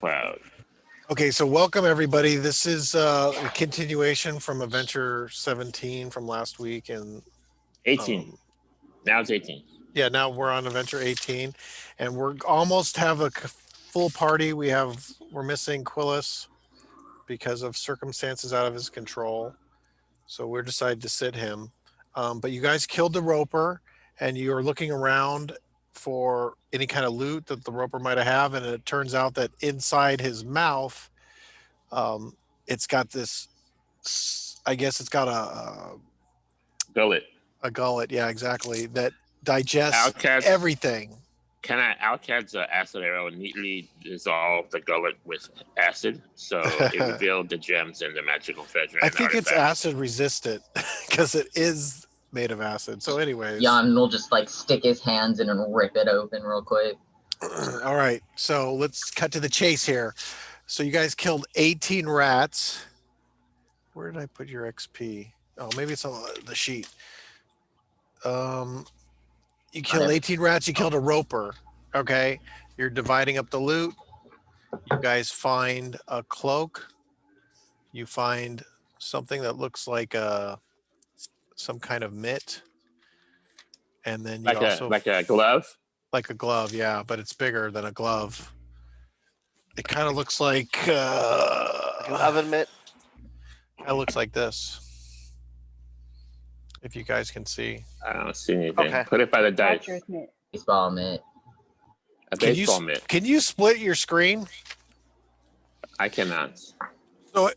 Cloud. Okay, so welcome everybody. This is a continuation from Adventure 17 from last week, and 18. Now it's 18. yeah, now we're on Adventure 18, and we're almost have a full party. We're missing Quillis because of circumstances out of his control, so we're decided to sit him. But you guys killed the Roper, and you are looking around for any kind of loot that the Roper might have, and it turns out that inside his mouth, it's got this. I guess it's got Gullet. a gullet. Yeah, exactly. That digests Al-Kad's, everything. Al-Kad's acid arrow neatly dissolved the gullet with acid, so it revealed the gems and the magical treasure. I think it's acid resistant because it is made of acid. So, anyways, Jan will just like stick his hands in and rip it open real quick. All right, so let's cut to the chase here. So you guys killed 18 rats. Where did I put your XP? Oh, maybe it's on the sheet. You killed 18 rats. You killed a Roper. Okay, you're dividing up the loot. You guys find a cloak. You find something that looks like some kind of mitt, and then you also like a glove. Like a glove, yeah, but it's bigger than a glove. It kind of looks like an oven mitt. It looks like this. If you guys can see, I don't see anything. Okay. Put it by the dice. Baseball mitt. A baseball mitt. Can you split your screen? I cannot. So,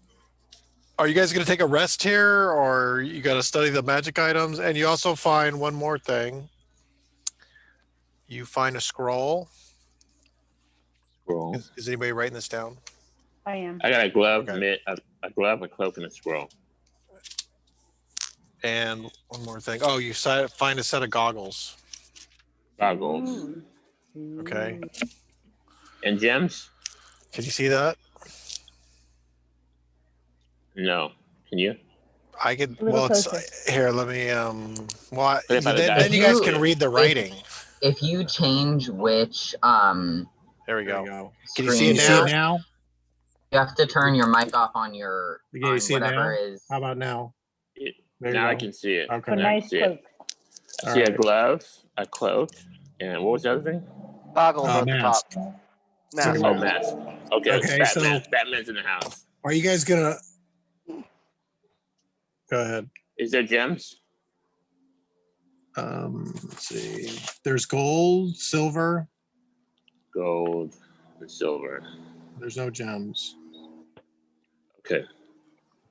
are you guys going to take a rest here, or you got to study the magic items? And you also find one more thing. You find a scroll. Scroll. Is anybody writing this down? I am. I got a glove, mitt, a glove, a cloak, and a scroll. And one more thing. Oh, you find a set of goggles. Goggles. Okay. And gems? Can you see that? No. Can you? I could. Well, it's here. Let me. Well, then you guys can read the writing. If you change which There we go. Can you see it now? You have to turn your mic off on your you see whatever it now? is. How about now? Now I can see it. Okay. A nice cloak. I see a glove, a cloak, and what was the other thing? Goggles at the top. Mask. Oh, mask. Okay, so Batman's in the house. are you guys gonna go ahead? Is there gems? Let's see. There's gold, silver. Gold and silver. There's no gems. Okay.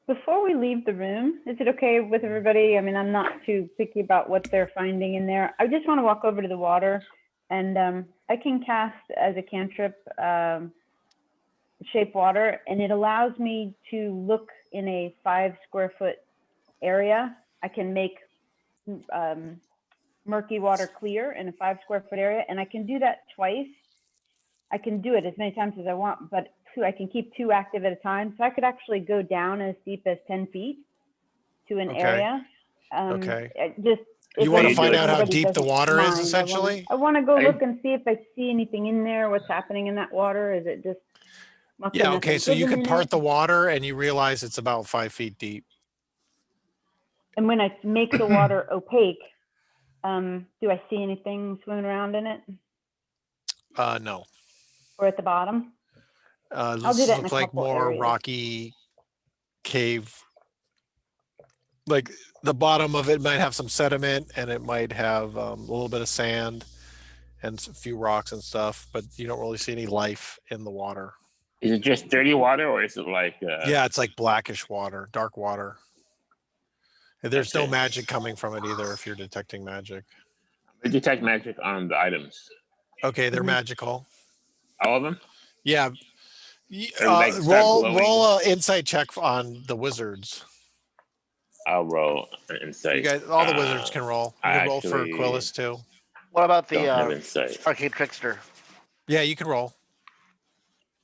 Before we leave the room, is it okay with everybody? I mean, I'm not too picky about what they're finding in there. I just want to walk over to the water, and I can cast as a cantrip shape water, and it allows me to look in a 5 square foot area. I can make murky water clear in a 5 square foot area, and I can do that twice. I can do it as many times as I want, but I can keep 2 active at a time. So I could actually go down as deep as 10 feet to an area. Okay. You want to find out how deep the water is, essentially? I want to go look and see if I see anything in there, what's happening in that water. Is it just... Yeah, okay, so you can part the water and you realize it's about 5 feet deep. And when I make the water opaque, do I see anything swimming around in it? No. Or at the bottom? This looks like more rocky cave. Like the bottom of it might have some sediment, and it might have a little bit of sand and a few rocks and stuff, but you don't really see any life in the water. Is it just dirty water, or is it like... Yeah, it's like blackish water, dark water. And there's no magic coming from it either if you're detecting magic. I detect magic on the items. Okay, they're magical. All of them? Yeah. Roll an insight check on the wizards. I'll roll an insight. You guys, all the wizards can roll. You can roll for Quillis too. What about the arcane trickster? Yeah, you can roll.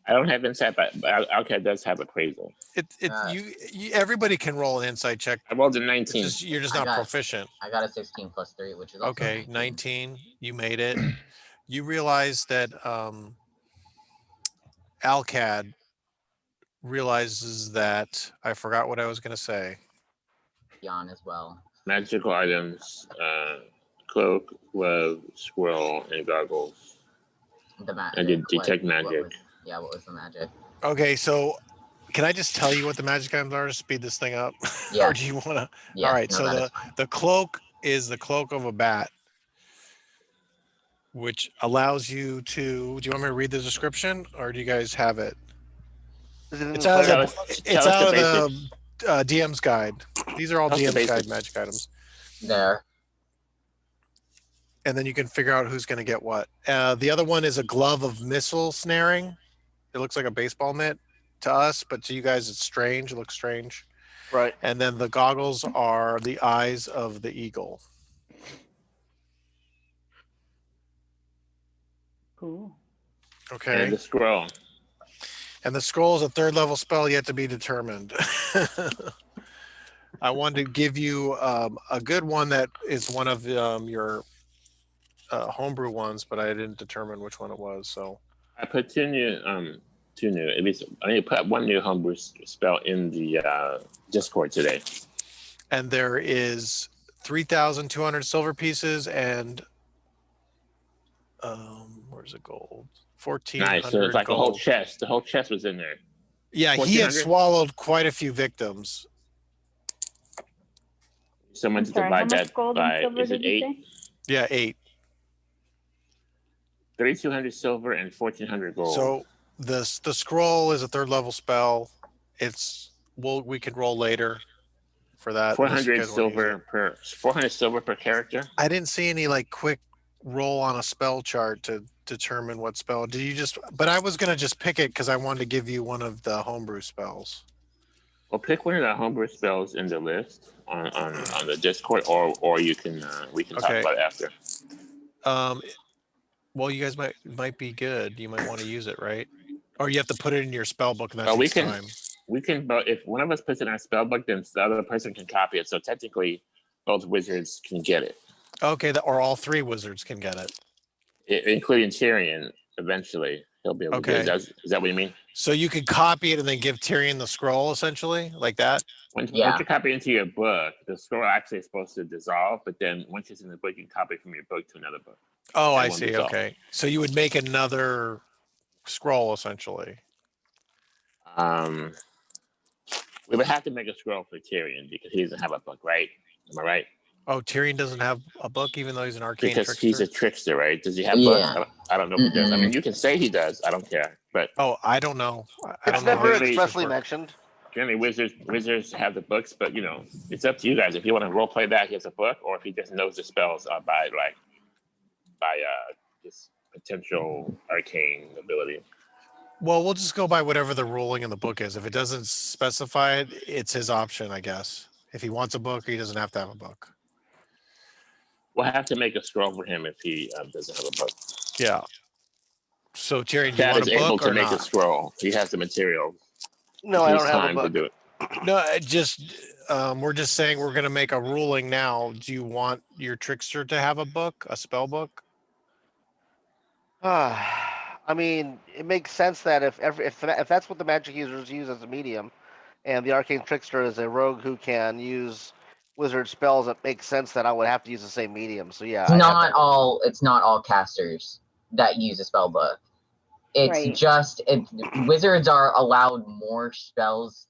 I don't have insight, but Al-Kad does have appraisal. Everybody can roll an insight check. I rolled a 19. You're just not proficient. I got a 16 plus 3, which is okay. 19. You made it. You realize that Al-Kad realizes that I forgot what I was going to say. On as well. Magical items, cloak, glove, scroll, and goggles. The magic. And detect magic. What was the magic? Okay, so can I just tell you what the magic items are to speed this thing up? Yeah. Or do you want to? Yeah, All right, no, so that is fine. the cloak is the cloak of a bat, which allows you to. Do you want me to read the description, or do you guys have it? Is it in It's the out player- of the DM's guide. These are all Tell us the DM's guide basics. magic items, There. and then you can figure out who's going to get what. The other one is a glove of missile snaring. It looks like a baseball mitt to us, but to you guys, it's strange. It looks strange. Right. And then the goggles are the eyes of the eagle. Cool. Okay. And the scroll. And the scroll is a 3rd level spell yet to be determined. I wanted to give you a good one that is one of your homebrew ones, but I didn't determine which one it was. So I put two new. At least I need to put one new homebrew spell in the Discord today. and there is 3,200 silver pieces and where's the gold? 1,400 Nice. So it's like gold. a whole chest. The whole chest was in there. Yeah, he had 1,400? swallowed quite a few victims. Someone I'm to sorry, how divide much that gold by, and silver is it did you 8? say? Yeah, 8. 3,200 silver and 1,400 gold. So the scroll is a 3rd level spell. We can roll later for that. unless you 400 guys wanna use it. 400 silver per character. I didn't see any like quick roll on a spell chart to determine what spell. Did you just? But I was gonna just pick it because I wanted to give you one of the homebrew spells. Well, pick one of the homebrew spells in the list on the Discord, or you can we can talk Okay. about it after. Well, you guys might be good. You might want to use it, right? Or you have to put it in your spell book, and that Oh, we takes can- time. We can, but if one of us puts it in our spell book, then the other person can copy it. So technically, both wizards can get it, Okay, or all 3 wizards can get it. including Tyryan. Eventually, he'll be able to get it. Okay. Is that what you mean? So you could copy it and then give Tyryan the scroll, essentially, like that. Once Yeah. you copy into your book, the scroll actually is supposed to dissolve. But then once it's in the book, you can copy from your book to another book. Oh, That I won't see. dissolve. Okay, so you would make another scroll, essentially. We would have to make a scroll for Tyryan because he doesn't have a book, right? Am I right? Oh, Tyryan doesn't have a book, even though he's an arcane Because trickster. he's a trickster, right? Does he have Yeah. books? I don't know if he does. I mean, you can say he does. I don't care. But Oh, I don't know. I It's don't know. never how these expressly work. mentioned. generally, wizards have the books. But it's up to you guys if you want to role play that he has a book, or if he just knows the spells by this potential arcane ability. Well, we'll just go by whatever the ruling in the book is. If it doesn't specify it, it's his option, I guess. If he wants a book, he doesn't have to have a book. We'll have to make a scroll for him if he doesn't have a book. Yeah. So, Tyryan, do you Chad want is a able book to or make a not? scroll. He has the material. No, He I needs don't have a time to book. do it. No, we're just saying we're going to make a ruling now. Do you want your trickster to have a book, a spell book? I mean, it makes sense that if that's what the magic users use as a medium, and the arcane trickster is a rogue who can use wizard spells, it makes sense that I would have to use the same medium. So yeah, It's not all casters that use a spell book. It's Right. just wizards are allowed more spells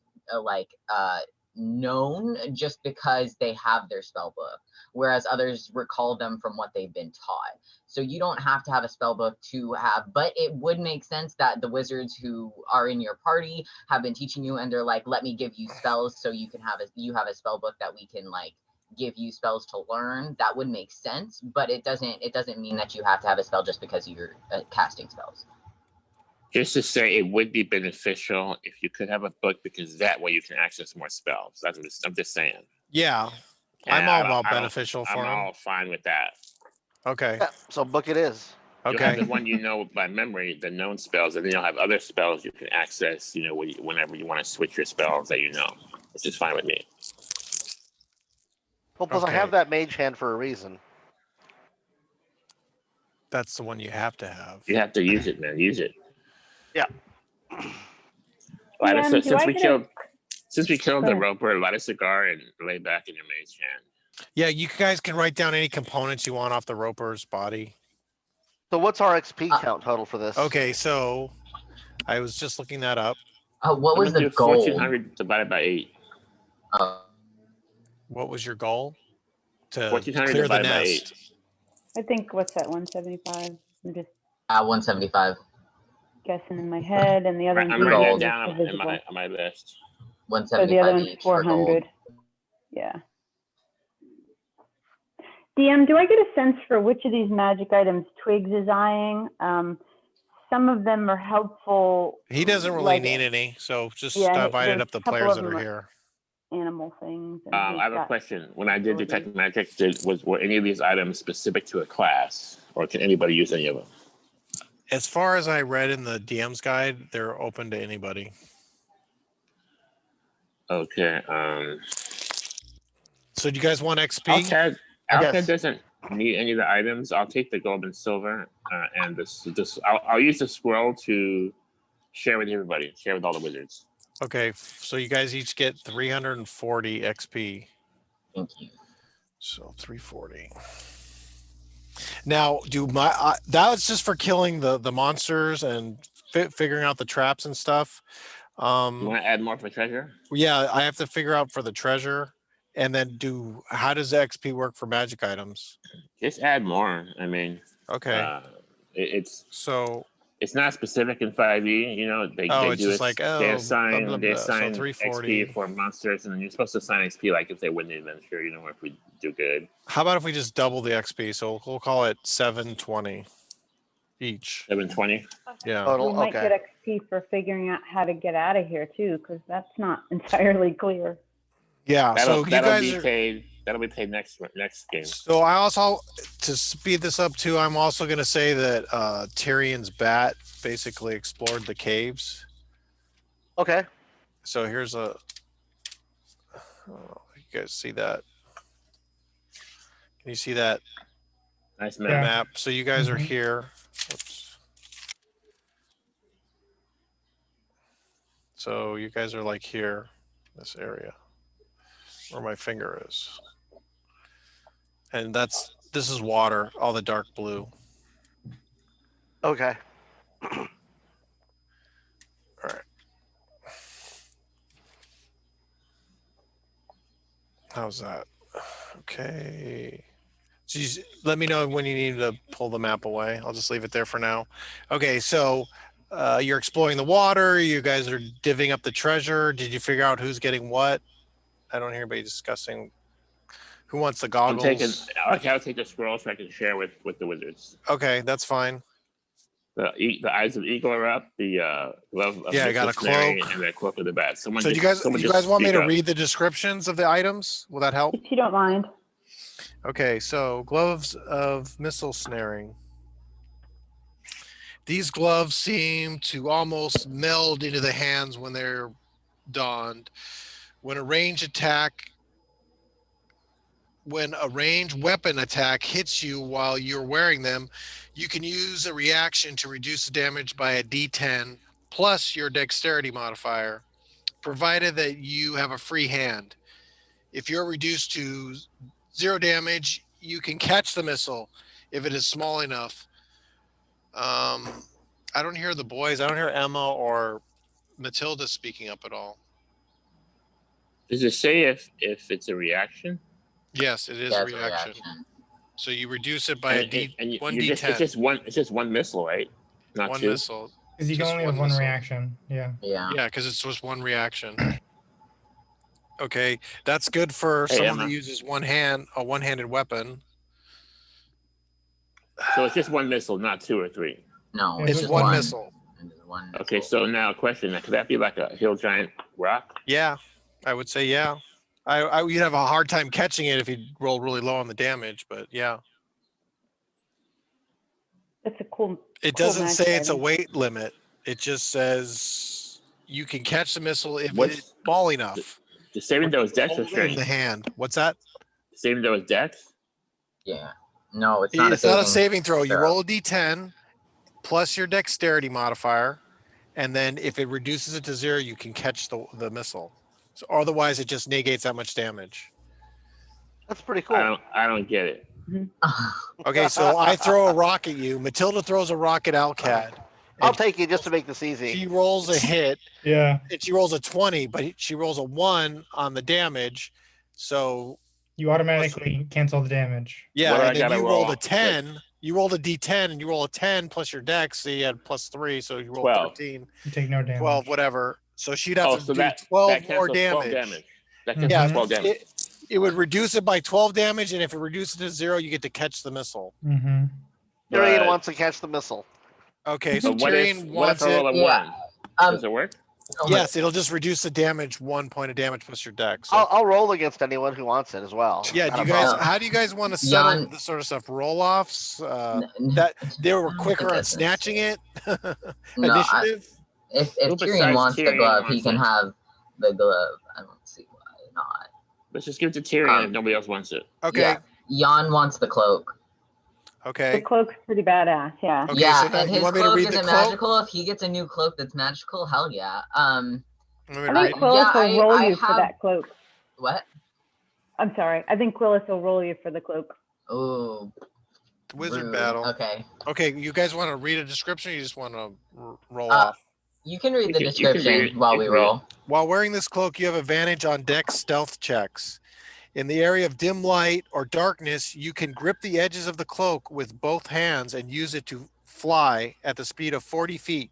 known just because they have their spell book, whereas others recall them from what they've been taught. So you don't have to have a spell book to have, but it would make sense that the wizards who are in your party have been teaching you, and they're like, let me give you spells so you can have a spell book that we can give you spells to learn. That would make sense, but it doesn't mean that you have to have a spell just because you're casting spells. Just to say, it would be beneficial if you could have a book because that way you can access more spells. I'm just saying. Yeah. And I'm all about I don't- beneficial for I'm him. all fine with that. Okay. Yeah, so book it is. You have Okay. the one by memory, the known spells, and then you'll have other spells you can access, whenever you want to switch your spells that you know, which is fine with me. Well, plus I Okay. have that mage hand for a reason. That's the one you have to have. You have to use it, man. Use it. Light a, DM, do since I we get killed Go the ahead. roper, light a cigar and lay back in your mage hand. Yeah, you guys can write down any components you want off the roper's body. So what's our XP count total for this? Okay, so I was just looking that up. What was I'm gonna the do goal? 1400 divided by 8. What was your goal? To 1400 clear the divided by 8. nest. I think, what's that, 175? I'm just 175. guessing in my head, and the other I'm one's writing writing it it invisible. down Visible. on my list. So the other 175 one's each for gold. 400. Yeah. DM, do I get a sense for which of these magic items Twigs is eyeing? Some of them are helpful. He doesn't really like, need any, so just Yeah, divided there's up the a couple players of that are them here. animal things. And I he's have a got- question. When I did abilities. detect magic, were any of these items specific to a class, or can anybody use any of them? As far as I read in the DM's guide, they're open to anybody. Okay. So do you guys want XP? Al-Kad Yes. doesn't need any of the items. I'll take the gold and silver, and I'll use the scroll to share with everybody. Share with all the wizards. Okay, so you guys each get 340 XP. Thank you. So 340. Now, that was just for killing the monsters and figuring out the traps and stuff. You want to add more for treasure? Yeah, I have to figure out for the treasure, and then how does the XP work for magic items? Just add more. I mean, Okay, it's it's not specific in 5e. You know, they it's do just it. like, They oh, assign blah, blah, blah. So 340. XP for monsters, and then you're supposed to assign XP like if they win the adventure. You know, if we do good. How about if we just double the XP? So we'll call it 720 each. 720. Yeah. Oh, We might Okay. get XP for figuring out how to get out of here too, because that's not entirely clear. Yeah. So you guys are. paid. That'll be paid next game. So I also, to speed this up too, I'm also going to say that Tyryan's bat basically explored the caves. Okay. So here's a. Oh, you guys see that? Can you see that Nice Yeah. map. map? So you guys are Mhm. here. Oops. So you guys are like here, this area, where my finger is. And this is water, all the dark blue. Okay. All right. How's that? Okay. So let me know when you need to pull the map away. I'll just leave it there for now. Okay, so you're exploring the water. You guys are divvying up the treasure. Did you figure out who's getting what? I don't hear anybody discussing. Who wants the goggles? I'll take the scroll so I can share with the wizards. Okay, that's fine. The eyes of the eagle are up. The glove of I got a missionary cloak. and the cloak of the bat. So you guys want me to read the descriptions of the items? Will that help? If you don't mind. Okay, so gloves of missile snaring. These gloves seem to almost meld into the hands when they're donned. When a ranged weapon attack hits you while you're wearing them, you can use a reaction to reduce the damage by a D10 plus your dexterity modifier, provided that you have a free hand. If you're reduced to 0 damage, you can catch the missile if it is small enough. I don't hear the boys. I don't hear Emma or Matilda speaking up at all. Does it say if it's a reaction? Yes, it is Yeah, a it's reaction. So you reduce it by one D10. It's just one missile, right? Not One two. missile. Because you can Just only have one one missile. reaction. Yeah. Yeah. Yeah, because it's just one reaction. Okay, that's good for Hey, someone Emma. that uses a one-handed weapon. So it's just one missile, not 2 or 3. No, It's It's just one missile. It's one Okay, missile. so now a question: could that be like a hill giant rock? Yeah, I would say yeah. You'd have a hard time catching it if you rolled really low on the damage, but yeah. That's a cool. It Cool doesn't magic say it's a item. weight limit. It just says you can catch the missile if What's- it's small enough. The saving throw is dex or Hold it in the strength. hand. What's that? Saving throw is dex. Yeah. No, it's not It's not a saving throw. You throw. roll a d10 plus your dexterity modifier, and then if it reduces it to 0, you can catch the missile. So otherwise, it just negates that much damage. That's pretty cool. I don't get it. Okay, so I throw a rock at you. Matilda throws a rock at Al-Kad. I'll take it just to make this easy. She rolls a hit. Yeah. And she rolls a 20, but she rolls a 1 on the damage. So You automatically cancel the damage. yeah, What do I and then gotta you roll? rolled a 10. You rolled a d10 and you roll a 10 plus your dex, so you had +3, so you rolled 12. 13, You take no damage. 12, whatever. So she'd have Oh, to so do that 12 that more cancels damage. 12 damage. That Mhm. cancels Yeah, 12 damage. it would reduce it by 12 damage, and if it reduces it to 0, you get to catch the missile. Mm-hmm. Tyrion But- wants to catch the missile. Okay, so But what if Tyrion what wants if I roll it. a Yeah. 1? Does it work? Yes, it'll just reduce the damage 1 point of damage plus your dex. So. I'll roll against anyone who wants it as well. Yeah, Not do a you guys? problem. How do you guys want to settle Jan- this sort of stuff? Roll-offs? N- That they were I quicker think on that's snatching it. No, Initiative. if Who Tyrion besides wants the Tyrion glove, he wants can it? have the glove. I don't see why not. Let's just give it to Tyrion Um, if nobody else wants it. Okay. Yeah. Jan wants the cloak. The Okay. cloak's pretty badass. Yeah. Okay, yeah, so now and you his want me to cloak read the isn't cloak? magical. If he gets a new cloak that's magical, hell yeah. Want me I to think read? Quillis will roll I you for have- that cloak. What? I'm sorry. I think Quillis will roll you for the cloak. Oh, Wizard rude. battle. Okay, Okay, you guys want to read a description? Or you just want to roll Uh, off? you can read the You can read description it. while You we can read it. roll. While wearing this cloak, you have advantage on dex stealth checks. In the area of dim light or darkness, you can grip the edges of the cloak with both hands and use it to fly at the speed of 40 feet.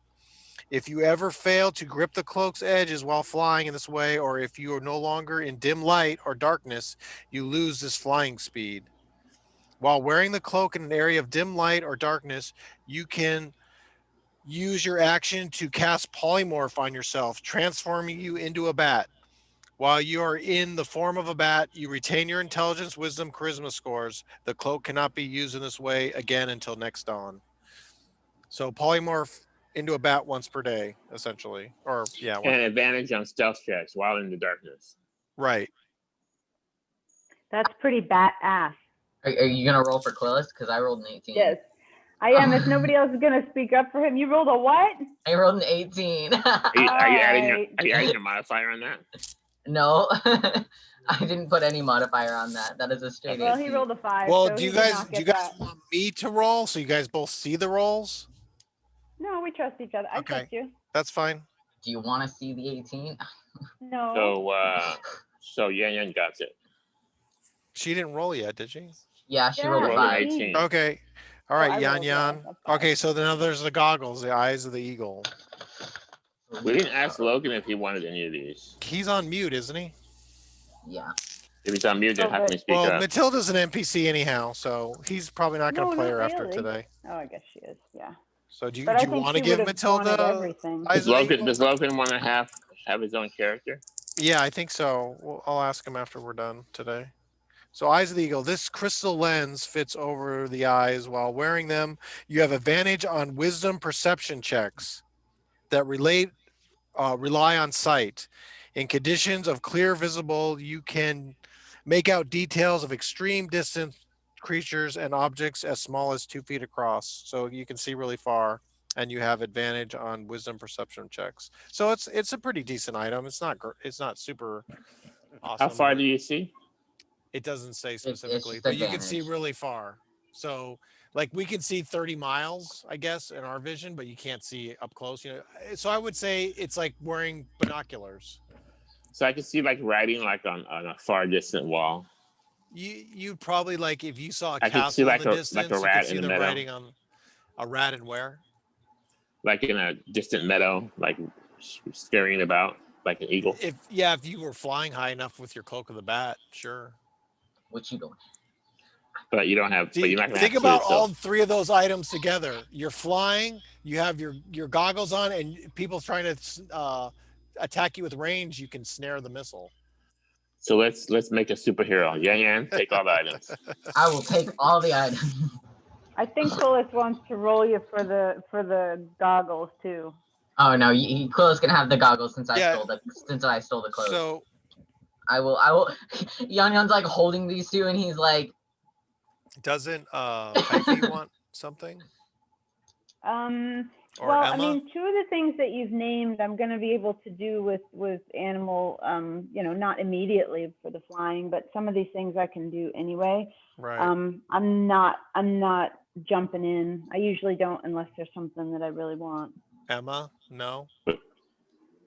If you ever fail to grip the cloak's edges while flying in this way, or if you are no longer in dim light or darkness, you lose this flying speed. While wearing the cloak in an area of dim light or darkness, you can use your action to cast polymorph on yourself, transforming you into a bat. While you are in the form of a bat, you retain your intelligence, wisdom, charisma scores. The cloak cannot be used in this way again until next dawn. So polymorph into a bat once per day, essentially. Or yeah, And advantage on stealth checks while in the darkness. right. That's pretty badass. Are you gonna roll for Quillis? Because I rolled an 18. Yes. I am. If nobody else is going to speak up for him, you rolled a what? I rolled an 18. Are you adding Alright. your modifier on that? No, I didn't put any modifier on that. That is a straight Well, 18. he rolled a 5. Well, so do he you did guys not do you get guys that. want me to roll so you guys both see the rolls? No, we trust each other. I Okay. trust you. That's fine. Do you want to see the 18? No. So Yan Yan got it. She didn't roll yet, did she? Yeah, she Yeah, rolled a rolled 5. 18. Okay. All Oh, right, I Yan rolled, yeah, Yan. that's fine. Okay, so now there's the goggles, the eyes of the eagle. We didn't ask Logan if he wanted any of these. He's on mute, isn't he? Yeah. If he's on mute, then how can we speak Well, up? Matilda's an NPC anyhow, so he's probably not going to No, play not her after really. today. Oh, I guess she is. Yeah. So do you But I think want to she give would've Matilda wanted everything. eyes of the eagle? Does Logan want to have his own character? Yeah, I think so. Well, I'll ask him after we're done today. So eyes of the eagle. This crystal lens fits over the eyes. While wearing them, you have advantage on wisdom perception checks that rely on sight. In conditions of clear visible, you can make out details of extreme distance creatures and objects as small as 2 feet across. So you can see really far, and you have advantage on wisdom perception checks. So it's a pretty decent item. It's not super awesome. How far but do you see? it doesn't say it's specifically, just but you can see advantage. really far. So like we can see 30 miles, I guess, in our vision, but you can't see up close. So I would say it's like wearing binoculars. So I can see like writing like on a far distant wall. You'd probably like if you saw a I could castle see in like the a distance, rat you could in see the the meadow. writing on a rat and where. Like in a distant meadow, like scurrying about like an eagle. If you were flying high enough with your cloak of the bat, sure. Which you don't. But you don't have. See, But you're not gonna think have about to, so. all 3 of those items together. You're flying, you have your goggles on, and people trying to attack you with range. You can snare the missile. So let's make a superhero. Yan Yan, take all the items. I will take all the items. I think Quillis wants to roll you for the goggles too. Oh no, Quill's gonna have the goggles since Yeah. I stole the cloak. So I will. Yan Yan's like holding these 2, and he's like, doesn't Ivy want something? Or Well, Emma? I mean, two of the things that you've named, I'm going to be able to do with animal, you know, not immediately for the flying, but some of these things I can do anyway. Right. I'm not jumping in. I usually don't unless there's something that I really want. Emma? No.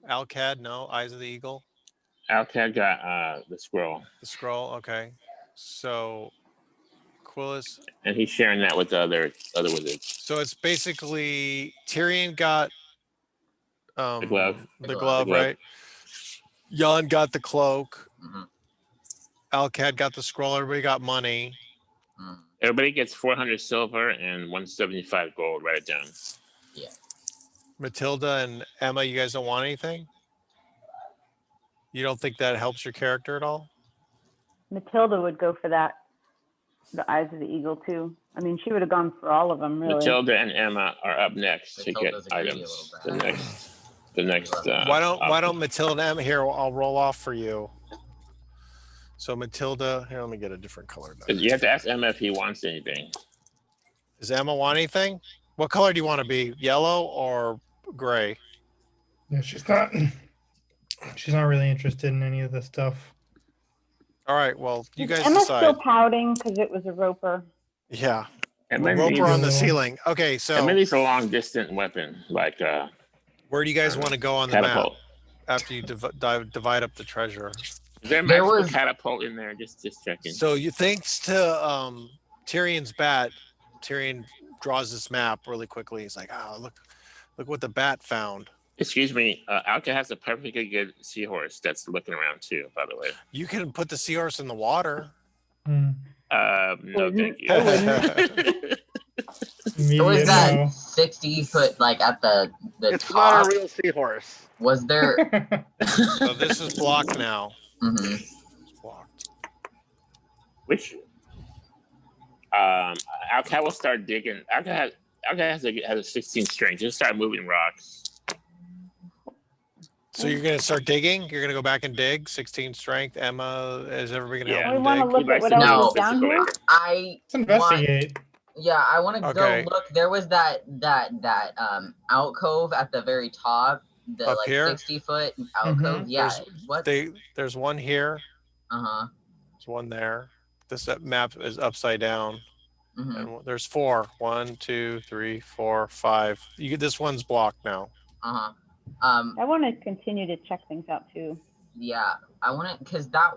Al-Kad? No. Eyes of the Eagle? Al-Kad got the scroll, The scroll? Okay. So Quillis. and he's sharing that with the other wizards. So it's basically Tyryan got The glove. the glove, glove. right? Jan got the cloak. Mhm. Al-Kad got the scroll. Everybody got money. Mm. Everybody gets 400 silver and 175 gold. Write it down. Matilda and Emma, you guys don't want anything? You don't think that helps your character at all? Matilda would go for that, the Eyes of the Eagle too. I mean, she would have gone for all of them, really. Matilda and Emma are up next to get Matilda's a greedy items. little brat. The next. Why don't Matilda and Emma here? I'll roll off for you. So Matilda, here, let me get a different color. You have to ask Emma if he wants anything. Does Emma want anything? What color do you want to be? Yellow or gray? Yeah, she's not. She's not really interested in any of this stuff. All right. Well, you guys Emma's decide. still pouting because it was a roper. Yeah. Emma Well, roper on the needs- ceiling. Okay. So Emma needs a long distance weapon, like where do you guys want to go on the map catapult. after you divide up the treasure? Is there a There magical was- catapult in there? Just checking. So you thanks to Tyrion's bat, Tyryan draws this map really quickly. He's like, oh, look what the bat found. Excuse me, Al-Kad has a perfectly good seahorse that's looking around too, by the way. You can put the seahorse in the water. Hmm. No, thank you. I wouldn't. There was Immediate that no. 60-foot, like at the It's top. not a real seahorse. Was there? So this is blocked now. Mhm. It's blocked. Which Al-Kad will start digging. Al-Kad has a 16 strength. Just start moving rocks. So you're gonna start digging. You're gonna go back and dig. 16 strength. Emma, is everybody gonna Yeah. help We want to dig? look He likes at what to else No. is down physical here. labor. I Let's investigate. Yeah, I want to Okay. go look. There was that alcove at the very top, the Up like here? 60-foot alcove. Yeah. What? There's one here. Uh-huh. There's one there. This map is upside down, Mhm. and there's 4. 1, 2, 3, 4, 5. This one's blocked now. Uh-huh. I want to continue to check things out too. Yeah, I want to, cause that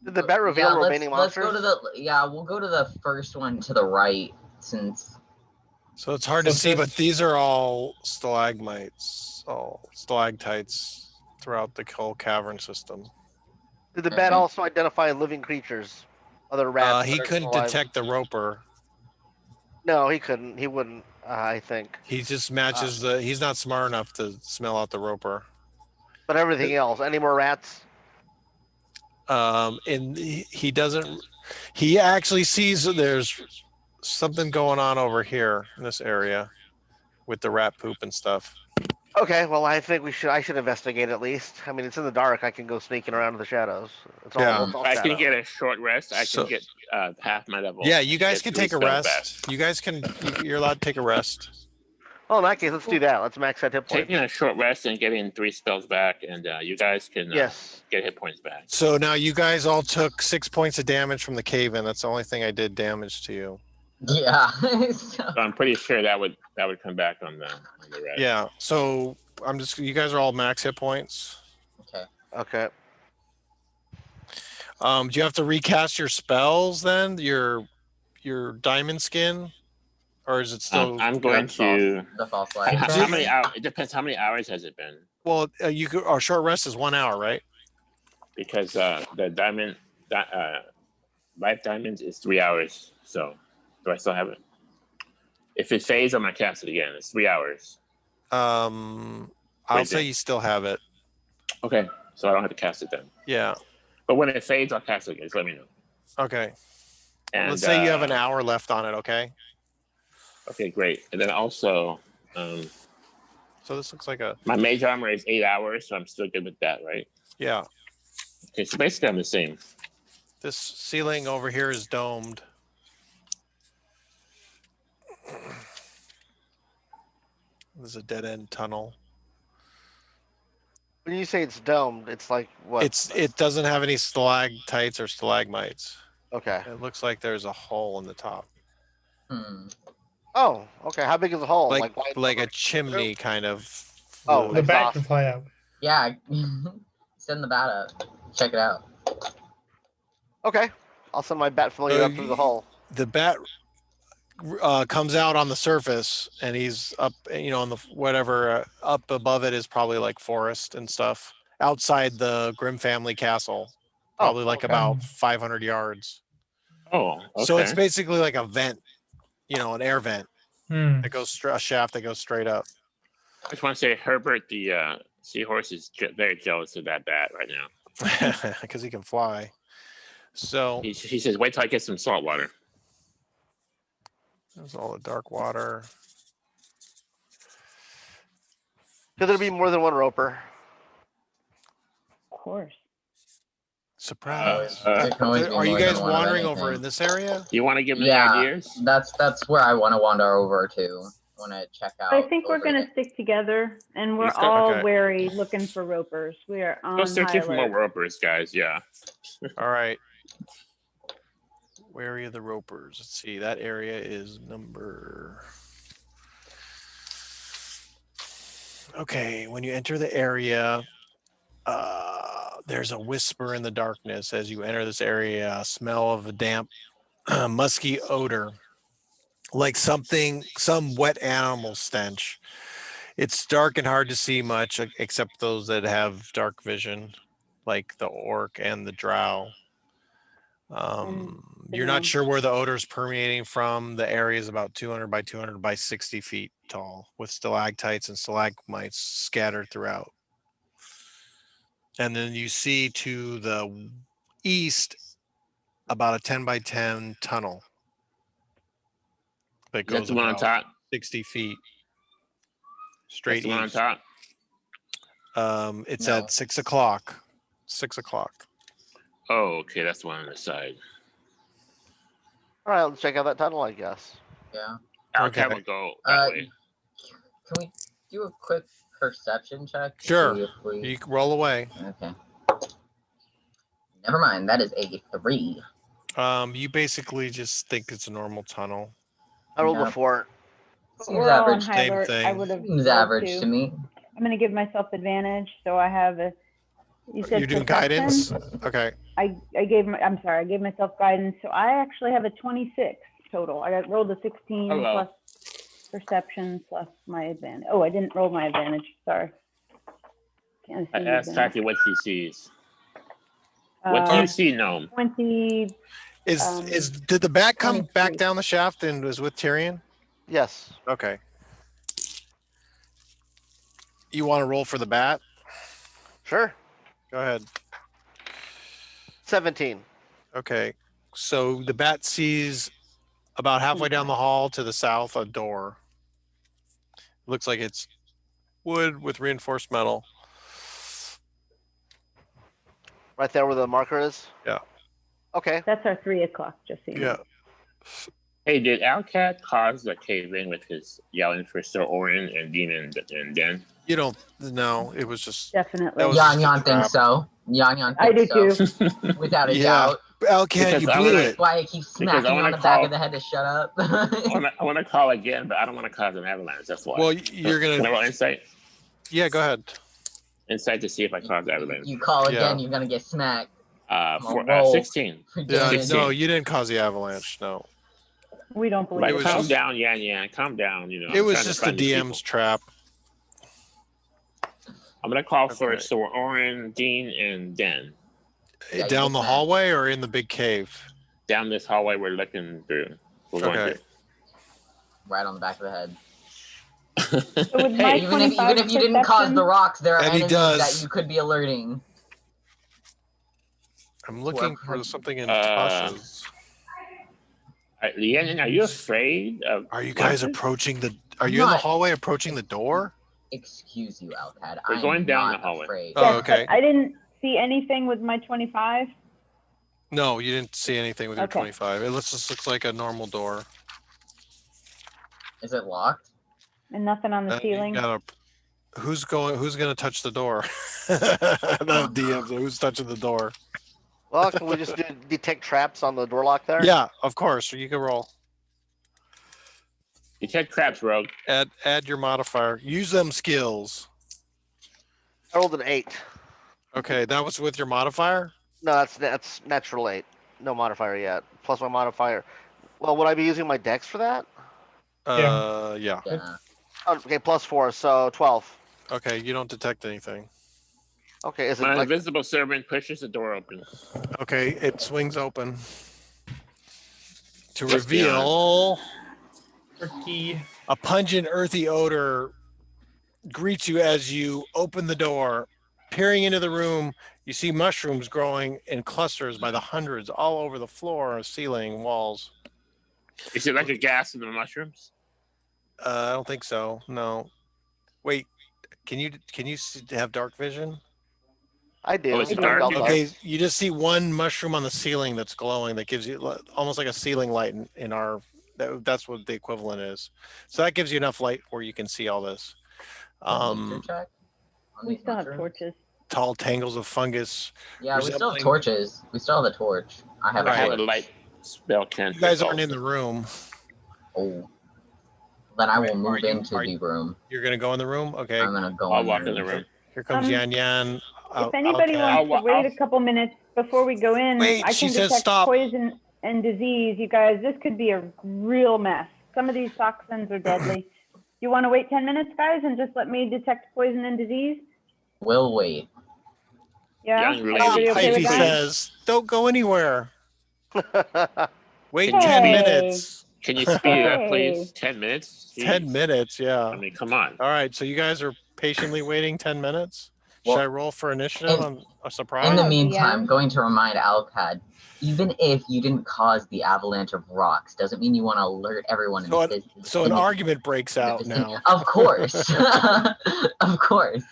Did the bet reveal yeah, remaining let's monsters? go to we'll go to the first one to the right, since So it's hard to So see, this- but these are all stalagmites, all stalactites throughout the whole cavern system. Did the bet also identify living creatures? Other rats? He that are couldn't still alive? detect the roper. No, he couldn't. He wouldn't. I think. He just matches the. He's not smart enough to smell out the roper. But everything else. Any more rats? And he doesn't. He actually sees that there's something going on over here in this area with the rat poop and stuff. Okay. Well, I think I should investigate at least. I mean, it's in the dark. I can go sneaking around in the shadows. It's all. Yeah. It's all I can shadow. get a short rest. I So- can get half my level. Yeah, you guys Get can take a 3 spells rest. back. You guys can. You're allowed to take a rest. Oh, in that case, let's do that. Let's max that hit point. Taking a short rest and getting 3 spells back, and you guys can Yes. get hit points back. So now you guys all took 6 points of damage from the cave in. That's the only thing I did damage to you. yeah. So- So I'm pretty sure that would come back on the rest. Yeah. So you guys are all max hit points. okay. Okay. Do you have to recast your spells then? Your diamond skin? Or is it still I'm going to. The false How, light. how many hours? It depends. How many hours has it been? well you could our short rest is 1 hour, right? Because the diamond, life diamonds is 3 hours. So do I still have it? If it fades, I'm gonna cast it again. It's 3 hours. I'll Wait, say then. you still have it. Okay, so I don't have to cast it then. Yeah. But when it fades, I'll cast it again. Just let me know. Okay. And Let's say you have an hour left on it, okay? Okay, great. And then also, So this looks like a my mage armor is 8 hours, so I'm still good with that, right? yeah. Okay, so basically I'm the same. This ceiling over here is domed. There's a dead end tunnel. When you say it's domed, it's like what? It doesn't have any stalactites or stalagmites. Okay. It looks like there's a hole in the top, Hmm. Oh, okay. How big is the hole? like wide- a chimney kind of. Oh, The bat can exhaust. fly out. Yeah. Send the bat up. Check it out. Okay. I'll send my bat familiar So up through the hole. The bat comes out on the surface, and he's up, on the whatever up above it is probably like forest and stuff. Outside the Grimm family castle, probably like okay. about 500 yards. Oh, okay. So it's basically like a vent, an air vent Hmm. that goes a shaft that goes straight up. I just want to say Herbert, the seahorse, is very jealous of that bat right now. Because he can fly. So He says, "Wait till I get some salt water." there's all the dark water. Could there be more than one roper? Of course. Surprise. There can always be Are you more guys than one of wandering over anything. in this area? Do you want to give me Yeah, ideas? that's where I want to wander over to. Want to check out. I think we're over going to there. stick together, and we're Let's go. all Okay. wary looking for ropers. We are on Go high searching for more alert. ropers, guys. Yeah. All right. Where are the ropers? Let's see. That area is number. Okay. When you enter the area, there's a whisper in the darkness as you enter this area. A smell of a damp, musky odor, like some wet animal stench. It's dark and hard to see much, except those that have dark vision, like the orc and the drow. You're not sure where the odor is permeating from. The area is about 200 by 200 by 60 feet tall, with stalactites and stalagmites scattered throughout. And then you see to the east about a 10 by 10 tunnel that Is that goes the one on about top? 60 feet That's straight the one on east. top. It's No. at 6 o'clock. 6 o'clock. Oh, okay. That's the one on the side. All right, let's check out that tunnel, I guess. Yeah. Al-Kad Okay. will go that way. Can we do a quick perception check? to Sure. see if we- You can roll away. Okay. Never mind. That is a 3. You basically just think it's a normal tunnel. I rolled Yeah. a 4. Seems We're all on average. high Same alert. I thing. would have Seems rolled average to 2. me. I'm going to give myself advantage, so I have a. You said You're doing perception? guidance? Okay. I'm sorry, I gave myself guidance, so I actually have a 26 total. I got rolled a 16 Hello. plus perception plus my advantage. Oh, I didn't roll my advantage. Sorry. Can't I see asked advantage. Kathy what she sees. What do you see, Gnome? 20. Did the bat come 23. back down the shaft and was with Tyryan? Yes. Okay. You want to roll for the bat? Sure. Go ahead. 17. Okay. So the bat sees about halfway down the hall to the south a door. Looks like it's wood with reinforced metal. Right there where the marker is? Yeah. Okay. That's our 3 o'clock, just so you know. Yeah. Hey, did Al-Kad cause the cave in with his yelling for Sir Orin and Dean and Den? You don't know. It was just Definitely. That was Yan just a Yan thinks trap. so. Yan Yan I do thinks so. too. Without a Yeah. doubt. Al-Kad, Because you I blew wanna- it. That's why I keep smacking I you wanna on the back call- of the head to shut up. I want to call again, but I don't want to cause an avalanche. That's why. Well, you're Can I gonna. roll insight? Yeah, go ahead. Insight to see if I cause avalanche. You call again, Yeah. you're gonna get smacked. For 16. For Yeah, damage. 16. no, you didn't cause the avalanche. No, We don't believe Like, was calm just- down, Yan. Calm down. You know. it I'm was trying to just the find these DM's people. trap. I'm gonna call for Okay. Sir Orin, Dean, and Den Yeah, Down the you can. hallway or in the big cave? down this hallway we're looking through. We're going Okay. Right on the back of the head. through. So with my Even if 25 you didn't cause perception- the rocks, there are And he enemies does. that you could be alerting. I'm looking Work. for something in Uh, Tasha's. Yan, are you afraid of? Are you guys monsters? approaching the? Are you in the Not- hallway approaching the door? Excuse you, Al-Kad. We're I'm going down not the hallway. afraid. Oh, Yes, okay. but I didn't see anything with my 25. No, you didn't see anything with your Okay. 25. It just looks like a normal door. Is it locked? And nothing on the You ceiling? gotta, who's gonna touch the door? The DMs, who's touching the door? Well, can we just do detect traps on the door lock there? Yeah, of course. You can roll. Detect traps, rogue. Add your modifier. Use them skills. I rolled an 8. Okay, that was with your modifier? No, that's natural 8. No modifier yet. Plus my modifier. Well, would I be using my dex for that? Yeah. Yeah. Oh, okay, +4, so 12. Okay, you don't detect anything. Okay, is it My like invisible servant pushes the door open. Okay, it swings open to Just reveal Turkey. a pungent, earthy odor greets you as you open the door. Peering into the room, you see mushrooms growing in clusters by the hundreds all over the floor, ceiling, walls. Is it like a gas in the mushrooms? I don't think so. No. Wait, can you have dark vision? I do? Oh, it's I dark? felt Okay, you just see one mushroom on the ceiling that's glowing that gives you almost like a ceiling light in our. That's what the equivalent is. So that gives you enough light where you can see all this. Nature check on We these still have mushrooms? torches. Tall tangles of fungus. Yeah, we still have resembling- torches. We still have the torch. I have I a have torch. a light spell You cantrip. guys aren't in also. the room. Oh. Then I will Are move you- into are the room. You're gonna go in the room. Okay. I'm gonna go I'll in walk in the room. Here comes Yan Yan. If anybody Al-Kad. wants to wait a couple minutes before we go in, Wait, I she can says detect stop. poison and disease. You guys, this could be a real mess. Some of these toxins are deadly. You want to wait 10 minutes, guys, and just let me detect poison and disease? We'll wait. Yeah? Young lady. Everybody okay Hyphy with that? says, "Don't go anywhere. Wait Hey. 10 minutes." Can you speed it up, Hey. please? 10 minutes? Jeez. 10 minutes, yeah. I mean, come on. All right, so you guys are patiently waiting 10 minutes. Well, Should I roll for initiative in- on a surprise? In the Oh, meantime, DM. going to remind Al-Kad, even if you didn't cause the avalanche of rocks, doesn't mean you want to alert everyone in So the So an argument breaks out vicinity. now. Of course. Of course.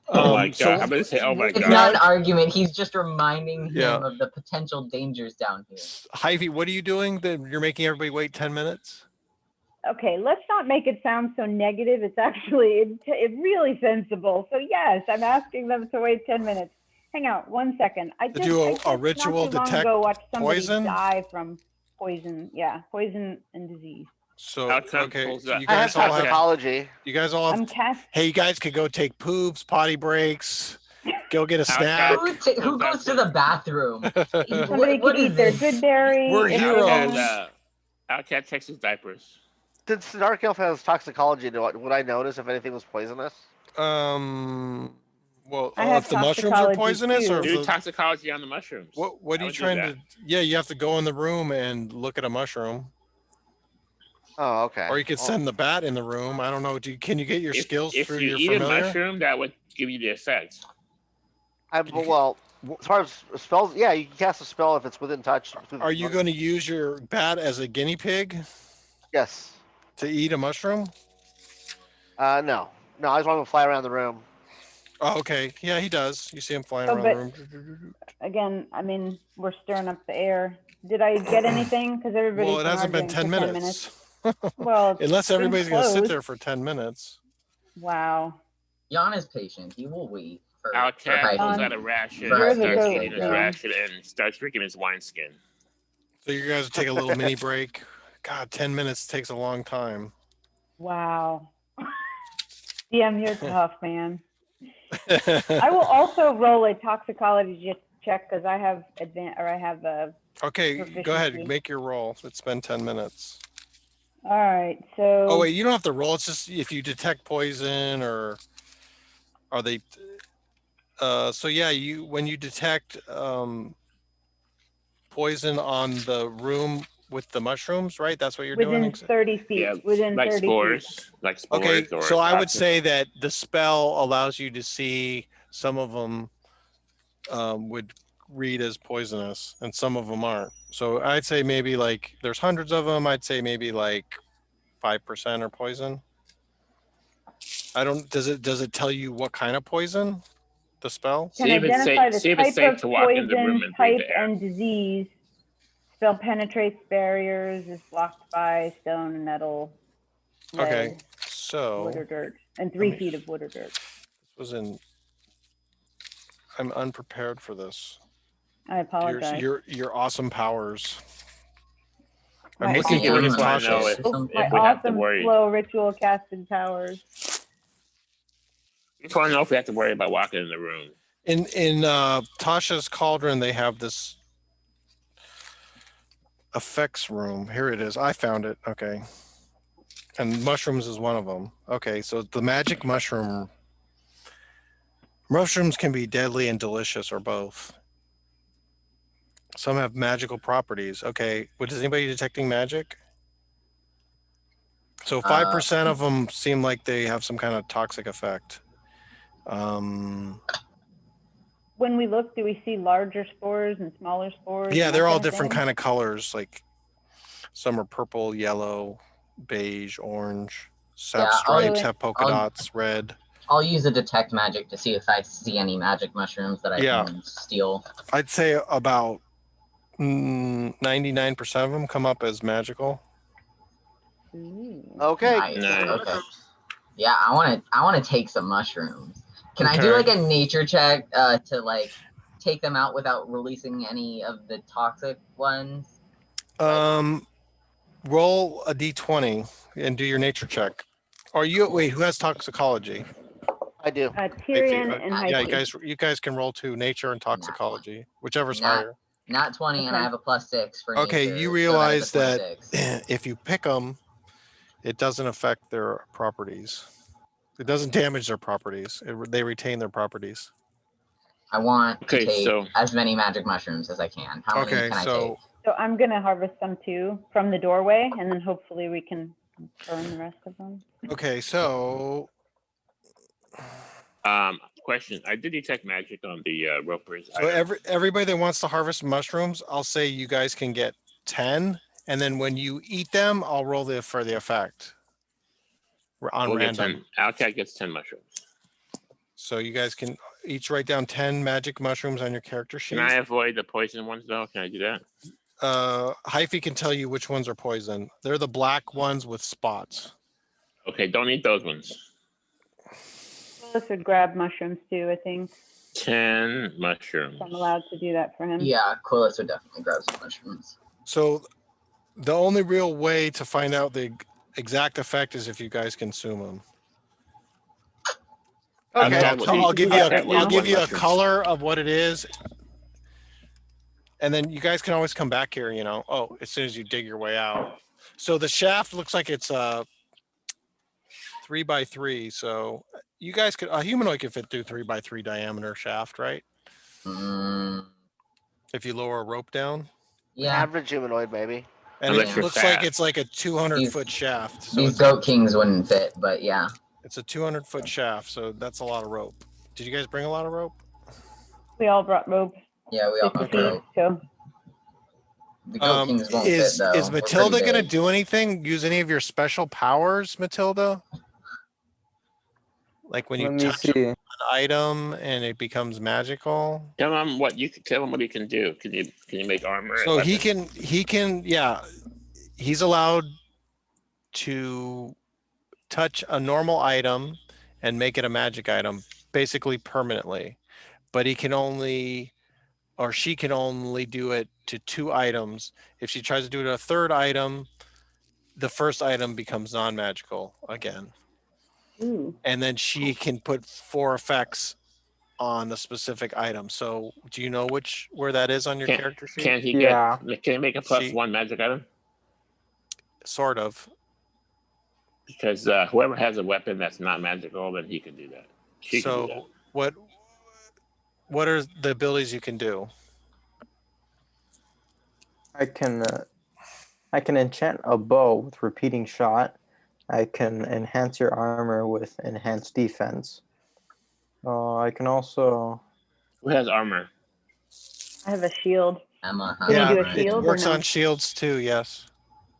Oh my So- god. I'm going to say, oh my It's god. not an argument. He's just reminding him Yeah. of the potential dangers down here. Hyphy, what are you doing? You're making everybody wait 10 minutes? Okay, let's not make it sound so negative. It's actually it's really sensible. So yes, I'm asking them to wait 10 minutes. Hang on one second. I To just, do I a just not ritual too long detect ago watched somebody poison? die from poison. Yeah, poison and disease. So, Al-Kad okay, pulls so up. you I have guys all have, toxicology. you guys all have, I'm cast. hey, you guys could go take poops, potty breaks, go get a snack. Al-Kad. Who goes to the bathroom? Somebody What could is eat their this? good berry. We're if they heroes. want. Al-Kad checks his diapers. Since the Dark Elf has toxicology, would I notice if anything was poisonous? Well, I have if the mushrooms are toxicology, poisonous, or too. if Do the, toxicology on the mushrooms. what I are you would do trying that. to? Yeah, you have to go in the room and look at a mushroom, Oh, okay. or you could Well, send the bat in the room. I don't know. Can you get your skills If through you your eat familiar? a mushroom, that would give you the effect. well, as far as spells, yeah, you can cast a spell if it's within touch. Are you going to use your bat as a guinea pig Yes. to eat a mushroom? No. No, I just want him to fly around the room. Oh, okay. Yeah, he does. You see him flying Oh, around but- the room. Again, I mean, we're stirring up the air. Did I get anything? Because everybody's Well, it hasn't been arguing 10 for minutes. Well, it's Unless been everybody's going to sit closed. there for 10 minutes. Wow. Jan is patient. He will wait for Al-Kad Heidi. pulls out a ration, You're the starts goat, eating his Jan. ration, and starts drinking his wineskin. So you guys take a little mini break. God, 10 minutes takes a long time. Wow. DM, you're tough, man. I will also roll a toxicology check because I have Okay, go ahead. Proficiency. Make your roll. It's been 10 minutes. all right. So Oh, wait, you don't have to roll. It's just if you detect poison or are they. So yeah, when you detect poison on the room with the mushrooms, right? That's what you're within doing? 30 feet. Yeah, within like 30 feet. spores. Like spores. Okay, or so I would toxins. say that the spell allows you to see some of them would read as poisonous and some of them aren't. So I'd say maybe like there's hundreds of them. I'd say maybe like 5% are poison. I don't, does it tell you what kind of poison? The spell? Can See if it's identify safe- see the if it's type safe of to walk in the room poison, and breathe type, the air. and disease. Spell penetrates barriers, is blocked by stone, metal. Okay, lead, so wood or dirt, and 3 me- feet of wood or dirt. I'm unprepared for this. I apologize. Your awesome powers. I'm My looking Basically, for we just want to know Tasha's. if, Some- My if we have to awesome worry. slow ritual casted powers. We just want to know if we have to worry about walking in the room. In Tasha's cauldron, they have this effects room. Here it is. I found it. Okay. And mushrooms is one of them. Okay, so the magic mushroom. Mushrooms can be deadly and delicious, or both. Some have magical properties. Okay, what is anybody detecting magic? So 5% of them seem like they have some kind of toxic effect. When we look, do we see larger spores and smaller spores? Yeah, and they're that all kind of different thing? kind of colors. Like some are purple, yellow, beige, orange. Some have Yeah, stripes, have polka I'll- dots, red. I'll use a detect magic to see if I see any magic mushrooms that I Yeah. can steal. I'd say about 99% of them come up as magical. Ooh. Okay. Nice. Nice. Okay. Yeah, I want to take some mushrooms. Can I do Okay. like a nature check to like take them out without releasing any of the toxic ones? Roll a d20 and do your nature check. Or wait, who has toxicology? I do. Tyrian and Yeah, Heike. you guys can roll 2, nature and toxicology, whichever's Nat- higher. Not 20, and I Okay. have a +6 for Okay, nature. you so realize that, that is a 26. if you pick them, it doesn't affect their properties. It doesn't damage their properties. They retain their properties. I want to Okay, take so as many magic mushrooms as I can. How many Okay, can I so take? So I'm gonna harvest some too from the doorway, and then hopefully we can burn the rest of them. okay, so question. I did detect magic on the ropers. so everybody that wants to harvest mushrooms, I'll say you guys can get 10, and then when you eat them, I'll roll for the effect on we'll random. get 10. Al-Kad gets 10 mushrooms. So you guys can each write down 10 magic mushrooms on your character sheet. Can I avoid the poison ones though? Can I do that? Hyphy can tell you which ones are poison. They're the black ones with spots. Okay, don't eat those ones. Willis would grab mushrooms too, I think. 10 mushrooms. So I'm allowed to do that for him. Yeah, Quillis would definitely grab some mushrooms. So the only real way to find out the exact effect is if you guys consume them. Okay. I'll give you I'll give you a color of what it is, and then you guys can always come back here. As soon as you dig your way out. So the shaft looks like it's 3x3. So you guys a humanoid could fit through 3x3 diameter shaft, right? If you lower a rope down. Yeah. Average humanoid, maybe. And Unless it you're looks like it's like a 200-foot shaft. So These goat kings wouldn't fit, but yeah. it's a 200-foot shaft, so that's a lot of rope. Did you guys bring a lot of rope? We all brought rope. Yeah, we all 50 have feet, rope. so The goat kings won't fit though. Is We're Matilda pretty gonna big. do anything? Use any of your special powers, Matilda? Like when you Let me touch see. an item and it becomes magical. Tell him what you can do. Can you make armor? and So he weapons? can yeah. He's allowed to touch a normal item and make it a magic item, basically permanently. But he can only, or she can only do it to 2 items. If she tries to do it to a 3rd item, the first item becomes non-magical again. ooh. And then she can put 4 effects on a specific item. So do you know where that is on your character sheet? Can he Yeah. Can he make a +1 magic item? Sort of. Because whoever has a weapon that's not magical, then he can do that. She can do that. So what are the abilities you can do? I can enchant a bow with repeating shot. I can enhance your armor with enhanced defense. I can also. Who has armor? I have a shield. Emma. Can you do a right? shield? It works or no? on shields too, yes.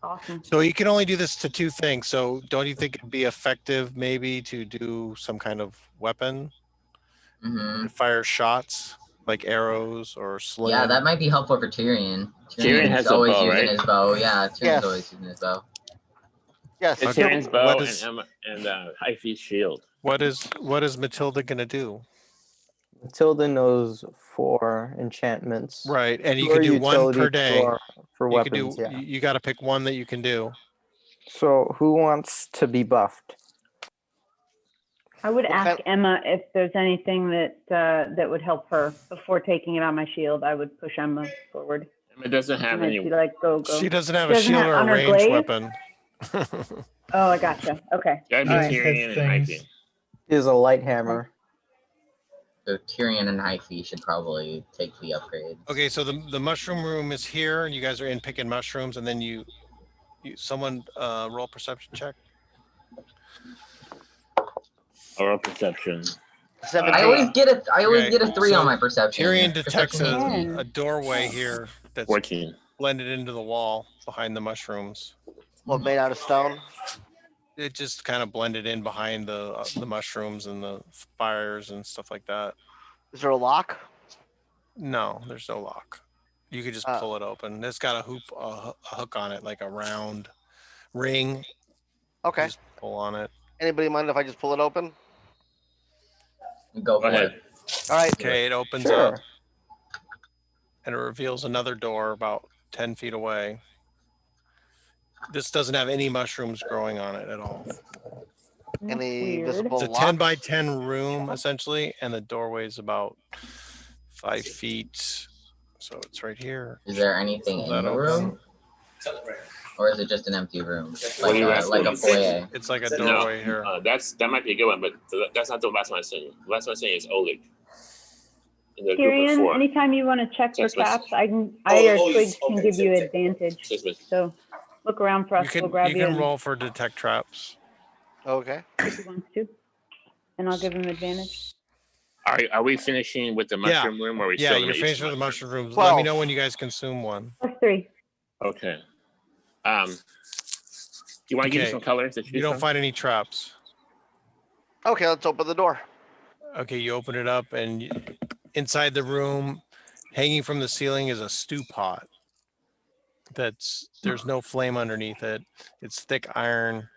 Awesome. So you can only do this to 2 things. So don't you think it'd be effective maybe to do some kind of weapon? Mhm. Fire shots like arrows or sling? Yeah, that might be helpful for Tyrian. Tyrion Tyrion's has a always bow, using right? his bow. Yeah, Tyrion's Yes. always using his bow. Yes. It's Okay, Tyrion's bow what and is- Emma and Hyphy's shield. What is Matilda gonna do? Matilda knows 4 enchantments. Right, and you 2 can are do one per utility, 2 day. are for You can weapons. do. Yeah. You got to pick one that you can do. So who wants to be buffed? I would What ask kind- Emma if there's anything that would help her before taking it on my shield. I would push Emma forward. Emma doesn't have And then any. she'd like go. She doesn't have She a doesn't shield have- or a on her ranged glaive? weapon. Oh, I gotcha. Okay. Gotta be All right. Tyrion and Things. Hyphy. He is a light hammer. So Tyrion and Hyphy should probably take the upgrades. Okay, so the mushroom room is here, and you guys are in picking mushrooms, and then you someone roll perception check. Oral perception. 17. I always get Okay, a 3 so on my perception. Tyrion detects Perception hates me. a doorway here that's 14. blended into the wall behind the mushrooms. What, made out of stone? It just kind of blended in behind the mushrooms and the fires and stuff like that. Is there a lock? No, there's no lock. You could just pull it open. It's got a hook on it, like a round ring. Okay. Just pull on it. Anybody mind if I just pull it open? Go Go for ahead. it. All right. Okay, it opens Sure. up and it reveals another door about 10 feet away. This doesn't have any mushrooms growing on it at all. Any Weird. visible It's a locks? 10 by 10 room essentially, and the doorway is about 5 feet. So it's right here. Is there anything Pull in that the open. room? Or is it just an empty room? What are you Like a asking? foyer? It's like a No, doorway here. that might be a good one, but that's not the last one I sent you. The last one I sent you is Oleg. In the group of Tyrion, 4. anytime you want to check for Text message. traps, I or Twigs can give you advantage. Text message. So look around for us. We'll grab You you can and roll for detect traps. Okay. if he wants to, and I'll give him advantage. Are we finishing with the Yeah. mushroom room, or are we Yeah, still you're in finished each with the mushroom rooms. 12. Let me know when you guys consume one. +3. Okay. Do you want to give me Okay. some colors that You don't find any traps. Okay, let's open the door. Okay, you open it up, and inside the room, hanging from the ceiling, is a stew pot. There's no flame underneath it. It's thick iron.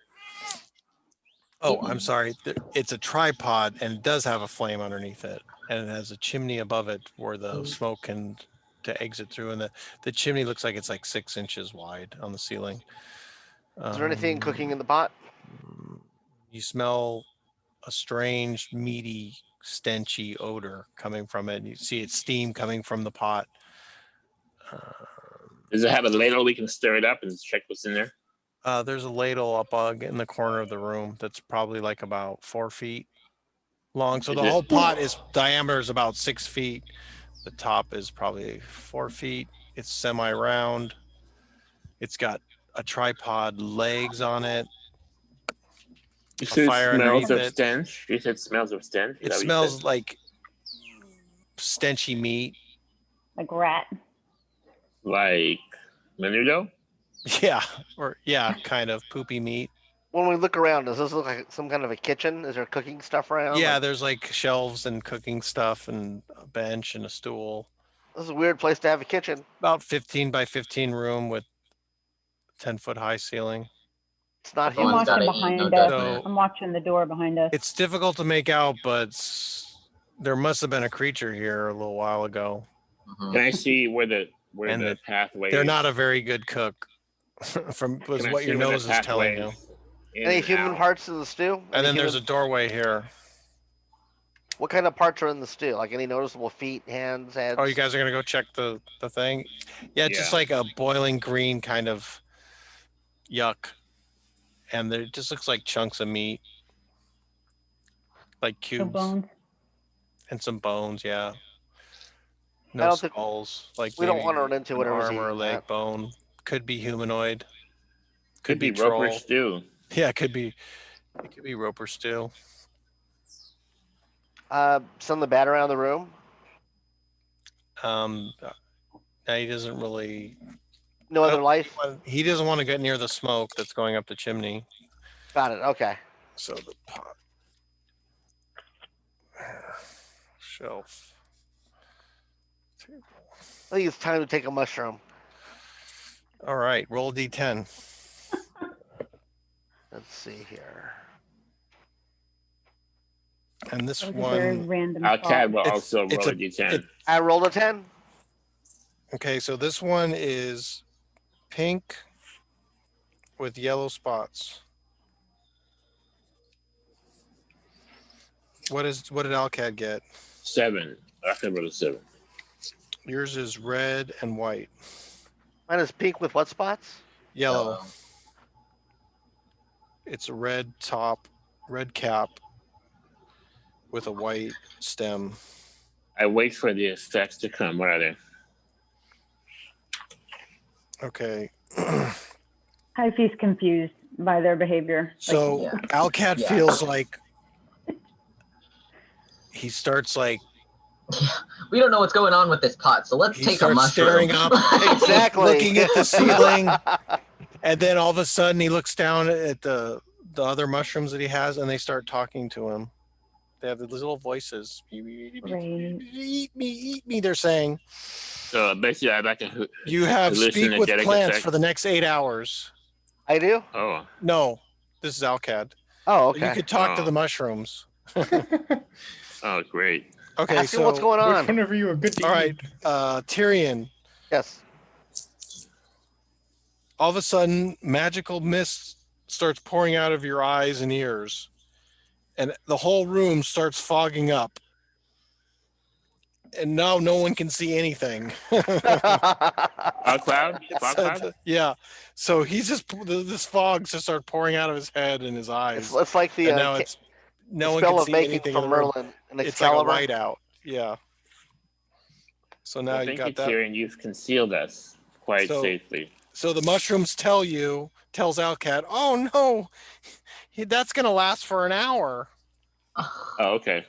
Oh, I'm sorry. It's a tripod, and it does have a flame underneath it, and it has a chimney above it where the smoke can to exit through, and the chimney looks like it's like 6 inches wide on the ceiling. Is there anything cooking in the pot? You smell a strange, meaty, stenchy odor coming from it. You see it's steam coming from the pot. Does it have a ladle we can stir it up and check what's in there? There's a ladle up in the corner of the room that's probably like about 4 feet long. So Is the it- whole pot diameter is about 6 feet. The top is probably 4 feet. It's semi-round. It's got a tripod legs on it. You A said fire smells underneath of it. stench. You said smells of stench. Is It that what you smells said? like stenchy meat. Like rat. Like menudo. Yeah, kind of poopy meat. When we look around, does this look like some kind of a kitchen? Is there cooking stuff around? Yeah, Like, there's like shelves and cooking stuff and a bench and a stool. this is a weird place to have a kitchen. About 15 by 15 room with 10-foot high ceiling. It's not I'm Someone's human. gotta watching eat, no behind us. judgment. I'm watching the door behind us. It's difficult to make out, but there must have been a creature here a little while ago. Mhm. Can I see where the And the- pathway? They're is? not a very good cook, from was Can I what see your where the nose is telling pathway you. is in Any and human out? parts in the stew? And then there's a human- doorway here. What kind of parts are in the stew? Like any noticeable feet, hands, heads? Oh, you guys are gonna go check the thing? Yeah, it's just Yeah. like a boiling green kind of yuck. And there just looks like chunks of meat. Like No cubes. bones. And some bones, yeah. I No don't think- skulls. Like we don't maybe want to run into an whatever's arm or a eating leg that. bone. Could be humanoid. Could be troll. roper stew. Yeah, it could be roper stew. Something bad around the room? No, he doesn't really. No other don't life? He doesn't want to get near the smoke that's going up the chimney. Got it. Okay. So the pot. Shelf. Table. I think it's time to take a mushroom. All right, roll a d10. Let's see here. And this That was a very one, random Al-Kad thought. will It's- also it's roll a- a d10. it- I rolled a 10. okay, so this one is pink with yellow spots. What did Al-Kad get? 7. Al-Kad rolled a 7. Yours is red and white. Mine is pink with what spots? Yellow. It's a red top, red cap with a white stem. I wait for the effects to come. What are they? Okay. Hyphy's confused by their behavior. So yeah. Al-Kad Yeah. feels like he starts like We don't know what's going on with this pot, so let's he take a starts mushroom. staring up, Exactly. looking at the ceiling, and then all of a sudden he looks down at the other mushrooms that he has, and they start talking to him. They have these little voices. Great. Eat me, they're saying. So basically, I like a You have speak with hallucinogenic plants effect. for the next 8 hours. I do? Oh, No, this is Al-Kad. Oh, You okay. could talk to Oh. the mushrooms. oh, great. Okay, Ask him so what's going Which on. one of you are good to all right, eat? Tyrion. Yes. All of a sudden, magical mist starts pouring out of your eyes and ears, and the whole room starts fogging up. And now no one can see anything. Fog cloud? Fog cloud? Yeah. So he's just this fog just started pouring out of his head and his eyes. It's like the, And now it's no the one spell can of see making anything in from the room. Merlin and It's like a Excalibur. whiteout. Yeah. So now Well, you thank got you, that. Tyrion. You've concealed us quite So- safely. So the mushrooms tells Al-Kad, oh no, that's gonna last for an hour. Oh, okay.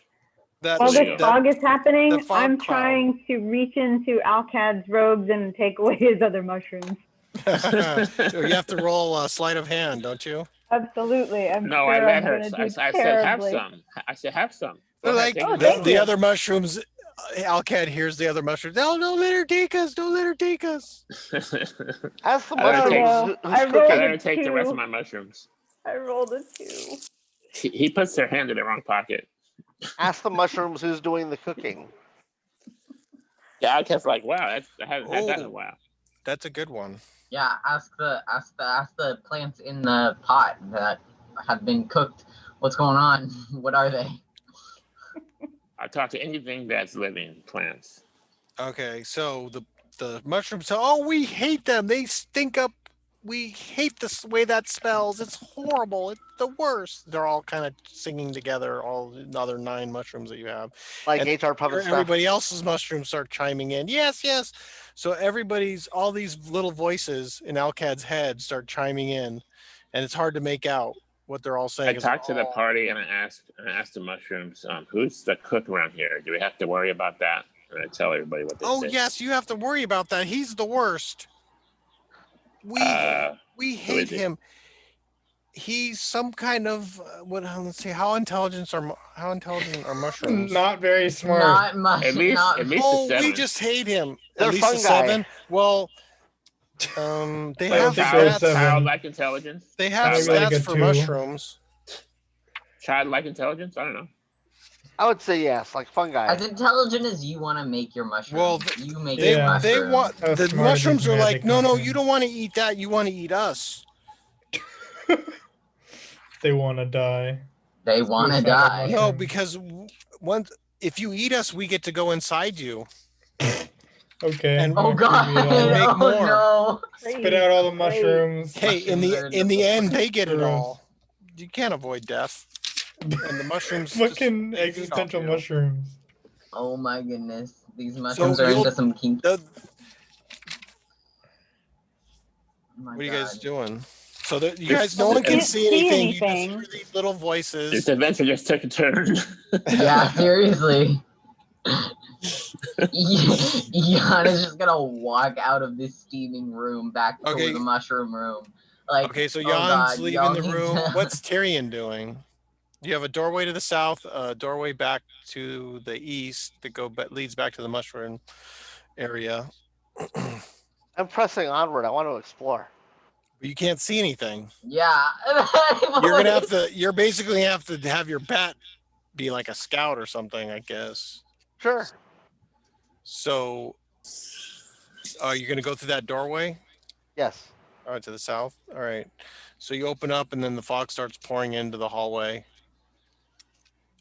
That, While there this you go. fog is happening, the fog I'm cloud. trying to reach into Al-Kad's robes and take away his other mushrooms. So you have to roll a sleight of hand, don't you? Absolutely. I'm No, sure I let I'm her. gonna do I said, have terribly. some. I said, have some. Go They're ahead, like take Oh, them. thank the you. other mushrooms. Al-Kad hears the other mushrooms. No, don't let her take us. Don't let her take us. Ask the I let her mushrooms take- no. who's I I rolled cooking. let her take the rest two. of my mushrooms. I rolled a 2. He puts their hand in the wrong pocket. Ask the mushrooms who's doing the cooking. Yeah, I kept like, wow, I haven't had that in a Oh. while. That's a good one. Yeah, ask the plants in the pot that have been cooked. What's going on? What are they? I talk to anything that's living, plants. Okay, so the mushrooms say, "Oh, we hate them. They stink up. We hate this way that smells. It's horrible. It's the worst." They're all kind of singing together. All the other 9 mushrooms that you have. Like And HR puppet stuff. Everybody else's mushrooms start chiming in. Yes, yes. So all these little voices in Al-Kad's head start chiming in, and it's hard to make out what they're all saying. I 'cause talked to they're the all- party and I asked the mushrooms, who's the cook around here? Do we have to worry about that? And I tell everybody what they Oh say. yes, you have to worry about that. He's the worst. We Who hate is he? him. He's some kind of let's see, how intelligent are mushrooms? Not very smart. Not much. At least not, a Oh, we 7. just hate him. They're At least a fungi. 7. Well, they I have don't think they're stats. 7. Childlike intelligence. They have Maybe like stats a for 2. mushrooms. Childlike intelligence. I don't know. I would say yes, like fungi. as intelligent as you want to make your mushrooms. Well, you make They your Yeah. they mushrooms. want How the smart are mushrooms these are like, magic no, mushrooms? you don't want to eat that. You want to eat us. They want to die. They want to Suicide of die. No, mushrooms. because if you eat us, we get to go inside you. Okay. And- Oh not god! creepy at all. And make Oh more. no! Spit out all the mushrooms. Hey, in Mushrooms are the in the end, they get it Gross. all. You can't avoid death. And the mushrooms. just Fucking feed off existential you. mushrooms. Oh my goodness! These mushrooms are you'll- into some kinky. The- Oh my what are you guys God. doing? So that you This- guys, no one can Can't see see anything. You anything. just hear these little This voices. adventure just took a turn. Yeah, seriously. Jan is just gonna walk out of this steaming room back Okay. to the mushroom room. Like, Okay, so oh Jan's God, leaving y'all the need room. to- What's Tyrion doing? You have a doorway to the south, a doorway back to the east that leads back to the mushroom area. I'm pressing onward. I want to explore. You can't see anything. Yeah. You're basically have to have your bat be like a scout or something, I guess. Sure. So, are you gonna go through that doorway? Yes. All right, to the south. All right. So you open up, and then the fog starts pouring into the hallway.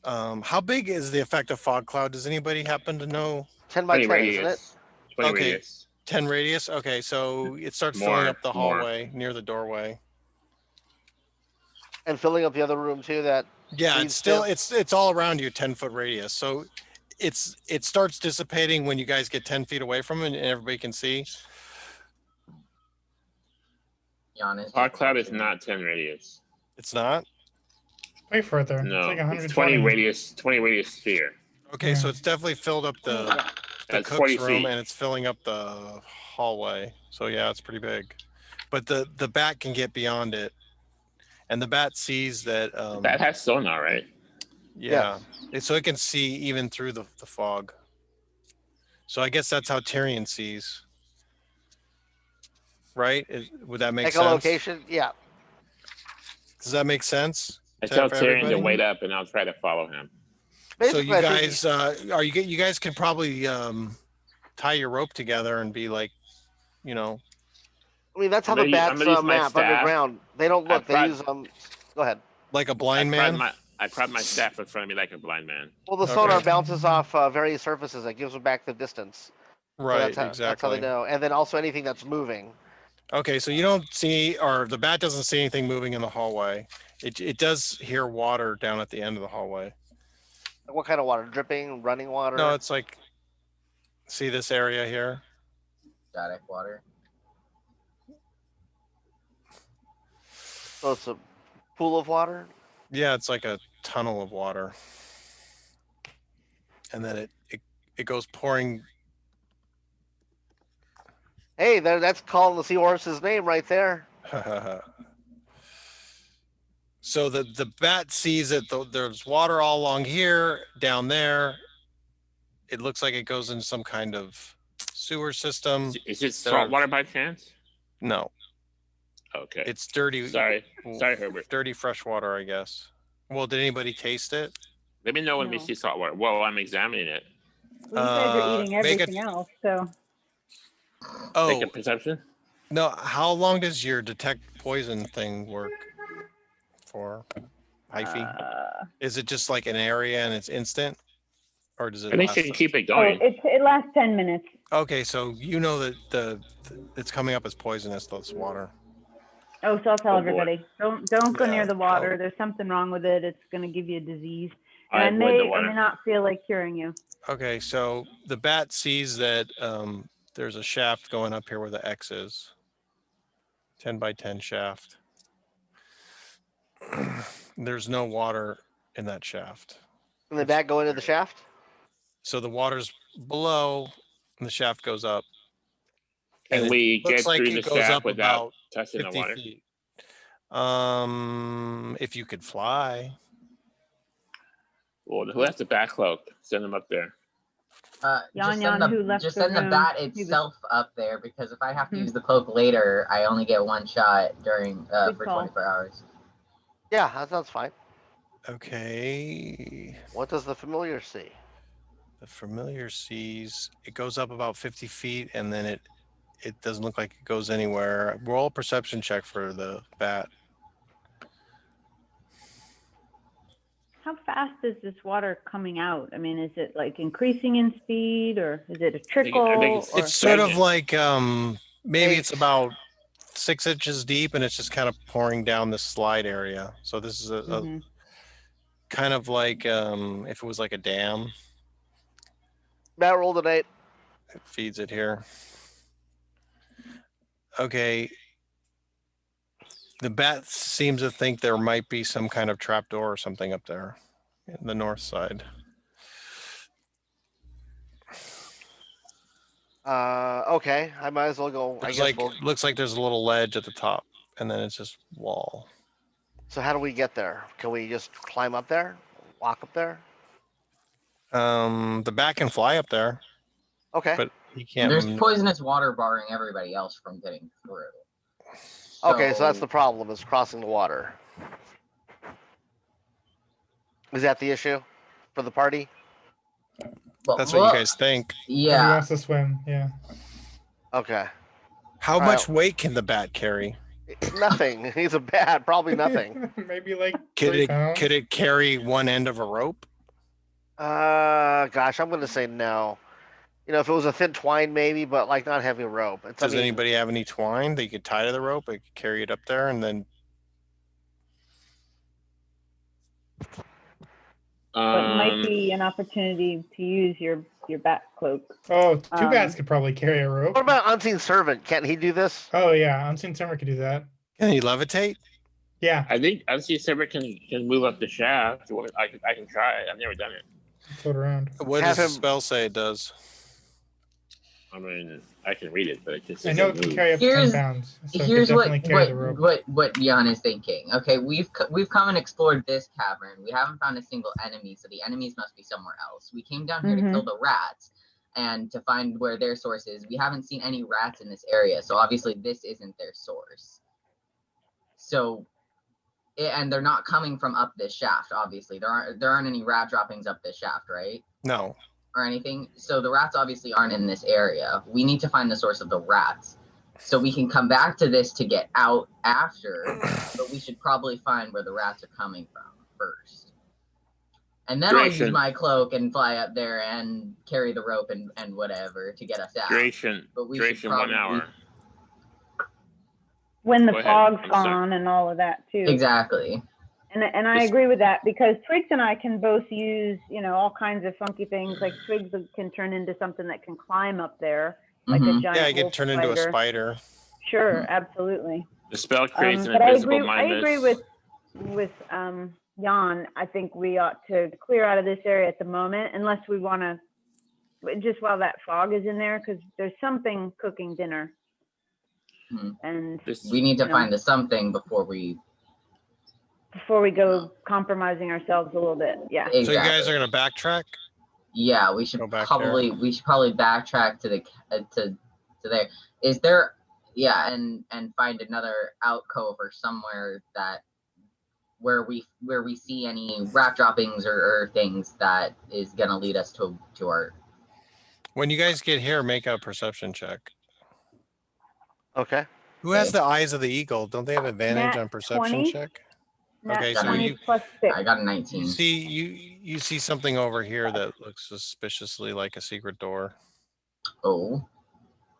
How big is the effective fog cloud? Does anybody happen to know? 10 by 20 10, isn't it? radius. 20 Okay. radius. 10 radius. Okay, so it starts filling up the More. hallway near the doorway. And filling up the other room too. That Yeah, leads it's still to- it's all around you, 10-foot radius. So it starts dissipating when you guys get 10 feet away from it, and everybody can see. Giannis Fog just cloud is texted me. not 10 radius. It's not. Way further. No, It's like it's 120. 20 radius. 20 radius sphere. Okay, so it's definitely filled up the That's cook's 40 room, feet. and it's filling up the hallway. So yeah, it's pretty big. But the bat can get beyond it, and the bat sees that. That has sonar, right? Yeah, so it can see even through the fog. So I guess that's how Tyryan sees. Right? Would that make sense? echolocation. Yeah. Does that make sense? I tell for Tyryan to everybody? wait up, and I'll try to follow him. Basically, So you I think guys, you guys can probably tie your rope together and be like, you know, I mean, that's how I'm the gonna use- I'm bats gonna use my map staff. underground. They don't look. They tried- use Go ahead. like a I blind prod man. my staff in front of me like a blind man. Well, the Okay. sonar bounces off various surfaces. That gives them back the distance. So Right, that's how, exactly. That's how they know. And then also anything that's moving. Okay, so you don't see, or the bat doesn't see anything moving in the hallway. It does hear water down at the end of the hallway. What kind of water? Dripping, running water? No, it's like, see this area here? Static water. So it's a pool of water. Yeah, it's like a tunnel of water. And then it goes pouring. Hey, that's calling the seahorse's name right there. So the bat sees that there's water all along here, down there. It looks like it goes into some kind of sewer system. Is it salt water by chance? No, Okay. it's dirty. Sorry, Herbert. Dirty fresh water, I guess. Well, did anybody taste it? Let me know when we No. see salt water. Well, I'm examining it. Well, you guys are eating make a- everything else, so Take a Oh, perception. no. How long does your detect poison thing work for? Hyphy? Is it just like an area and it's instant? Or does it I think last? you can keep it oh, going. it lasts 10 minutes. Okay, so you know that it's coming up as poisonous, this water. Oh, so I'll tell Oh, boy. everybody. Don't go Yeah, near the water. oh. There's something wrong with it. It's going to give you a disease. I And I avoid the may or water. may not feel like curing you. Okay, so the bat sees that there's a shaft going up here where the X is. 10 by 10 shaft. There's no water in that shaft. And the bat go into the shaft. So the water's below and the shaft goes up. Can and we it looks get like through it the goes shaft up without about touching the 50 water? feet. If you could fly. Well, who has the back cloak? Send them up there. Yan Yan, who left just the send the room, bat he was- itself up there, because if I have to Hmm. use the cloak later, I only get one shot during Good for call. 24 hours. Yeah, that sounds fine. Okay. What does the familiar see? The familiar sees it goes up about 50 feet and then it doesn't look like it goes anywhere. Roll a perception check for the bat. How fast is this water coming out? I mean, is it like increasing in speed, or is it a trickle? I think it's- or- It's sort of Stagnant. like maybe it's Eight. about 6 inches deep and it's just kind of pouring down this slide area. So this is a Mhm. kind of like if it was like a dam, Bat rolled an 8. it feeds it here. Okay. The bat seems to think there might be some kind of trapdoor or something up there in the north side. Okay, I might as well go. I There's guess like we'll. looks like there's a little ledge at the top and then it's just wall. So how do we get there? Can we just climb up there? Walk up there? The bat can fly up there, Okay. but he can't. There's poisonous water barring everybody else from getting through. Okay, so that's the problem, is crossing the water. Is that the issue for the party? That's what you guys think. He Yeah. wants to swim. Yeah. Okay. How All much right. weight can the bat carry? Nothing. He's a bat. Probably nothing. Maybe like Could 3 it pounds. could it carry one end of a rope? Gosh, I'm gonna say no. You know, if it was a thin twine, maybe, but like not heavy rope. It's, Does anybody have any twine that you could tie to the rope? It could carry it up there and then. But it might be an opportunity to use your bat cloak. Oh, two bats could probably carry a rope. What about Unseen Servant? Can't he do this? Oh yeah, Unseen Servant could do that. Can he levitate? Yeah. I think Unseen Servant can move up the shaft. I can try it. I've never done it. Float around. What does the spell say it does? I mean, I can read it, but it just. I know it can carry up to 10 pounds. So Here's it could definitely carry the rope. what Jan is thinking. Okay, we've come and explored this cavern. We haven't found a single enemy, so the enemies must be somewhere else. We came down here to kill the rats and to find where their source is. We haven't seen any rats in this area, so obviously this isn't their source. So, and they're not coming from up this shaft. Obviously, there aren't any rat droppings up this shaft, right? No. Or anything. So the rats obviously aren't in this area. We need to find the source of the rats. So we can come back to this to get out after, but we should probably find where the rats are coming from first. And then I'll use my cloak and fly up there and carry the rope and whatever to get us out. Duration 1 hour. When the fog's gone and all of that too. Exactly. And I agree with that, because Twigs and I can both use, all kinds of funky things. Like Twigs can turn into something that can climb up there, like a giant. Yeah, I can turn into a spider. Sure, absolutely. The spell creates an but invisible I agree with Jan. I think we ought to clear out of this area at the moment, unless we want to, just while that fog is in there, because there's something cooking dinner. And we need to find the something before we go compromising ourselves a little bit. Yeah. Exactly. So you guys are going to backtrack? Yeah, we should probably backtrack to there. Is there and find another alcove or somewhere where we see any rat droppings or things that is going to lead us to our. When you guys get here, make a perception check. Okay. Who has the eyes of the eagle? Don't they have advantage on perception 20? check? Okay, so I got a 19. You see something over here that looks suspiciously like a secret door. Oh.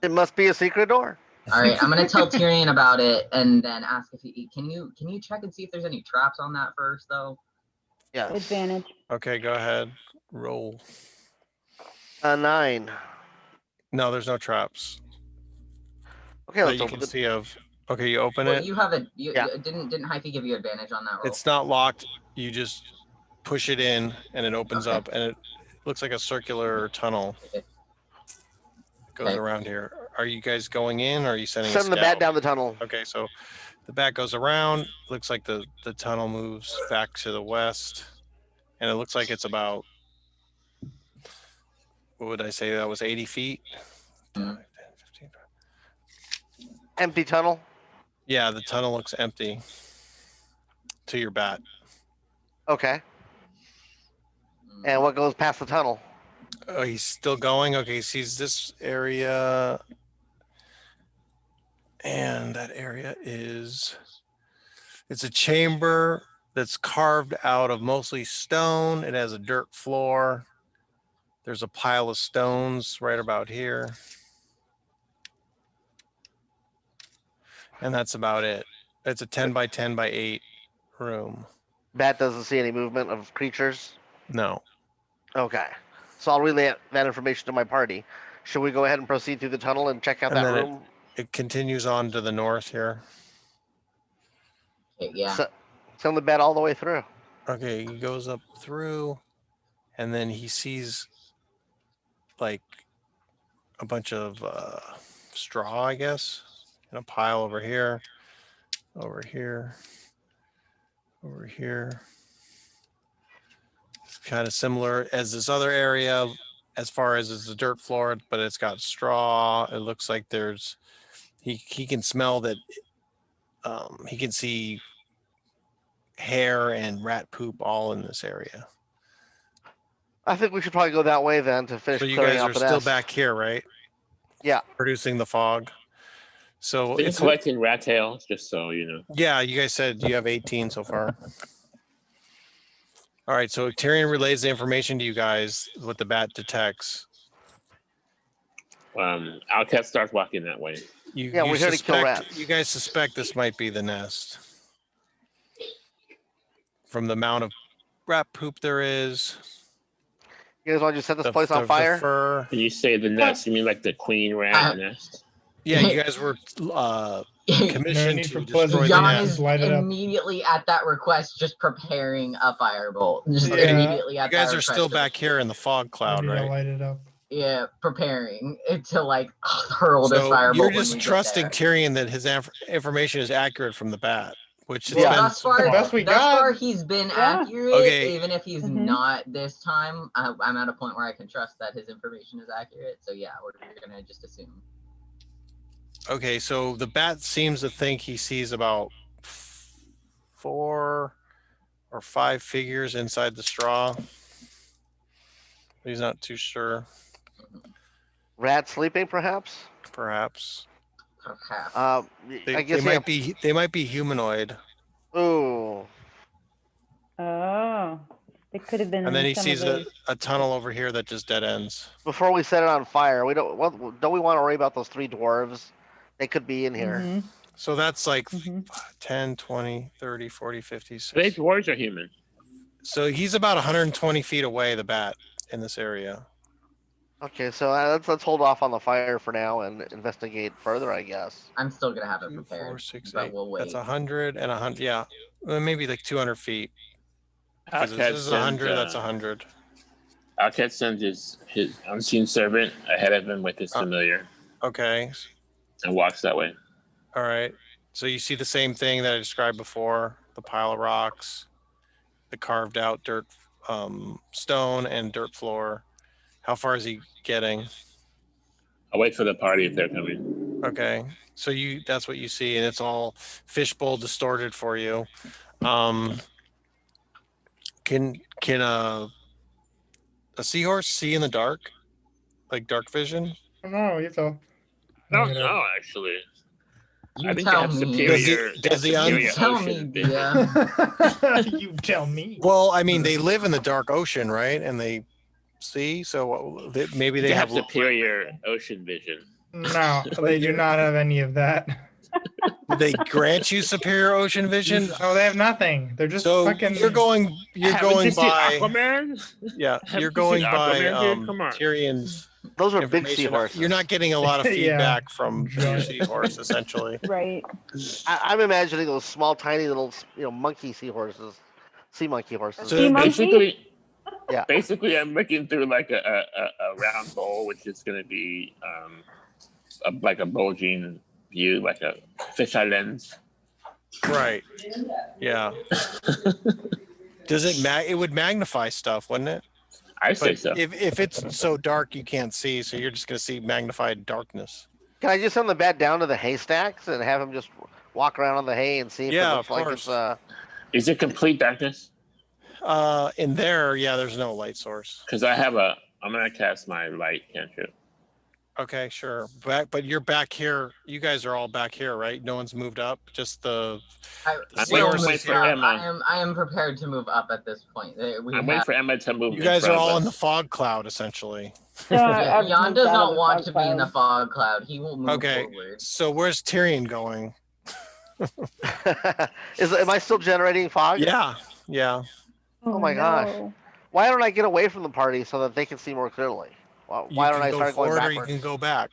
It must be a secret door. All right, I'm gonna tell Tyryan about it and then ask if can you check and see if there's any traps on that first though? Yes. Advantage. Okay, go ahead. Roll. 9. No, there's no traps. Okay, that you can see of. Okay, you open it. You have didn't Hyphy give you advantage on that roll? It's not locked. You just push it in and it opens up, and it looks like a circular tunnel. It goes around here. Are you guys going in, or are you sending the bat down the tunnel? Okay, so the bat goes around. Looks like the tunnel moves back to the west, and it looks like it's about, what would I say, that was 80 feet? 10, 15, 20. Empty tunnel? Yeah, the tunnel looks empty to your bat. Okay. And what goes past the tunnel? Oh, he's still going. Okay, he sees this area. And that area it's a chamber that's carved out of mostly stone. It has a dirt floor. There's a pile of stones right about here. And that's about it. It's a 10 by 10 by 8 room. Bat doesn't see any movement of creatures? No. Okay. So I'll relay that information to my party. Should we go ahead and proceed through the tunnel and check out that room? It continues on to the north here. Okay, yeah. Send the bat all the way through. Okay, he goes up through, and then he sees like a bunch of straw, I guess, in a pile over here, over here, over here. It's kind of similar as this other area as far as it's a dirt floor, but it's got straw. It looks like he can smell that He can see hair and rat poop all in this area. I think we should probably go that way then to finish So you clearing guys out are the still nest. back here, right? Yeah. Producing the fog. So Been it's collecting rat tails, just so you know. yeah. You guys said you have 18 so far. All right. So Tyryan relays the information to you guys what the bat detects. Al-Kad starts walking that way. Yeah, we're here to kill rats. You guys suspect this might be the nest from the amount of rat poop there is. You guys want to just set this place on The fire? fur. When you say the nest, you mean like the queen rat Uh, nest? Yeah, you guys were commissioned need to for destroy pleasant the Jan nest. nest. is Light it up. immediately at that request, just preparing a firebolt. Just Okay. immediately You at guys that are request. still back here in the fog cloud, Maybe I'll right? light it up. Yeah, preparing it to like hurl this So firebolt. you're when just we get trusting there. Tyrion that his information is accurate from the bat, which Well, it's been thus so far, The best we thus got. far he's been Yeah. accurate. Okay. Even if he's Mhm. not this time, I'm at a point where I can trust that his information is accurate. So yeah, we're gonna just assume. Okay, so the bat seems to think he sees about 4 or 5 figures inside the straw. He's not too sure, Rat sleeping, perhaps? perhaps. Perhaps. I They guess might be humanoid. Ooh. Oh, it could have been. And then he some sees of a tunnel over here that just dead ends. Before we set it on fire, don't we want to worry about those 3 dwarves? They could be in here. Mhm, So that's like mhm. 10, 20, 30, 40, 50, They 60. dwarves are human. So he's about 120 feet away, the bat, in this area. Okay, so let's hold off on the fire for now and investigate further, I guess. I'm still gonna have it 2, prepared, 4, 6, but 8. we'll wait. That's 100 and 100. Yeah, well, maybe like 200 feet. Because this Al-Kad is sends, 100. That's 100. Al-Kad sends his unseen servant ahead of him with his familiar Okay. and walks that way. All right. So you see the same thing that I described before: the pile of rocks, the carved out dirt, stone, and dirt floor. How far is he getting? I'll wait for the party if they're coming. Okay. So that's what you see, and it's all fishbowl distorted for you. Can a seahorse see in the dark, like dark vision? No, you tell. I don't know, actually. You I think tell they have me. superior, Does the superior You tell me, ocean vision. Dia. You tell me. Well, I mean, they live in the dark ocean, right? And they see, so maybe They have low- superior ocean vision. No, they do not have any of that. They grant you superior ocean vision. No, they have nothing. They're just So fucking. you're going Haven't you seen by Aquaman? yeah, Haven't you're you going seen by Aquaman, dude? Come on. Tyrion's Those are big information. seahorses. You're not getting a lot of Yeah. feedback from your Giant. seahorse, essentially. Right. I'm imagining those small, tiny little, monkey seahorses, sea monkey horses. So Sea monkey? Basically, I'm looking through like a round bowl, which is going to be like a bulging view, like a fisheye lens. Right. Yeah. Does it it would magnify stuff, wouldn't it? I say But so. if it's so dark you can't see, so you're just gonna see magnified darkness. Can I just send the bat down to the haystacks and have him just walk around on the hay and see if Yeah, it looks of like course. it's Is it complete darkness? In there, yeah, there's no light source. Because I'm going to cast my light cantrip. Okay, sure. But you're back here. You guys are all back here, right? No one's moved up. Just the I I'm will waiting move for up. Emma. I am prepared to move up at this point. I'm waiting for Emma to move. you guys in are front all of in the us. fog cloud, essentially. Jan does not want to be in the fog cloud. He will move Okay. forward. So where's Tyrion going? am I still generating fog? Yeah. Oh my gosh. Why don't I get away from the party so that they can see more clearly? Why You don't can I go start going forward or you backwards? can go back.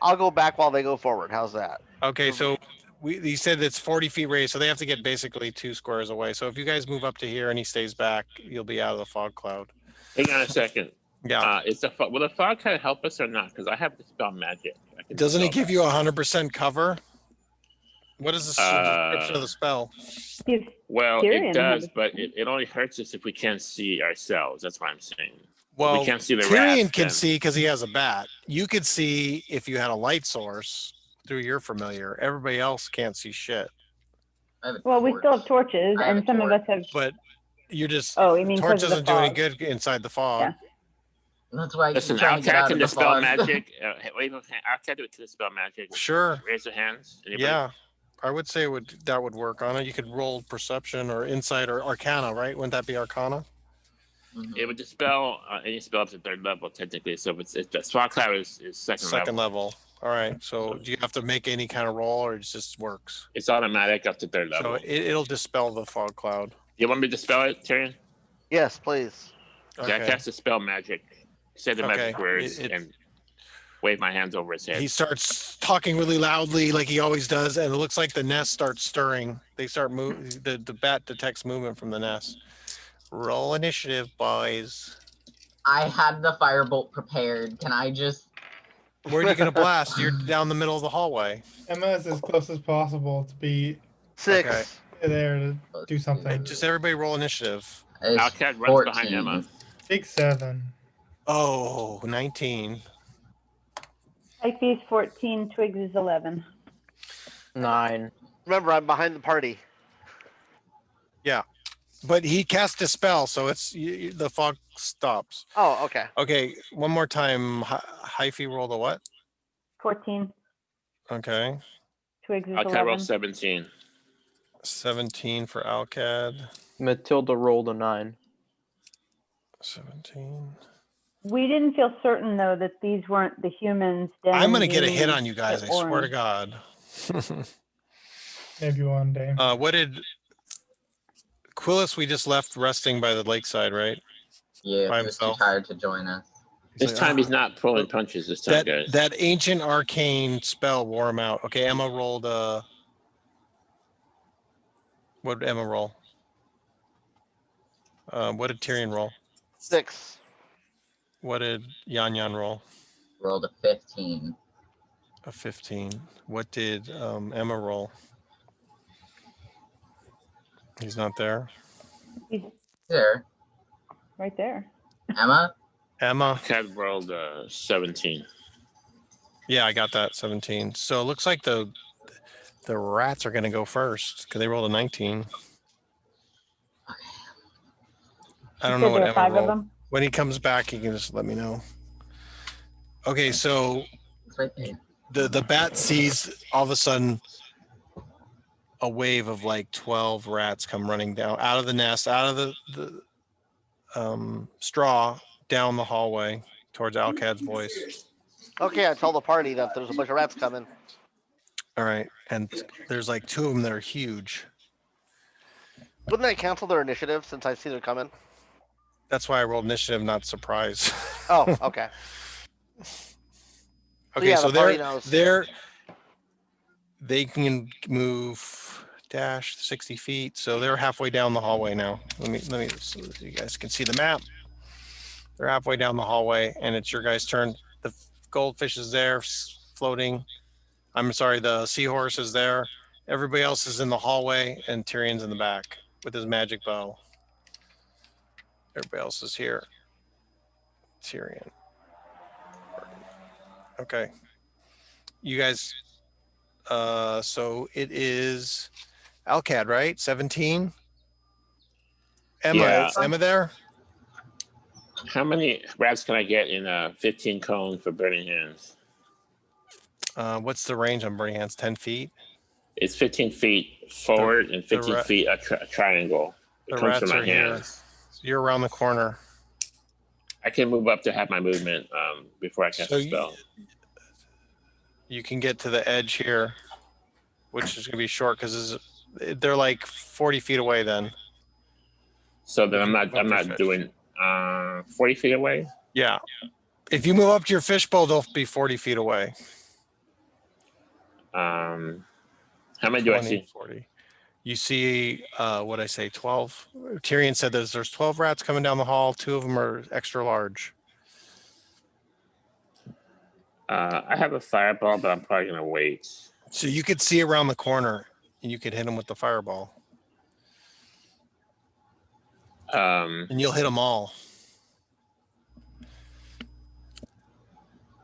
I'll go back while they go forward. How's that? Okay, so he said it's 40 feet raised, so they have to get basically 2 squares away. So if you guys move up to here and he stays back, you'll be out of the fog cloud. Hang on a second. Yeah. Will the fog kind of help us or not? Because I have to spell magic. I can Doesn't it spell give you 100% cover? What is the description of the spell? Well, Tyrion it does, had- but it only hurts us if we can't see ourselves. That's what I'm saying. Well, we can't see the Tyrion rats, can then. see because he has a bat. You could see if you had a light source through your familiar. Everybody else can't see shit. I have a Well, we still have torch. torches, I have and a some of us torch. have. But you're just Oh, you mean torch because of the doesn't do any fog? good inside the fog. Yeah. That's why I keep Listen, trying to get Al-Kad out can of the dispel fog. magic. Wave of hand. Al-Kad can dispel magic. Sure. Raise your hands. Anybody? Yeah. I would say that would work on it. You could roll perception or insight or arcana, right? Wouldn't that be arcana? Mhm. It would dispel any spell up to 3rd level, technically. So if it's the spell cloud is second level. All right. So do you have to make any kind of roll, or it just works? It's automatic up to 3rd level. So it'll dispel the fog cloud. You want me to dispel it, Tyrion? Yes, please. Okay. I cast dispel magic. Say the magic words and wave my hands over his head. He starts talking really loudly, like he always does, and it looks like the nest starts stirring. They start moving. The bat detects movement from the nest. Roll initiative, boys. I had the firebolt prepared. Can I just? Where are you gonna blast? You're down the middle of the hallway. Emma is as close as possible to be 6. Okay. there to do something. Just everybody roll initiative. Al-Kad runs behind 14. Emma. Big 7. Oh, 19. Hyphy's 14, Twigs is 11. 9. Remember, I'm behind the party. But he cast dispel, so it's the fog stops. Oh, okay. Okay, one more time. Hyphy rolled a what? 14, Okay, Twigs is Al-Kad 11. rolled 17. 17 for Al-Kad. Matilda rolled a 9. 17. We didn't feel certain though that these weren't the humans. I'm gonna get a hit on you guys. I the swear to orange. God. Maybe one day. What did Quillis? We just left resting by the lakeside, right? Yeah, By he was too himself. tired to join us. He's This like, time "Ah." he's not pulling punches this time, guys. That ancient arcane spell wore him out. Okay, Emma rolled a. What did Emma roll? What did Tyrion roll? 6. What did Yan roll? Rolled a 15. A 15. What did Emma roll? He's not there. He's There, right there. Emma. Emma. Al-Kad rolled 17. Yeah, I got that 17. So it looks like the rats are gonna go first because they rolled a 19. I don't know So what there are Emma 5 of rolled. them. When he comes back, he can just let me know. Okay, so It's right there. the bat sees all of a sudden a wave of like 12 rats come running down out of the nest, out of the straw, down the hallway towards Al-Kad's voice. Okay, I told the party that there's a bunch of rats coming. All right, and there's like 2 of them that are huge. Wouldn't they cancel their initiative since I see they're coming? That's why I rolled initiative, not surprise. Oh, okay. Okay, yeah, so the party knows. they can move dash 60 feet, so they're halfway down the hallway now. Let me so you guys can see the map. They're halfway down the hallway, and it's your guys' turn. The goldfish is there, floating. I'm sorry, the seahorse is there. Everybody else is in the hallway, and Tyrion's in the back with his magic bow. Everybody else is here. Tyrion. Okay. You guys, so it is Al-Kad, right? 17? Emma, Yeah. is Emma there? How many rats can I get in 15 cone for burning hands? What's the range on Burning Hands? 10 feet? It's 15 feet forward and 15 feet a triangle. It The comes from rats my are here. hands. You're around the corner. I can move up to have my movement before I cast So the spell. You can get to the edge here, which is going to be short because they're like 40 feet away then. So then I'm Move up your not fish. doing 40 feet away. Yeah. If you move up to your fishbowl, they'll be 40 feet away. How many do I 20, see? 40. You see, what I say, 12. Tyrion said there's 12 rats coming down the hall. 2 of them are extra large. I have a fireball, but I'm probably gonna wait. So you could see around the corner and you could hit them with the fireball. And you'll hit them all.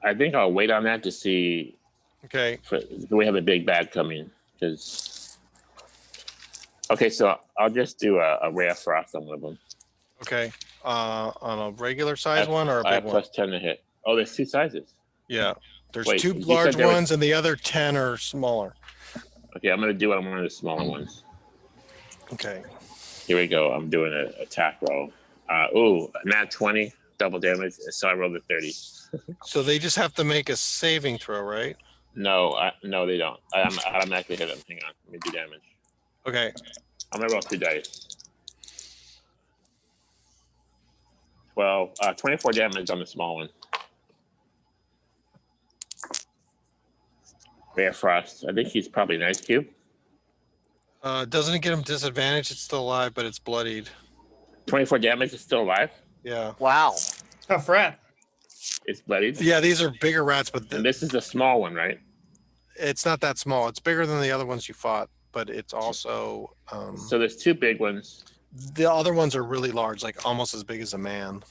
I think I'll wait on that to see. Okay. Do we have a big bad coming? Because Okay, so I'll just do a ray of frost on one of them. Okay. On a regular size one or a I big have one? plus 10 to hit. Oh, there's two sizes. Yeah. There's Wait, two you said large there was- ones and the other 10 are smaller. Okay, I'm gonna do it on one of the smaller ones. Okay. Here we go. I'm doing an attack roll. Nat 20, double damage. So I rolled a 30. So they just have to make a saving throw, right? No, no, they don't. I'm automatically hit them. Hang on, let me do damage. Okay. I'm gonna roll 2 dice. 12, 24 damage on the small one. Ray of Frost. I think he's probably an ice cube. Doesn't it get him disadvantage? It's still alive, but it's bloodied. 24 damage is still alive. Yeah. Wow. Tough rat. It's bloodied. Yeah, these are bigger rats, but And this is a small one, right? it's not that small. It's bigger than the other ones you fought, but it's also So there's 2 big ones, the other ones are really large, like almost as big as a man.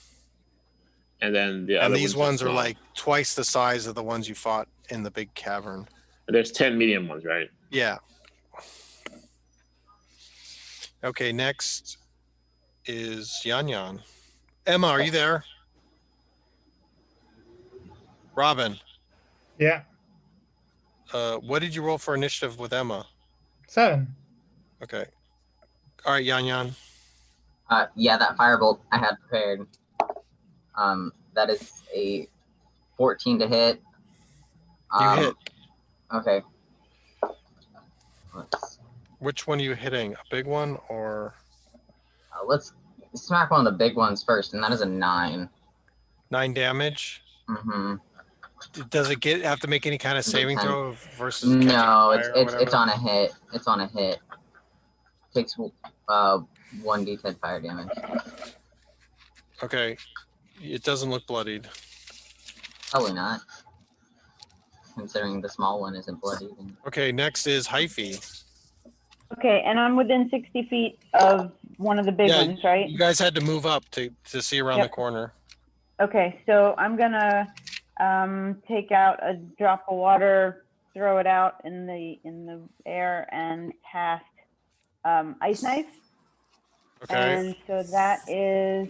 and then the other And these ones are small. like twice the size of the ones you fought in the big cavern. There's 10 medium ones, right? Yeah. Okay, next is Yan Yan. Emma, are you there? Robin, Yeah. what did you roll for initiative with Emma? 7. Okay. All right, Yan Yan. Yeah, that firebolt I had prepared. That is a 14 to hit. You hit. Okay. Let's Which one are you hitting? A big one or let's smack one of the big ones first, and that is a 9. 9 damage? Mm-hmm. Does it have to make any kind of Is it saving 10? throw versus catching No, fire or it's whatever? on a hit. It's on a hit. Takes 1d10 fire damage. Okay. It doesn't look bloodied. Probably not, considering the small one isn't bloody. Okay, next is Hyphy. Okay, and I'm within 60 feet of one of the big Yeah, ones, right? You guys had to move up to see around Yep. the corner. Okay, so I'm gonna take out a drop of water, throw it out in the air, and cast ice knife. Okay. And so that is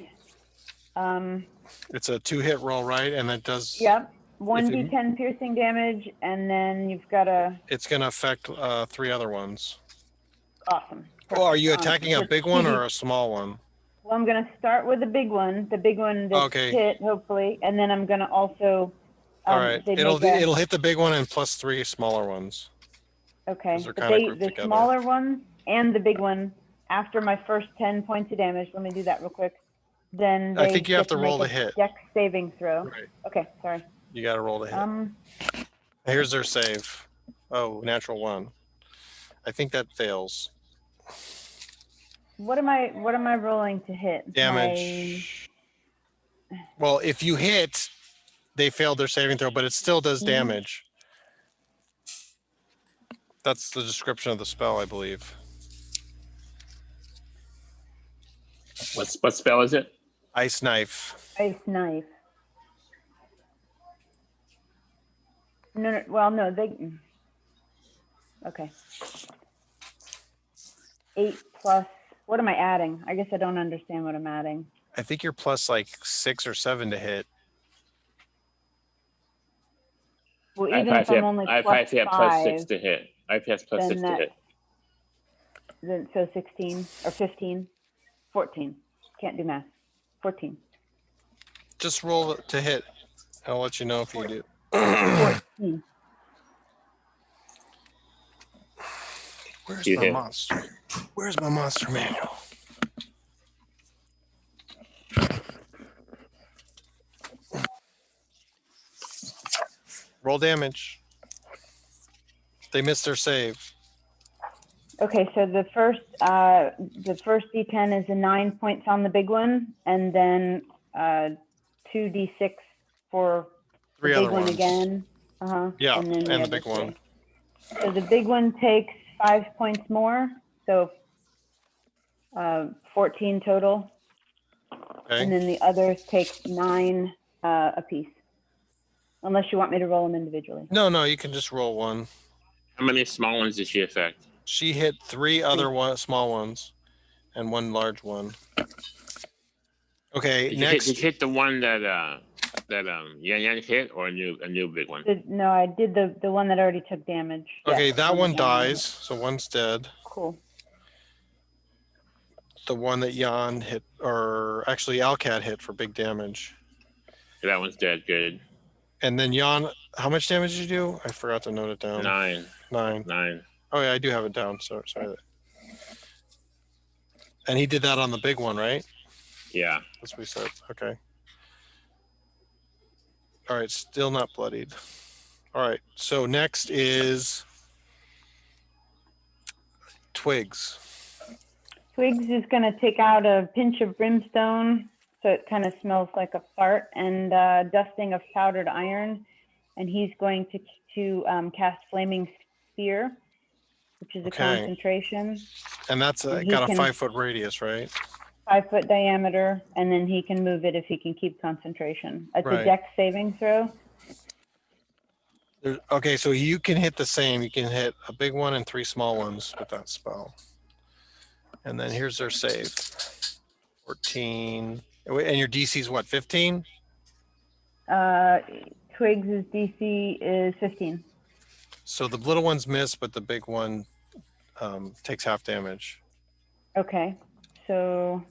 It's a 2-hit roll, right? And it does. yep, 1d10 piercing damage, and then you've got a It's going to affect 3 other ones. awesome. Oh, are you attacking a It's big one TV. or a small one? Well, I'm gonna start with the big one that's Okay. hit, hopefully, and then I'm gonna also. All right. they It'll make a- it'll hit the big one and plus 3 smaller ones. Okay, Those are but kinda grouped the together. smaller one and the big one, after my first 10 points of damage, let me do that real quick. Then I they think you have get to roll make to a hit. Dex saving throw. Right. Okay, sorry. You got to roll to hit. Here's their save. Oh, natural 1. I think that fails. What am I rolling to hit? Damage. Well, if you hit, they failed their saving throw, but it still does Mhm. damage. That's the description of the spell, I believe. What spell is it? Ice knife. Ice knife. No, well, no, they. Okay. 8 plus. What am I adding? I guess I don't understand what I'm adding. I think you're plus like 6 or 7 to hit. Well, even if I'm only I've plus plus 5, 6 to hit. I've plus then 6 to that- hit. then so 16 or 15, 14. Can't do math. 14. Just roll to hit. I'll let you know if you do. 14. Where's You my hit. monster? Where's my monster manual? Roll damage. They missed their save. Okay, so the first D10 is a 9 points on the big one, and then 2d6 for the 3 big other one ones. again. Yeah, then and the other big one. 3. So the big one takes 5 points more, so 14 total, Okay. and then the others take 9 apiece. Unless you want me to roll them individually. No, you can just roll 1. How many small ones did she affect? She hit 3 other small ones and 1 large one. Okay, Did next. you hit the one that Yan Yan hit, or a new big one? No, I did the one that already took damage. Okay, Yes, that one that Yan hit. dies, so one's dead. Cool. The one that Jan hit, or actually Al-Kad hit for big damage. That one's dead. Good. And then Jan, how much damage did you do? I forgot to note it down. 9. 9. 9. Oh yeah, I do have it down. Sorry. And he did that on the big one, right? Yeah. That's what we said. Okay. All right, still not bloodied. All right, so next is Twigs. Twigs is going to take out a pinch of brimstone, so it kind of smells like a fart, and dusting of powdered iron, and he's going to cast Flaming Spear, which is a concentration. And that's got a 5-foot radius, right? 5-foot diameter, and then he can move it if he can keep concentration. It's a dex saving throw. Okay, so you can hit the same. You can hit a big one and 3 small ones with that spell. And then here's their save. 14. And your DC is what, 15? Twigs' DC is 15. So the little ones miss, but the big one takes half damage. Okay, so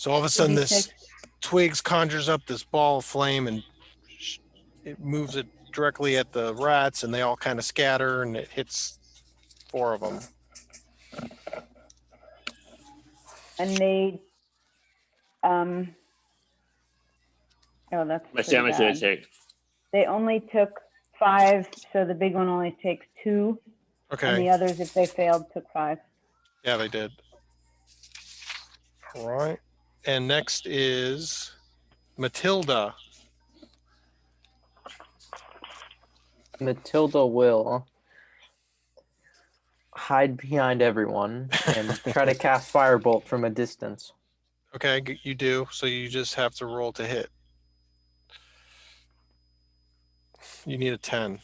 all of a sudden this Twigs conjures up this ball of flame, and it moves it directly at the rats, and they all kind of scatter, and it hits 4 of them. And they, oh, that's Much damage did it take? They only took 5, so the big one only takes 2. Okay. And the others, if they failed, took 5. Yeah, they did. All right. And next is Matilda. Matilda will hide behind everyone and try to cast Firebolt from a distance. Okay, you do. So you just have to roll to hit. You need a 10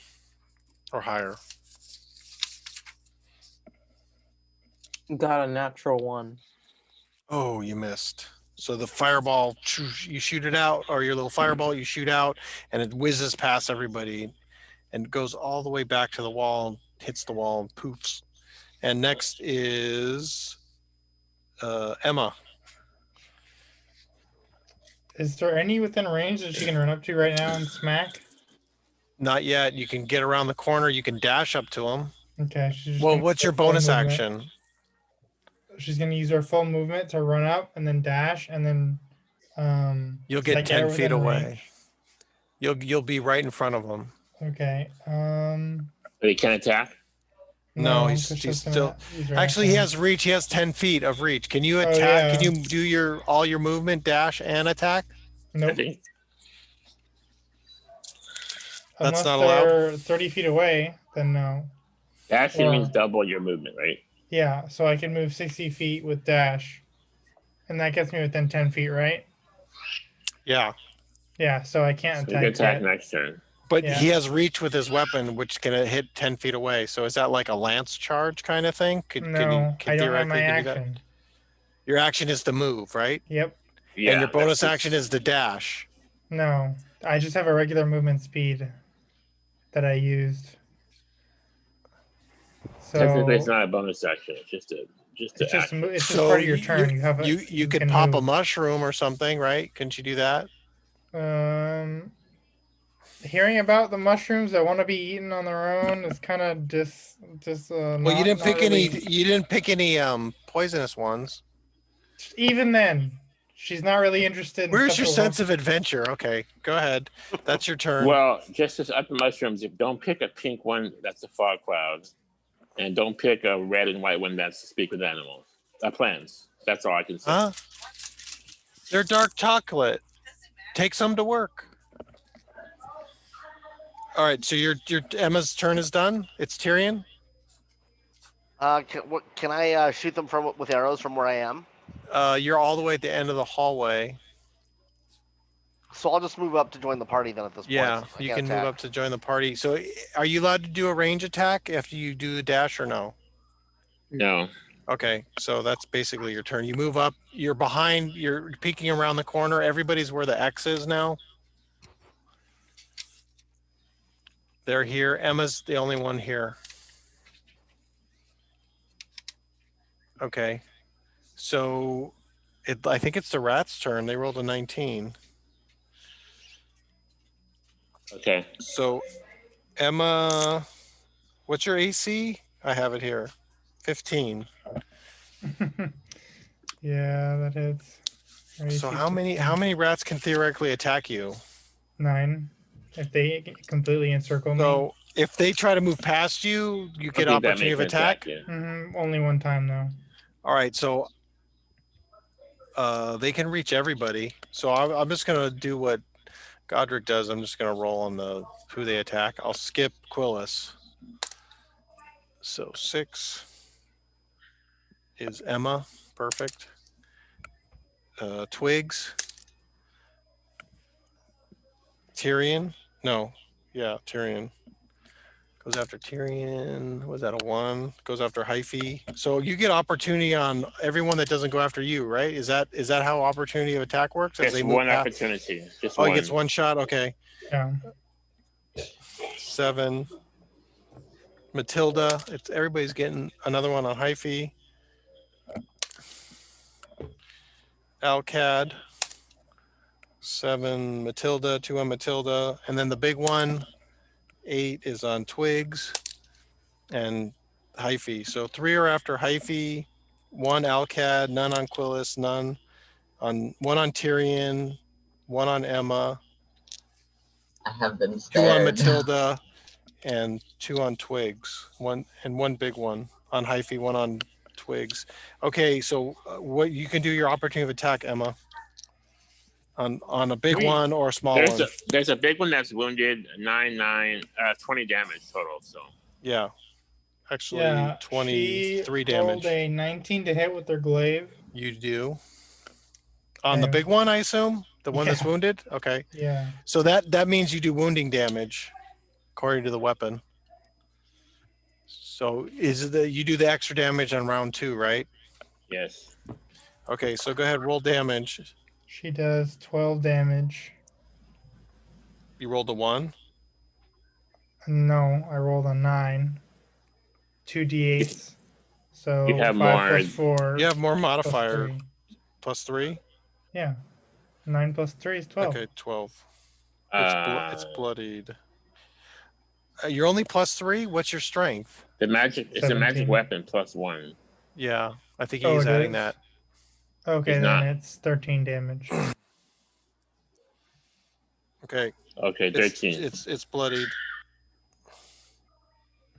or higher. Got a natural 1. Oh, you missed. So the fireball, you shoot it out, or your little fireball, you shoot out, and it whizzes past everybody and goes all the way back to the wall, hits the wall, and poofs. And next is Emma. Is there any within range that she can run up to right now and smack? Not yet. You can get around the corner. You can dash up to him. Okay. Well, what's your bonus action? She's going to use her full movement to run up and then dash, and then you'll get 10 feet away. Range. You'll be right in front of him. Okay. But he can't attack? No, he's still. Actually, he has reach. He has 10 feet of reach. Can you attack? Yeah. Can you do all your movement, dash, and attack? Nope. That's Unless not they're allowed. 30 feet away, then no. Dashing means double your movement, right? Yeah, so I can move 60 feet with dash, and that gets me within 10 feet, right? Yeah. Yeah, so I can't So you can attack yet. next turn. But he has reach with his weapon, which can hit 10 feet away. So is that like a lance charge kind of thing? I don't have my action. Your action is to move, right? Yep. Yeah, and your bonus action is the dash. No, I just have a regular movement speed that I used. So technically, it's not a bonus action. It's just it's just part of your turn. You could pop a mushroom or something, right? Couldn't you do that? Hearing about the mushrooms that want to be eaten on their own is kind of well, you didn't pick any. You didn't pick any poisonous ones. Even then, she's not really interested. Where's your sense of adventure? Okay, go ahead. That's your turn. Well, just as up the mushrooms, don't pick a pink one. That's a fog cloud, and don't pick a red and white one. That's to speak with animals. Plants. That's all I can say. Huh? They're dark chocolate. Take some to work. All right, so your Emma's turn is done. It's Tyryan. Can I shoot them with arrows from where I am? You're all the way at the end of the hallway. So I'll just move up to join the party then at this point. Yeah, since I you can't can move attack. up to join the party. So are you allowed to do a range attack after you do the dash or no? No. Okay, so that's basically your turn. You move up, you're behind, you're peeking around the corner. Everybody's where the X is now. They're here. Emma's the only one here. Okay. So I think it's the rat's turn. They rolled a 19. Okay. So Emma, what's your AC? I have it here. 15. Yeah, that hits. Our So AC how many rats can theoretically attack you? 9. If they completely encircle me. So if they try to move past you, you get think that opportunity of makes an attack. yeah. Only one time though. All right, so they can reach everybody. So I'm just gonna do what Godric does. I'm just gonna roll on the who they attack. I'll skip Quillis. So 6 is Emma. Perfect. Twigs. Tyryan. No. Yeah, Tyryan. Goes after Tyryan. Was that a 1? Goes after Hyphy. So you get opportunity on everyone that doesn't go after you, right? Is that how opportunity of attack works? Just one opportunity. Just Oh, one. he gets one shot. Okay. Yeah. 7. Matilda. Everybody's getting another one on Hyphy. Al-Kad. 7 Matilda, 2 on Matilda, and then the big one, 8 is on Twigs and Hyphy. So 3 are after Hyphy, 1 Al-Kad, none on Quillis, none on 1 on Tyryan, 1 on Emma, I have been 2 on spared. Matilda, and 2 on Twigs. 1 big one on Hyphy, 1 on Twigs. Okay, so what you can do your opportunity of attack, Emma. On a big one or a small one. There's a big one that's wounded, 20 damage total. So yeah, actually Yeah, 23 she rolled damage. a 19 to hit with their glaive. You do on the Okay. big one, I assume the one that's Yeah. wounded. Okay, Yeah. so that means you do wounding damage according to the weapon. So you do the extra damage on round 2, right? yes. Okay, so go ahead, roll damage. She does 12 damage. You rolled a 1. No, I rolled a 9. 2 d8s. So You have 5 more- plus 4. You have more plus modifier. 3. Plus 3. Yeah. 9 plus 3 is 12. Okay, 12. It's Uh, bloodied. You're only plus 3. What's your strength? it's a magic 17. weapon plus 1. Yeah, I think Oh, he's it adding is? that. Okay, It's then not. it's 13 damage. Okay. Okay, 13. It's bloodied.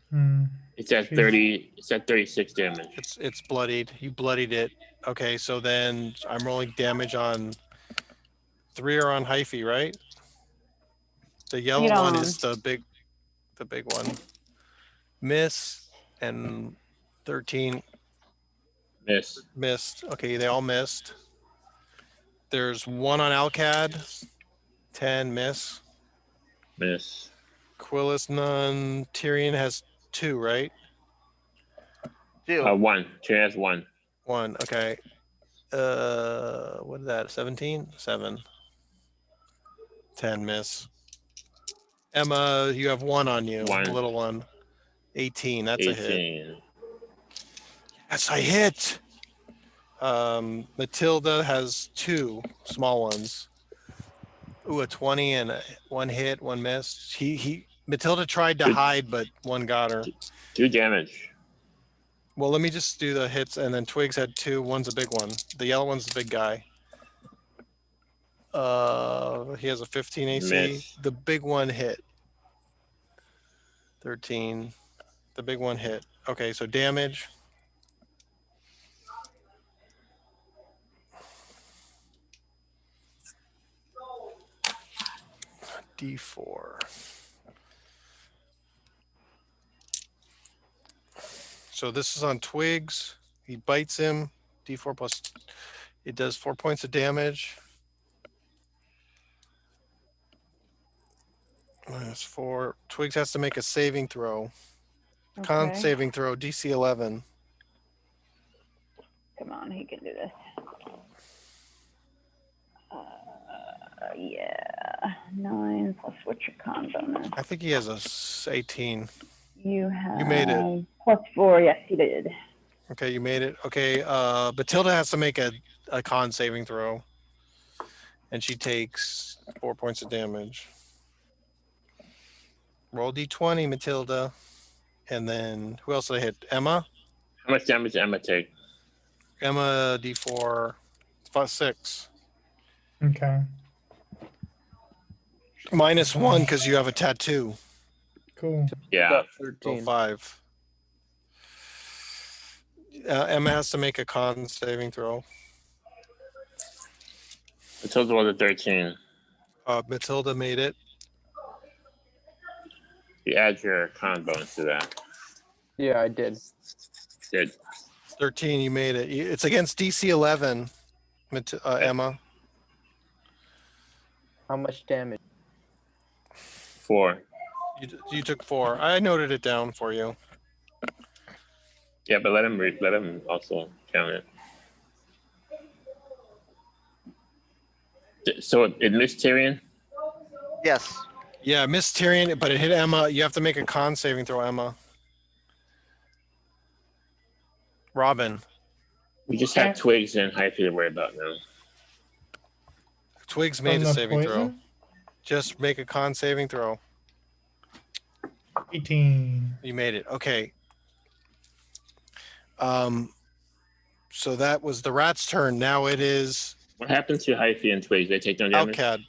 Hmm. It's at Jeez. 30. It's at 36 damage. It's bloodied. You bloodied it. Okay, so then I'm rolling damage on 3 are on Hyphy, right? The yellow Bring it one on. is the big one. Miss and 13 Miss. missed. Okay, they all missed. There's 1 on Al-Kad. 10 miss. Miss. Quillis none. Tyryan has 2, right? 2. 1. She has 1. 1. Okay. What is that? 17? 7. 10 miss. Emma, you have 1 on you. 1. A little one. 18. That's a hit. 18. Yes, I hit. Matilda has 2 small ones. Ooh, a 20 and 1 hit, 1 miss. Matilda tried to Good. hide, but 1 got her. 2 damage. Well, let me just do the hits, and then Twigs had 2. 1's a big one. The yellow one's the big guy. He has a 15 AC. Miss. The big one hit. 13. The big one hit. Okay, so damage. D4. So this is on Twigs. He bites him. D4 plus. It does 4 points of damage. -4. Twigs has to make a saving throw. Con Okay. saving throw, DC 11. Come on, he can do this. Yeah, 9 plus what's your con bonus? I think he has a 18. You have made it. +4. Yes, he did. Okay, you made it. Okay, Matilda has to make a con saving throw. And she takes 4 points of damage. Roll D20, Matilda. And then who else did I hit? Emma? How much damage did Emma take? Emma D4 +6. Okay. -1 because you have a tattoo. Cool. Yeah. Got So 13. 5. Emma has to make a con saving throw. Matilda was a 13. Matilda made it. You add your con bonus to that. Yeah, I did. Good. 13, you made it. It's against DC 11, Emma. How much damage? 4. You took 4. I noted it down for you. Yeah, but let him also count it. So it missed Tyrion? Yes. Yeah, Miss Tyryan, but it hit Emma. You have to make a con saving throw, Emma. Robin. We just have Twigs and Hyphy to worry about now. Twigs made From a the saving throw. poison? Just make a con saving throw. 18. You made it. Okay. So that was the rat's turn. Now it is What happens to Hyphy and Twigs? They take no damage? Al-Kad.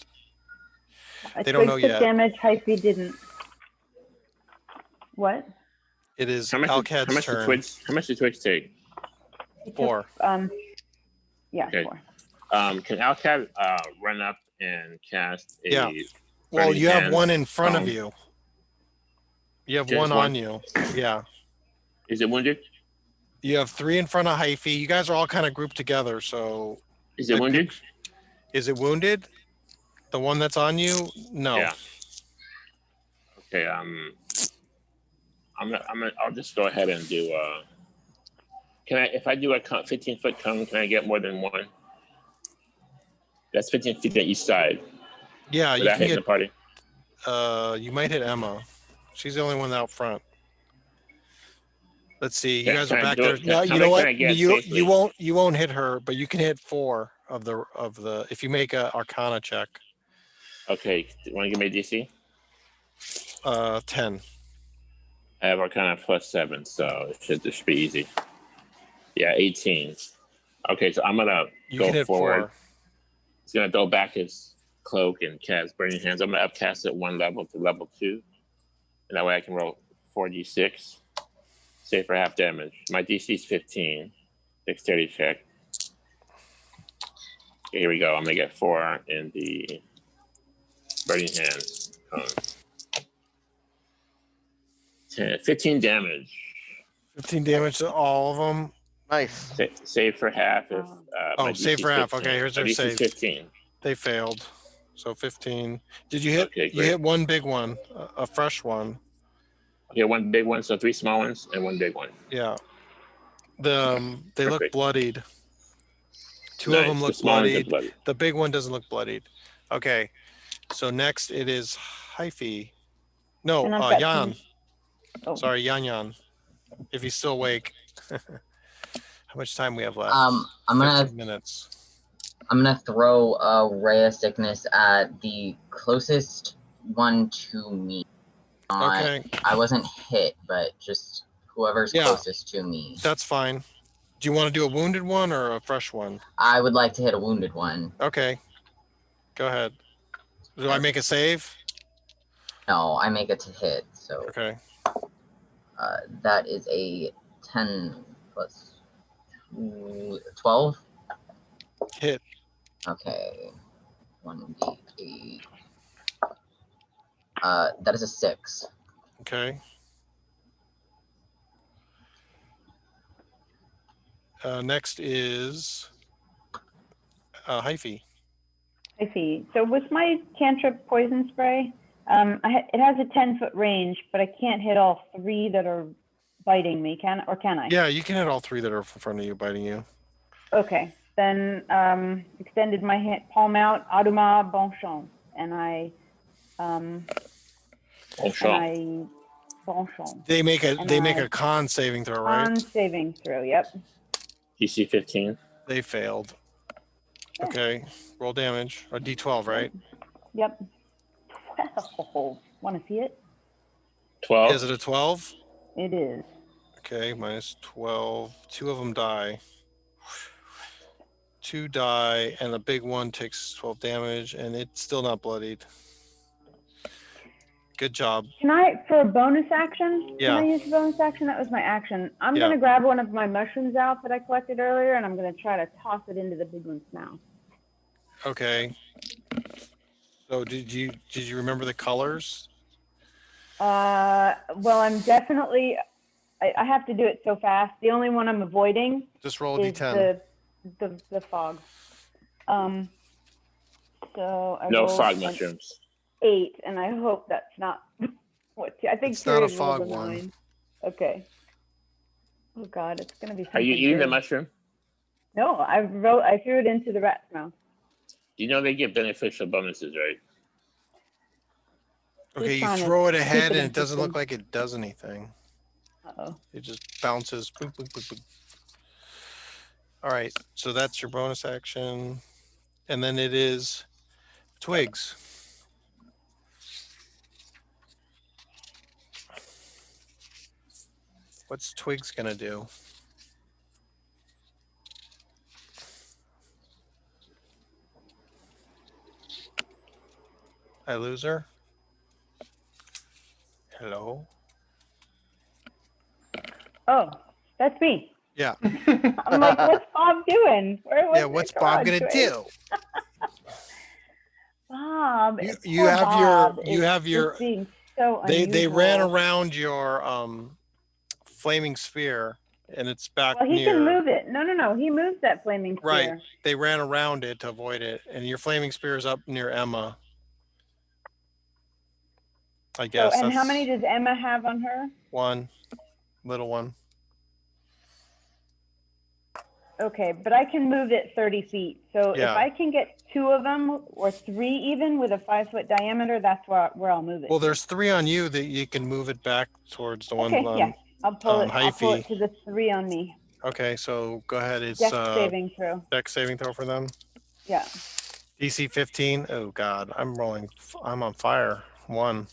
They Twig don't know took yet. damage, Hyphy didn't. What? It is How much Al-Kad's turn. How much did Twigs take? He took, 4. Yeah, Okay. 4. Can Al-Kad run up and cast a Yeah. Well, burning you have hands one in front of cone? you. You have Just one one? on you. Yeah. Is it wounded? You have 3 in front of Hyphy. You guys are all kind of grouped together. So Is it wounded? is it wounded? The one that's on you? No. Yeah. Okay. I'll just go ahead and do. If I do a 15-foot cone, can I get more than one? That's 15 feet on each side. Yeah, you Without can hitting the party. you might hit Emma. She's the only one out front. Let's see. You Can- guys can are I back do there. it? No, How you many know can what? I get You safely? won't hit her, but you can hit 4 of the if you make a Arcana check. Okay. Want to give me a DC? 10. I have Arcana +7, so it should just be easy. Yeah, 18. Okay, so I'm gonna You go can hit forward. 4. He's gonna throw back his cloak and cast burning hands. I'm gonna upcast it 1 level to level 2, and that way I can roll 4d6, save for half damage. My DC is 15. Dexterity check. Okay, here we go. I'm gonna get 4 in the burning hands. 15 damage. 15 damage to all of them. Nice. Save for half if my Save DC for is half. 15. Okay, here's My their DC is save. 15. They failed. So 15. Did you hit? Okay, You great. hit one big one, a fresh one. Okay, 1 big one, so 3 small ones and 1 big one. Yeah. They look Perfect. bloodied. 2 Nice. of them The look small ones are bloodied. bloody. The big one doesn't look bloodied. Okay. So next it is Hyphy. No, And I've got Jan. Oh. Sorry, Yan. If he's still awake. How much time we have left? I'm gonna 15 minutes. throw a ray of sickness at the closest one to me. Okay, I wasn't hit, but just whoever's Yeah. closest to me. that's fine. Do you want to do a wounded one or a fresh one? I would like to hit a wounded one. Okay. Go ahead. Do I make a save? No, I make it to hit. So Okay. that is a 10 plus 12. Hit. Okay. 1d8. That is a 6. Okay. Next is Hyphy. I see. So with my cantrip poison spray, It has a 10-foot range, but I can't hit all 3 that are biting me. Can I? Yeah, you can hit all 3 that are in front of you biting you. Okay. Then extended my hand, palm out, Aduma bon chance, and I bon chance. They make And a con saving throw, right? Con saving throw. Yep. DC 15. They failed. Okay, roll damage. A D12, right? Yep. 12. Want to see it? 12. Is it a 12? It is. Okay, minus 12. 2 of them die. 2 die, and the big one takes 12 damage, and it's still not bloodied. Good job. Can I, for a bonus action? Yeah. Can I use a bonus action? That was my action. I'm Yeah. going to grab one of my mushrooms out that I collected earlier, and I'm going to try to toss it into the big one's mouth. Okay. So did you remember the colors? Well, I'm definitely, I have to do it so fast. The only one I'm avoiding Just roll a is D10. the fog. So I No rolled fog an mushrooms. 8, and I hope that's not what I think. It's not a Tyryan fog rolled one. 9. Okay. Oh God, it's gonna be. Are you something eating the good. mushroom? No, I threw it into the rat's mouth. You know they get beneficial bonuses, right? Okay, you trying to throw it keep ahead, it and it doesn't look interesting. like it does anything. Uh-oh. It just bounces. Boop, boop, boop, boop. All right, so that's your bonus action. And then it is Twigs. What's Twigs gonna do? I lose her? Hello? Oh, that's me. Yeah. I'm like, what's Bob doing? Yeah, what's Bob gonna do? Bob. You poor have Bob you is have your just being so they ran unusual. around your flaming sphere, and it's back Well, he near. can move it. No. He moves that flaming spear. Right. They ran around it to avoid it, and your flaming spear is up near Emma. I guess. So, and how many does Emma have on her? 1, little one. Okay, but I can move it 30 feet. So Yeah. if I can get 2 of them or 3 even with a 5-foot diameter, that's where I'll move it. Well, there's 3 on you that you can move it back towards the one Okay, on yeah. I'll pull it Hyphy. to the 3 on me. Okay, so go ahead. It's Dex saving throw. Dex saving throw for them. Yeah. DC 15. Oh God, I'm on fire. 1.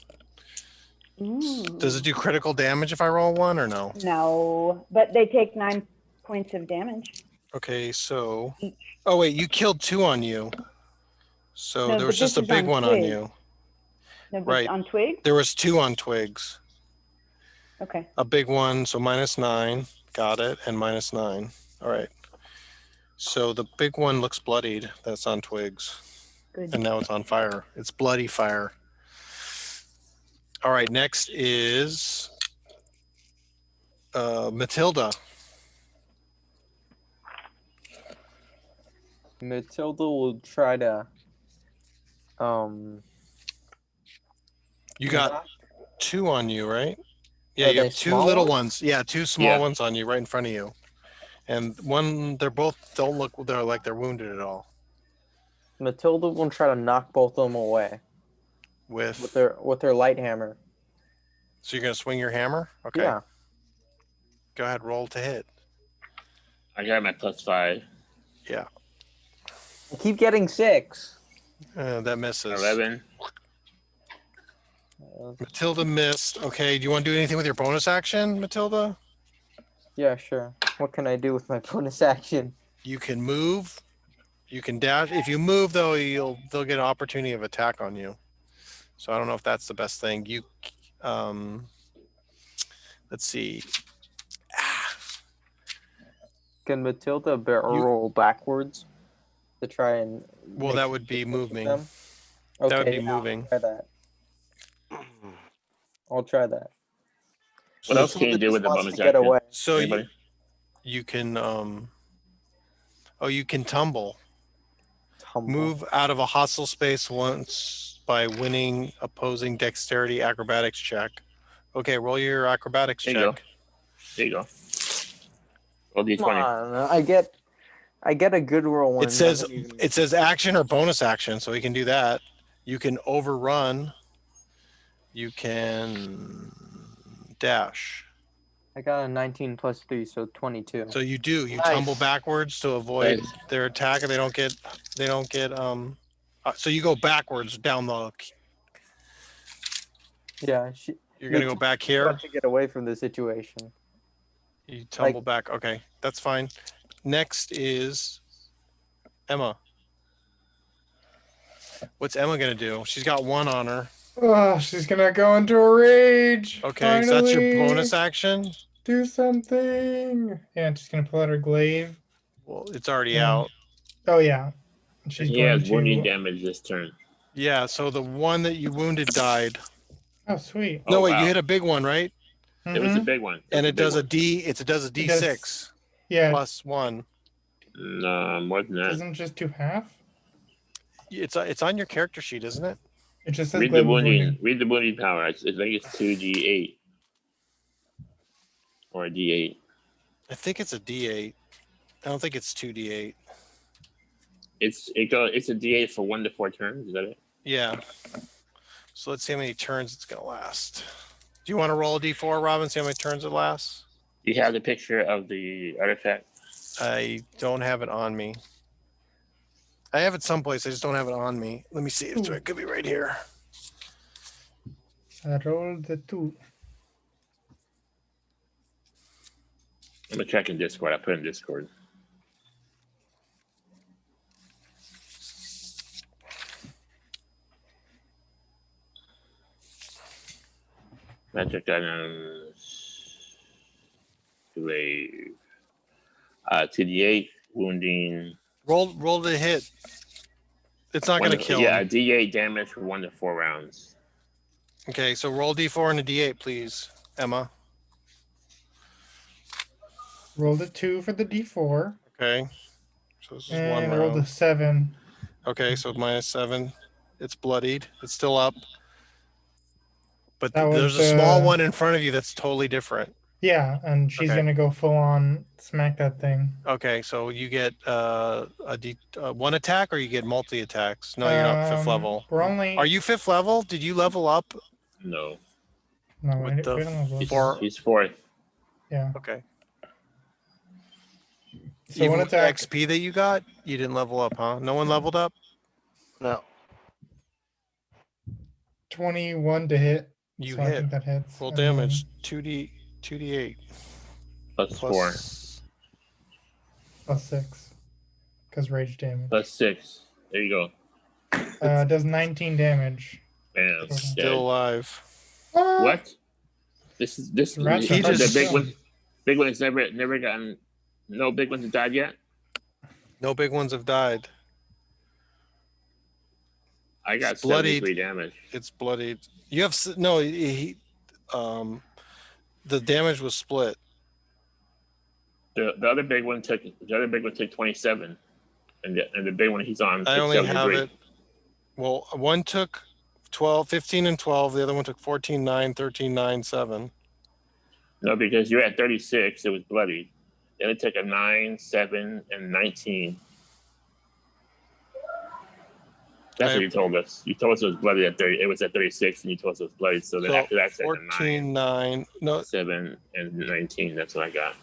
Ooh. Does it do critical damage if I roll 1 or no? No, but they take 9 points of damage. Okay, so. Each. Oh wait, you killed 2 on you. So No, there was but this just a is big on one on Twig. you. No, but Right. on Twig? There was 2 on Twigs. Okay. A big one, so -9. Got it, and -9. All right. So the big one looks bloodied. That's on Twigs. Good. And now it's on fire. It's bloody fire. All right, next is Matilda. Matilda will try to You got 2 on you, right? Yeah, Are you they have 2 small little ones? ones. Yeah, 2 small Yeah. ones on you right in front of you. And they both don't look like they're wounded at all. Matilda will try to knock both of them away with her light hammer. So you're gonna swing your hammer? Okay. Yeah. Go ahead, roll to hit. I got my +5. Yeah. I keep getting 6. That misses. 11. Matilda missed. Okay, do you want to do anything with your bonus action, Matilda? Yeah, sure. What can I do with my bonus action? You can move. You can dash. If you move, though, they'll get an opportunity of attack on you. So I don't know if that's the best thing. Let's see. Can Matilda roll backwards to try and? Well, that would be moving. Okay, That would be yeah, moving. I'll try that. I'll try that. What else can you Matilda do with the just wants bonus to get action? away. So Anybody? you can you can tumble. Tumble. Move out of a hostile space once by winning opposing dexterity acrobatics check. Okay, roll your acrobatics There you go. check. There you go. Roll Come d20. on, I get a good roll when It says nothing even- it says action or bonus action, so we can do that. You can overrun. You can dash. I got a 19 plus 3, so 22. So you do. You Nice. tumble backwards to avoid Nice. their attack, and they don't get. So you go backwards down the. Yeah, You're gonna go back here. Got to get away from the situation. You tumble back. Okay, that's fine. Next is Emma. What's Emma gonna do? She's got 1 on her. Oh, she's gonna go into a rage. Okay, so that's your Finally. bonus action. Do something. Yeah, she's gonna pull out her glaive. Well, it's already Yeah. out. Oh yeah. And she's He going has wounding to. damage this turn. Yeah, so the one that you wounded died. Oh sweet. No, Oh, wait, wow. you hit a big one, right? It was a Mhm. big one. And it does a big D. It does a It does- D6 Yeah. plus 1. one. No, more than that. Doesn't just do half. It's on your character sheet, isn't it? It just says Read the glaive of wounding. wounding. Read the wounding power. I think it's 2d8 or a d8. I think it's a D8. I don't think it's 2D8. It's a d8 for 1 to 4 turns. Is that it? Yeah. So let's see how many turns it's gonna last. Do you want to roll a D4, Robin? See how many turns it lasts? You have the picture of the artifact. I don't have it on me. I have it someplace. I just don't have it on me. Let me see. It could be right here. I rolled the 2. I'm gonna check in Discord. I put it in Discord. Magic items. Glaive. 2d8 wounding. Roll the hit. It's not gonna kill Yeah, him. d8 damage for 1 to 4 rounds. Okay, so roll D4 and a D8, please, Emma. Rolled a 2 for the D4. Okay. So this is one And rolled a round. 7. Okay, so -7. It's bloodied. It's still up. But That was there's a small the- one in front of you that's totally different. Yeah, and she's Okay. gonna go full on smack that thing. Okay, so you get one attack or you get multi attacks? No, you're not 5th level. We're only. Are you 5th level? Did you level up? No. No, with we the- don't level He's, up. he's 4th. Yeah. Okay. So Even one with the attack. XP that you got, you didn't level up, huh? No one leveled up? No. 21 to hit. You so I hit. think that hits. Roll and then damage. 2d8 Plus 4. Plus 6. Because rage damage. Plus 6. There you go. Does 19 damage. Bam. Still Dead. alive. Ah! What? This Rats He the just- big one. Big one has never gotten. No big ones have died yet. No big ones have died. I got It's bloodied. 73 damage. It's bloodied. You have no. The damage was split. The other big one took 27, and the big one he's on. I took only have 73. it. Well, one took 12, 15, and 12. The other one took 14, 9, 13, 9, 7. No, because you're at 36. It was bloodied. Then it took a 9, 7, and 19. That's what you told us. You told us it was bloody at 30. It was at 36, and you told us it was bloody. So then So after that, it's like a 14, 9. No, 7, and 19. That's what I got.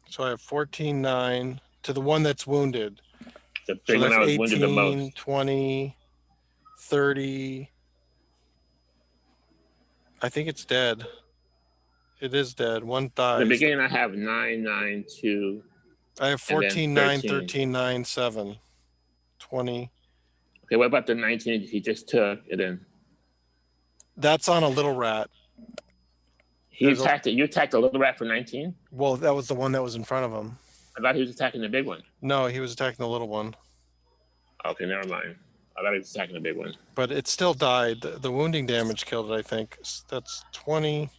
so I have 14, 9 to the one that's wounded. The So big one that's I was wounded the 18, most. 20, 30. I think it's dead. It is dead. One In dies. the beginning, I have 9, 9, 2. I have and then 14, 9, 13. 13, 9, 7, 20. Okay, what about the 19 he just took? And then That's on a little rat. you There's a- attacked a little rat for 19? Well, that was the one that was in front of him. I thought he was attacking the big one. No, he was attacking the little one. Okay, never mind. I thought he was attacking the big one. But it still died. The wounding damage killed it, I think. That's 20,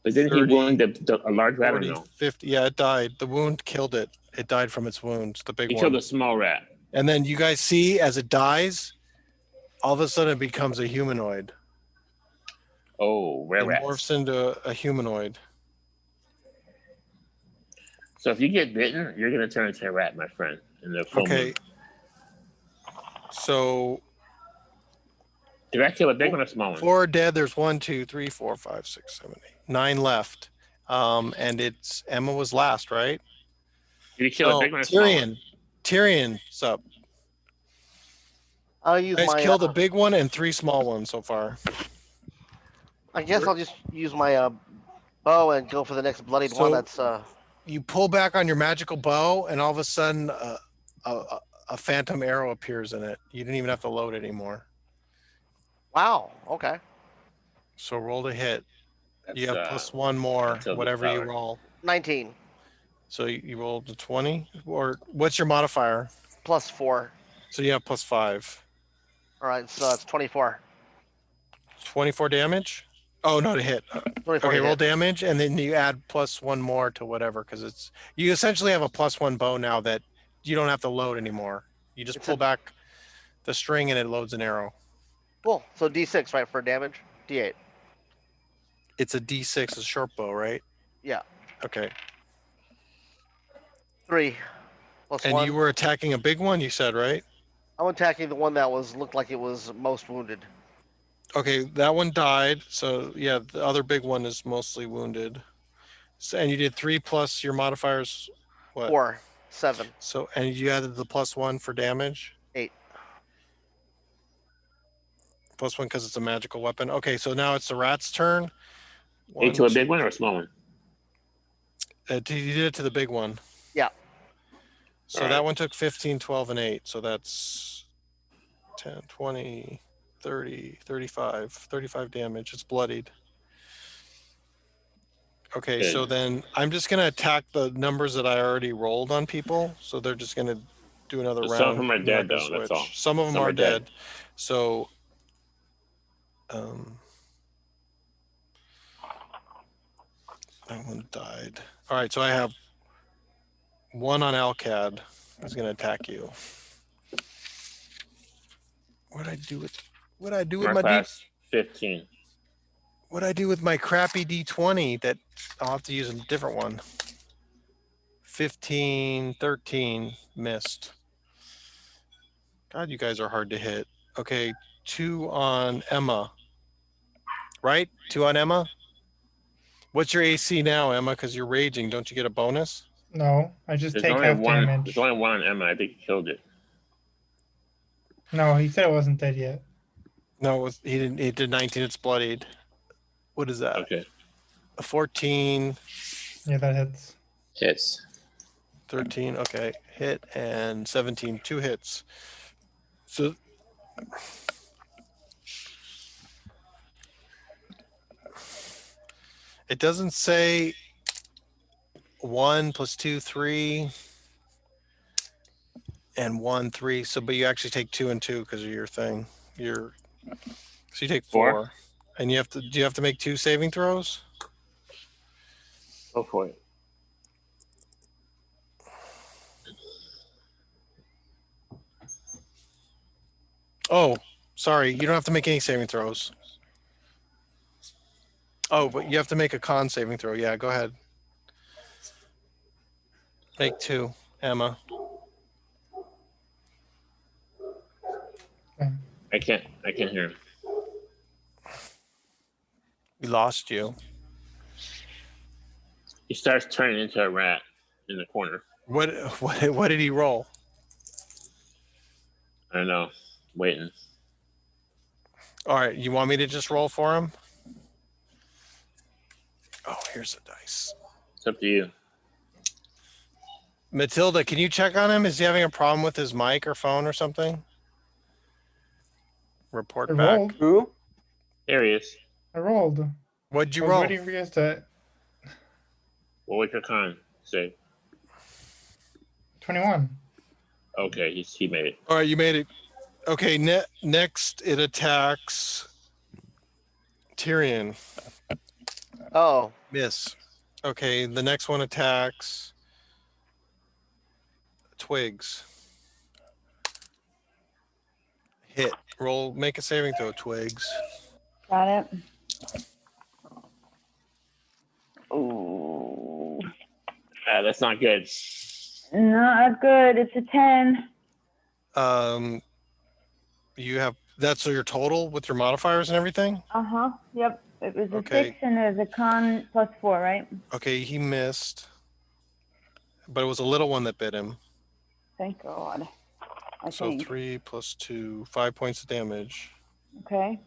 But didn't 30, he wound a large rat or 40, no? 50. Yeah, it died. The wound killed it. It died from its wounds, the big He one. killed a small rat. And then you guys see as it dies, all of a sudden it becomes a humanoid. Oh, It rare morphs rats. into a humanoid. So if you get bitten, you're gonna turn into a rat, my friend. In the full Okay. moon. So Did I kill a big one or small one? 4 dead. There's 1, 2, 3, 4, 5, 6, 7, 8, 9 left. And it's Emma was last, right? Did you kill a No, big one or small one? Tyryan's up. I'll You use guys my. killed a big one and 3 small ones so far. I guess I'll just use my bow and go for the next bloodied one. So- That's You pull back on your magical bow, and all of a sudden, a phantom arrow appears in it. You didn't even have to load anymore. wow. Okay. So roll to hit. That's, You have plus 1 more, until the whatever you power. roll. 19 So you rolled a 20, or what's your modifier? plus 4. So you have plus 5. All right, so that's 24. 24 damage? Oh, no, to hit. 24 Okay, to roll hit. damage, and then you add plus 1 more to whatever, because it's you essentially have a plus 1 bow now that you don't have to load anymore. You just It's pull a- back the string and it loads an arrow. Cool. So D6, right, for damage? D8. It's a D6, a short bow, right? Yeah. Okay. 3 plus And 1. you were attacking a big one, you said, right? I'm attacking the one that looked like it was most wounded. Okay, that one died. So yeah, the other big one is mostly wounded. So, and you did 3 plus your modifiers. What? 4, 7, So and you added the plus 1 for damage. 8. Plus 1 because it's a magical weapon. Okay, so now it's the rat's turn. Eight to a big one or a small one? You did it to the big one. Yeah. So All that right. one took 15, 12, and 8. So that's 10, 20, 30, 35 damage. It's bloodied. Okay, Good. so then I'm just going to attack the numbers that I already rolled on people. So they're just going to do another So round. some of them are and then I dead, can though, that's switch. all. Some of them Some are are dead. dead. So that one died. All right, so I have 1 on Al-Kad. He's going to attack you. What'd I do with My my class 15. What'd I do with my crappy D20 that I'll have to use a different one? 15, 13, missed. God, you guys are hard to hit. Okay, 2 on Emma. Right? 2 on Emma? What's your AC now, Emma? Because you're raging. Don't you get a bonus? No, I just There's take only half one. damage. There's only one on Emma. I think he killed it. No, he said it wasn't dead yet. No, he didn't. He did 19. It's bloodied. What is that? Okay. A 14, Yeah, that hits. Hits. 13. Okay, hit, and 17. 2 hits. So it doesn't say 1 plus 2, 3, and 1, 3. So, but you actually take 2 and 2 because of your thing. So you take 4, and you have to. Do you have to make 2 saving throws? Go for it. Oh, sorry. You don't have to make any saving throws. Oh, but you have to make a con saving throw. Yeah, go ahead. Make 2, Emma. Okay. I can't hear him. We lost you. He starts turning into a rat in the corner. What did he roll? I don't know. Waiting. All right, you want me to just roll for him? Oh, here's the dice. It's up to you. Matilda, can you check on him? Is he having a problem with his mic or phone or something? Report I back. rolled. Who? There he is. I rolled. What'd you I was roll? waiting for you guys to. What was your con? Say. 21. Okay, he made it. All right, you made it. Okay, next it attacks Tyryan. Oh, Miss. Okay, the next one attacks Twigs. Hit. Make a saving throw, Twigs. Got it. Ooh, That's not good. not good. It's a 10. You have that's your total with your modifiers and everything? Yep. It was a Okay. 6 and there's a con +4, right? Okay, he missed. But it was a little one that bit him. Thank God. I So think. 3 + 2, 5 points of damage. Okay.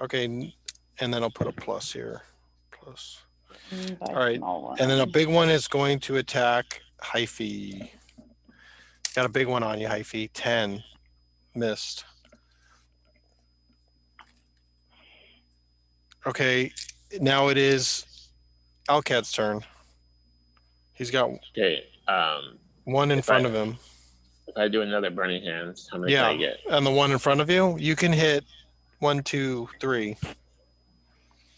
Okay, and then I'll put a plus here. Plus. By All right, small one. and then a big one is going to attack Hyphy. Got a big one on you, Hyphy. 10. Missed. Okay, now it is Al-Kad's turn. He's got Okay. one in If front I- of him. If I do another burning hands, how many can I get? And the one in front of you, you can hit 1, 2, 3.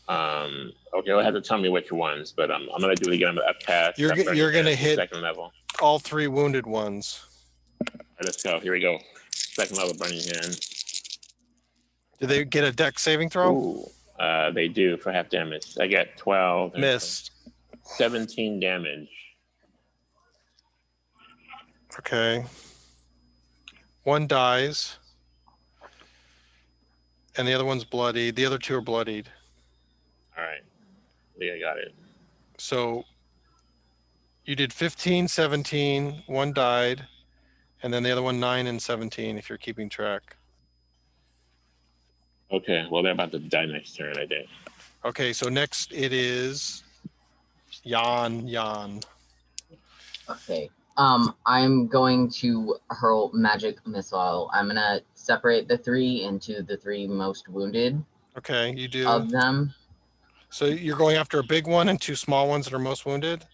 Okay, you'll have to tell me which ones, but I'm gonna do it again. I'm gonna upcast. You're gonna hit second level. all 3 wounded ones. All right, let's go. Here we go. Second level burning hand. Do they get a dex saving throw? Ooh, they do for half damage. I get 12. Missed. 17 damage. Okay. One dies. And the other one's bloodied. The other 2 are bloodied. All right. I think I got it. So you did 15, 17, one died, and then the other one 9 and 17 if you're keeping track. Okay, well, they're about to die next turn, I think. Okay, so next it is Jan. Okay. I'm going to hurl magic missile. I'm gonna separate the 3 into the 3 most wounded Okay, you do. of them. So you're going after a big one and 2 small ones that are most wounded?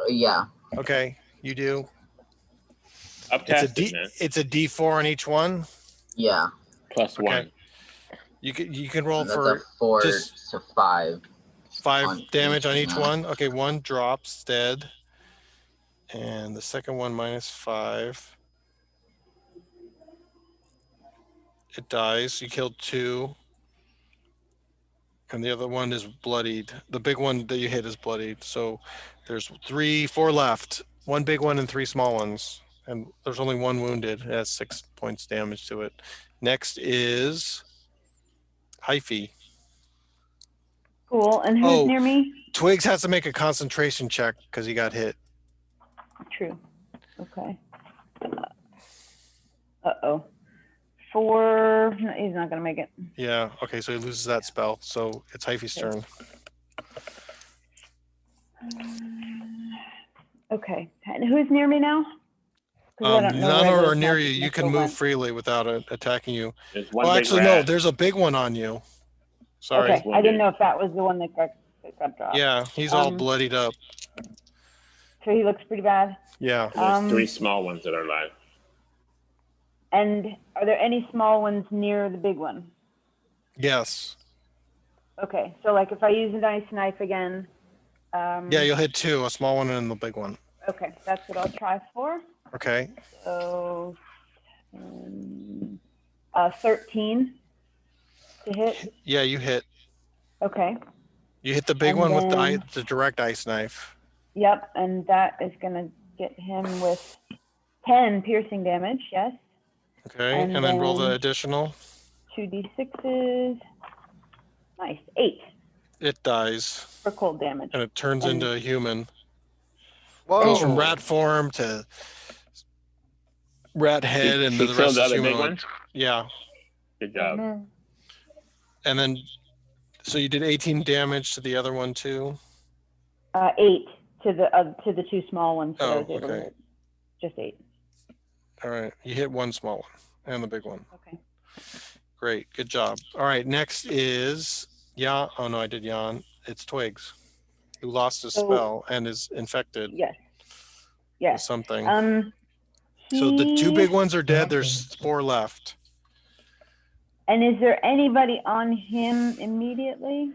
Yeah. Okay, you do. Upcast it, man. It's a D4 on each one? Yeah. Plus 1. You can roll That's for a 4 just to 5. 5 damage on each yeah. one. Okay, one drops dead. And the second one -5. It dies. You killed 2. And the other one is bloodied. The big one that you hit is bloodied. So there's 4 left. 1 big one and 3 small ones. And there's only 1 wounded. It has 6 points damage to it. Next is Hyphy. Cool. And who's near me? Twigs has to make a concentration check because he got hit. True. Okay. Uh-oh. 4. No, he's not going to make it. Yeah. Okay. So he loses that spell. So it's Hyphy's turn. Okay. And who's near me now? 'Cause I don't know None where are those near magic you. You can missile move went. freely without attacking you. There's one Well, big actually, rat. no. There's a big one on you. Sorry. Okay. I didn't know if that was the one that got dropped. Yeah. He's all bloodied up. So he looks pretty bad. Yeah. There's 3 small ones that are alive. And are there any small ones near the big one? Yes. Okay. So like if I use a nice knife again. Yeah, you'll hit 2, a small one and the big one. Okay. That's what I'll try for. Okay. So 13 to hit. Yeah, you hit. Okay. You hit the big And one with then- the direct ice knife. Yep, and that is going to get him with 10 piercing damage, yes. Okay, And and then roll the then- additional. 2d6s. Nice. 8 It dies, for cold damage. and it turns And- into a human. Whoa. Goes from rat form to rat head, and He the killed rest the is other big humanoid. one? Yeah, Good job. and then so you did 18 damage to the other one too. 8 to the 2 small ones that I Oh, was able to okay. hit. Just 8. All right, you hit 1 small one and the big one. Okay. Great, good job. All right, next is Oh no, I did Jan. It's Twigs, who lost his So- spell and is infected Yes. with Yes. something. So So the 2 big ones are dead. There's 4 left. And is there anybody on him immediately?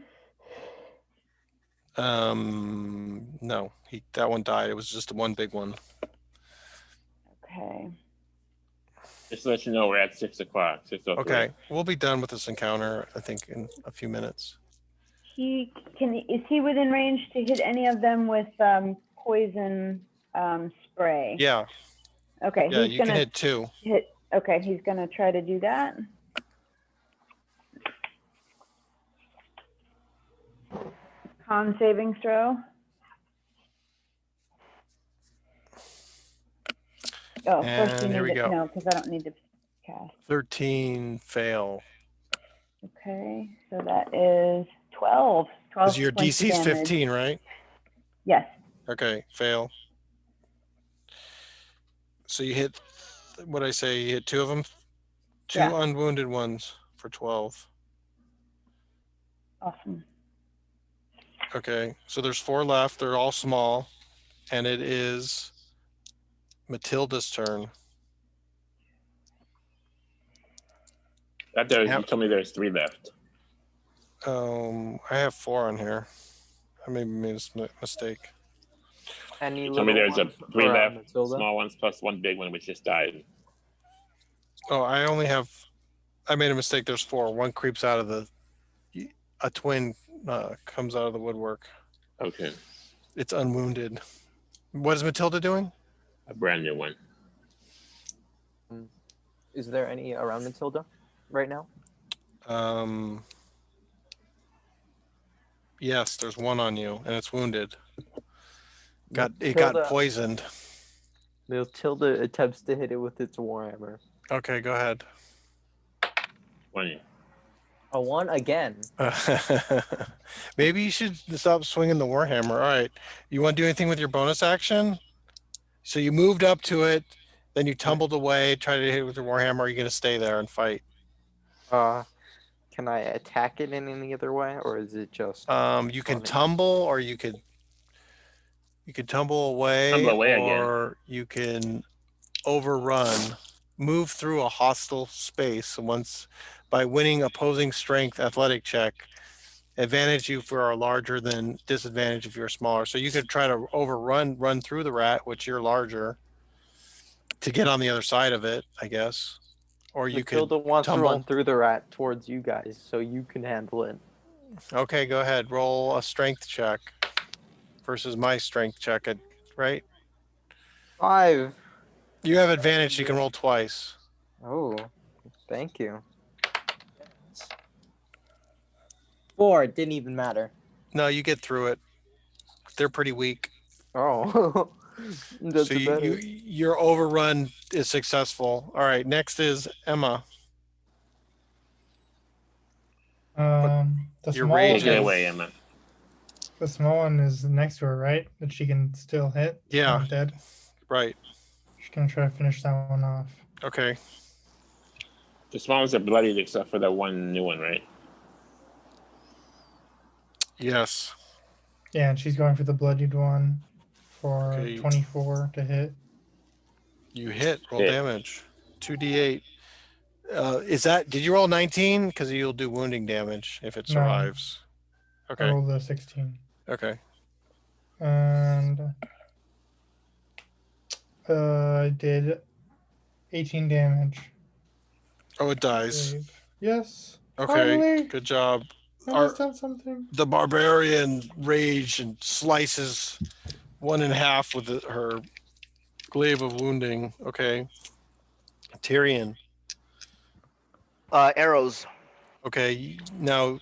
No, that one died. It was just the 1 big one. Okay. Just to let you know, we're at 6 o'clock. 6:03. Okay, we'll be done with this encounter, I think, in a few minutes. Is he within range to hit any of them with poison spray? Yeah. Okay, Yeah, he's you gonna can hit 2. Okay, he's gonna try to do that. Con saving throw. Oh, first you And here need we to go. no, because I don't need to cast. 13 fail. Okay, so that is 12. 12 Because your points of DC's damage. 15, right? Yes. Okay, fail. So you hit, what I say, you hit 2 of them? 2 Yeah. unwounded ones for 12. Awesome. Okay, so there's 4 left. They're all small. And it is Matilda's turn. You Yep. told me there's 3 left. I have 4 on here. I maybe made a mistake. Any You told me little there's ones 3 for, left, Matilda? small ones plus 1 big one, which just died. Oh, I made a mistake. There's 4. One creeps out of a twin comes out of the woodwork. Okay. It's unwounded. What is Matilda doing? A brand new one. Is there any around Matilda right now? Yes, there's 1 on you, and it's wounded. It Matilda, got poisoned. Matilda attempts to hit it with its warhammer. Okay, go ahead. 20. A 1 again. Maybe you should stop swinging the warhammer. All right. You want to do anything with your bonus action? So you moved up to it, then you tumbled away, tried to hit it with your warhammer. Are you going to stay there and fight? Can I attack it in any other way, or is it just? You can tumble, or you could tumble away, or again. you can overrun, move through a hostile space once by winning opposing strength athletic check. Advantage if you are larger than disadvantage if you're smaller. So you could try to run through the rat, which you're larger, to get on the other side of it, I guess. Or you Matilda could wants tumble. to run through the rat towards you guys, so you can handle it. Okay, go ahead. Roll a strength check versus my strength check, right? 5. You have advantage. You can roll twice. Oh, thank you. 4. It didn't even matter. No, you get through it. They're pretty weak. Oh, that's So better. your overrun is successful. All right, next is Emma. The You're small raging. Take it one away, is, Emma. the small one is next to her, right? That she can still hit. Yeah. Not dead. Right. She's gonna try to finish that one off. Okay. The small ones are bloodied except for that one new one, right? Yes. Yeah, and she's going for the bloodied one for Okay. 24 to hit. You hit. Roll Hit. damage. 2d8. Did you roll 19? Because you'll do wounding damage if it No. survives. I Okay. rolled a 16. Okay. And I did 18 damage. Oh, it dies. Save. Yes. Okay. Finally. Good job. Emma's done something. The barbarian rage and slices 1 in half with her glaive of wounding. Okay. Tyrian. Arrows. Okay. Now,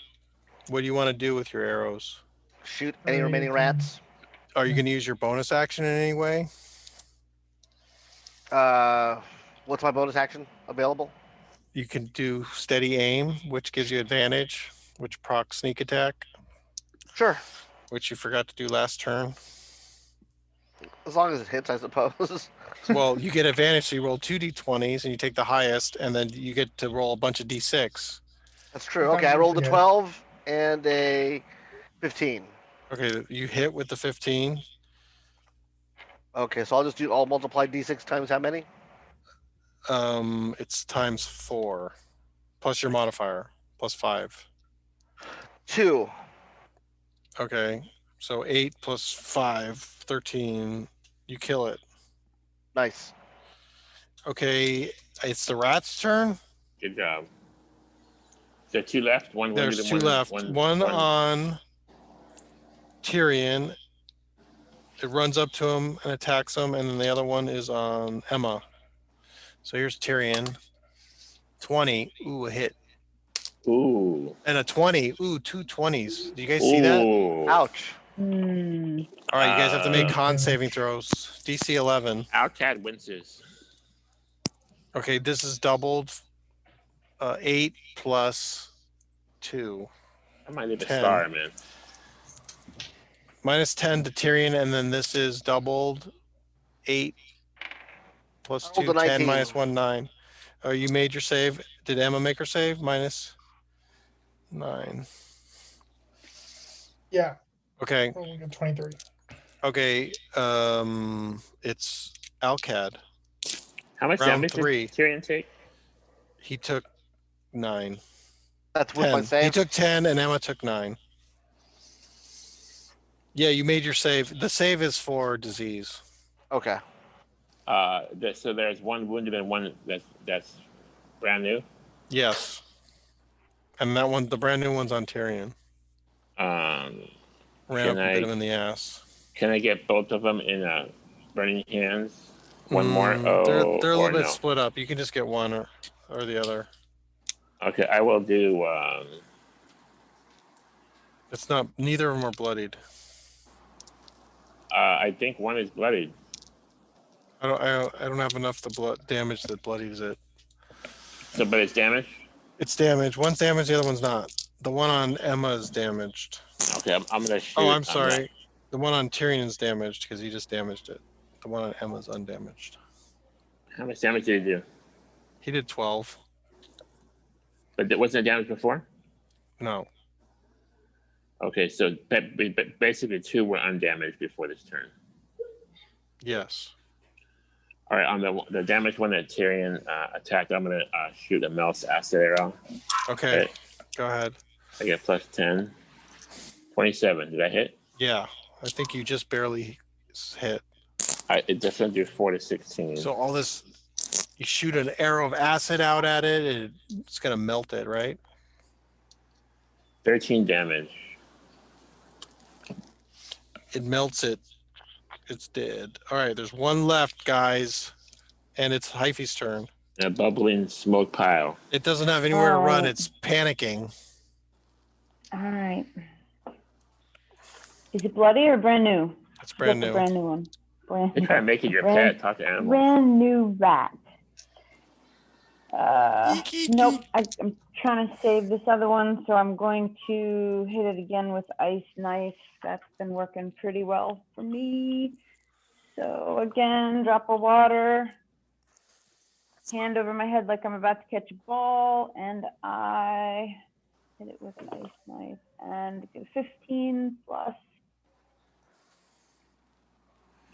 what do you want to do with your arrows? Shoot any remaining rats. Are you going to use your bonus action in any way? What's my bonus action available? You can do steady aim, which gives you advantage, which procs sneak attack, Sure. which you forgot to do last turn. As long as it hits, I suppose. Well, you get advantage, so you roll 2 d20s and you take the highest, and then you get to roll a bunch of d6. That's true. Sometimes Okay, I you rolled a forget. 12 and a 15. Okay, you hit with the 15. Okay, so I'll multiply d6 times how many? It's times 4, plus your modifier, plus 5. 2. Okay, so 8 plus 5, 13. You kill it. Nice. Okay, it's the rat's turn. Good job. Is there 2 left? One wounded There's and 2 one left. one- One one- on Tyryan. It runs up to him and attacks him, and then the other one is on Emma. So here's Tyryan. 20. Ooh, a hit. Ooh. And a 20. Ooh, 2 20s. Do you guys see Ooh. that? Ouch. Hmm. All right, you guys have to make Uh, con saving throws. DC 11. Al-Kad winces. Okay, this is doubled. 8 plus 2. I might leave a 10. star, man. Minus 10 to Tyryan, and then this is doubled. 8 plus I rolled 2, a 10, 19. minus 1, 9. Oh, you made your save. Did Emma make her save? Minus 9. Yeah. Okay. Rolling a 23. Okay. It's Al-Kad. How much Round damage 3. did Tyryan take? He took 9. That's with my 10. He save. took 10 and Emma took 9. Yeah, you made your save. The save is for disease. Okay. So there's 1 wounded and 1 that's brand new. Yes. And that one, the brand new one's on Tyryan. Ran Can up and bit I- him in the ass. Can I get both of them in burning hands? One more? Oh, They're a or little bit no? split up. You can just get one or the other. Okay, I will do. It's not. Neither of them are bloodied. I think one is bloodied. I don't have enough to blood damage that bloodies it. So, but it's damaged. It's damaged. One's damaged. The other one's not. The one on Emma is damaged. Okay, I'm gonna shoot. Oh, I'm on sorry. that. The one on Tyrion is damaged because he just damaged it. The one on Emma's undamaged. How much damage did he do? He did 12. But wasn't it damaged before? No. Okay, so basically 2 were undamaged before this turn. Yes. All right, on the damaged one that Tyryan attacked, I'm gonna shoot a Mel's acid arrow. Okay. Right. Go ahead. I get plus 10. 27. Did I hit? Yeah. I think you just barely hit. It just gonna do 4 to 16. So all this, you shoot an arrow of acid out at it, and it's gonna melt it, right? 13 damage. It melts it. It's dead. All right, there's one left, guys, and it's Hyphy's turn. And a bubbling smoke pile. It doesn't have anywhere to run. Oh. It's panicking. All right. Is it bloody or brand new? It's brand Just new. a brand new one. Brand You're trying to make it your Brand- pet. Talk to animals. Brand new rat. Nope. I'm trying to save this other one, so I'm going to hit it again with ice knife. That's been working pretty well for me. So again, drop of water, hand over my head like I'm about to catch a ball, and I hit it with an ice knife and get 15 plus.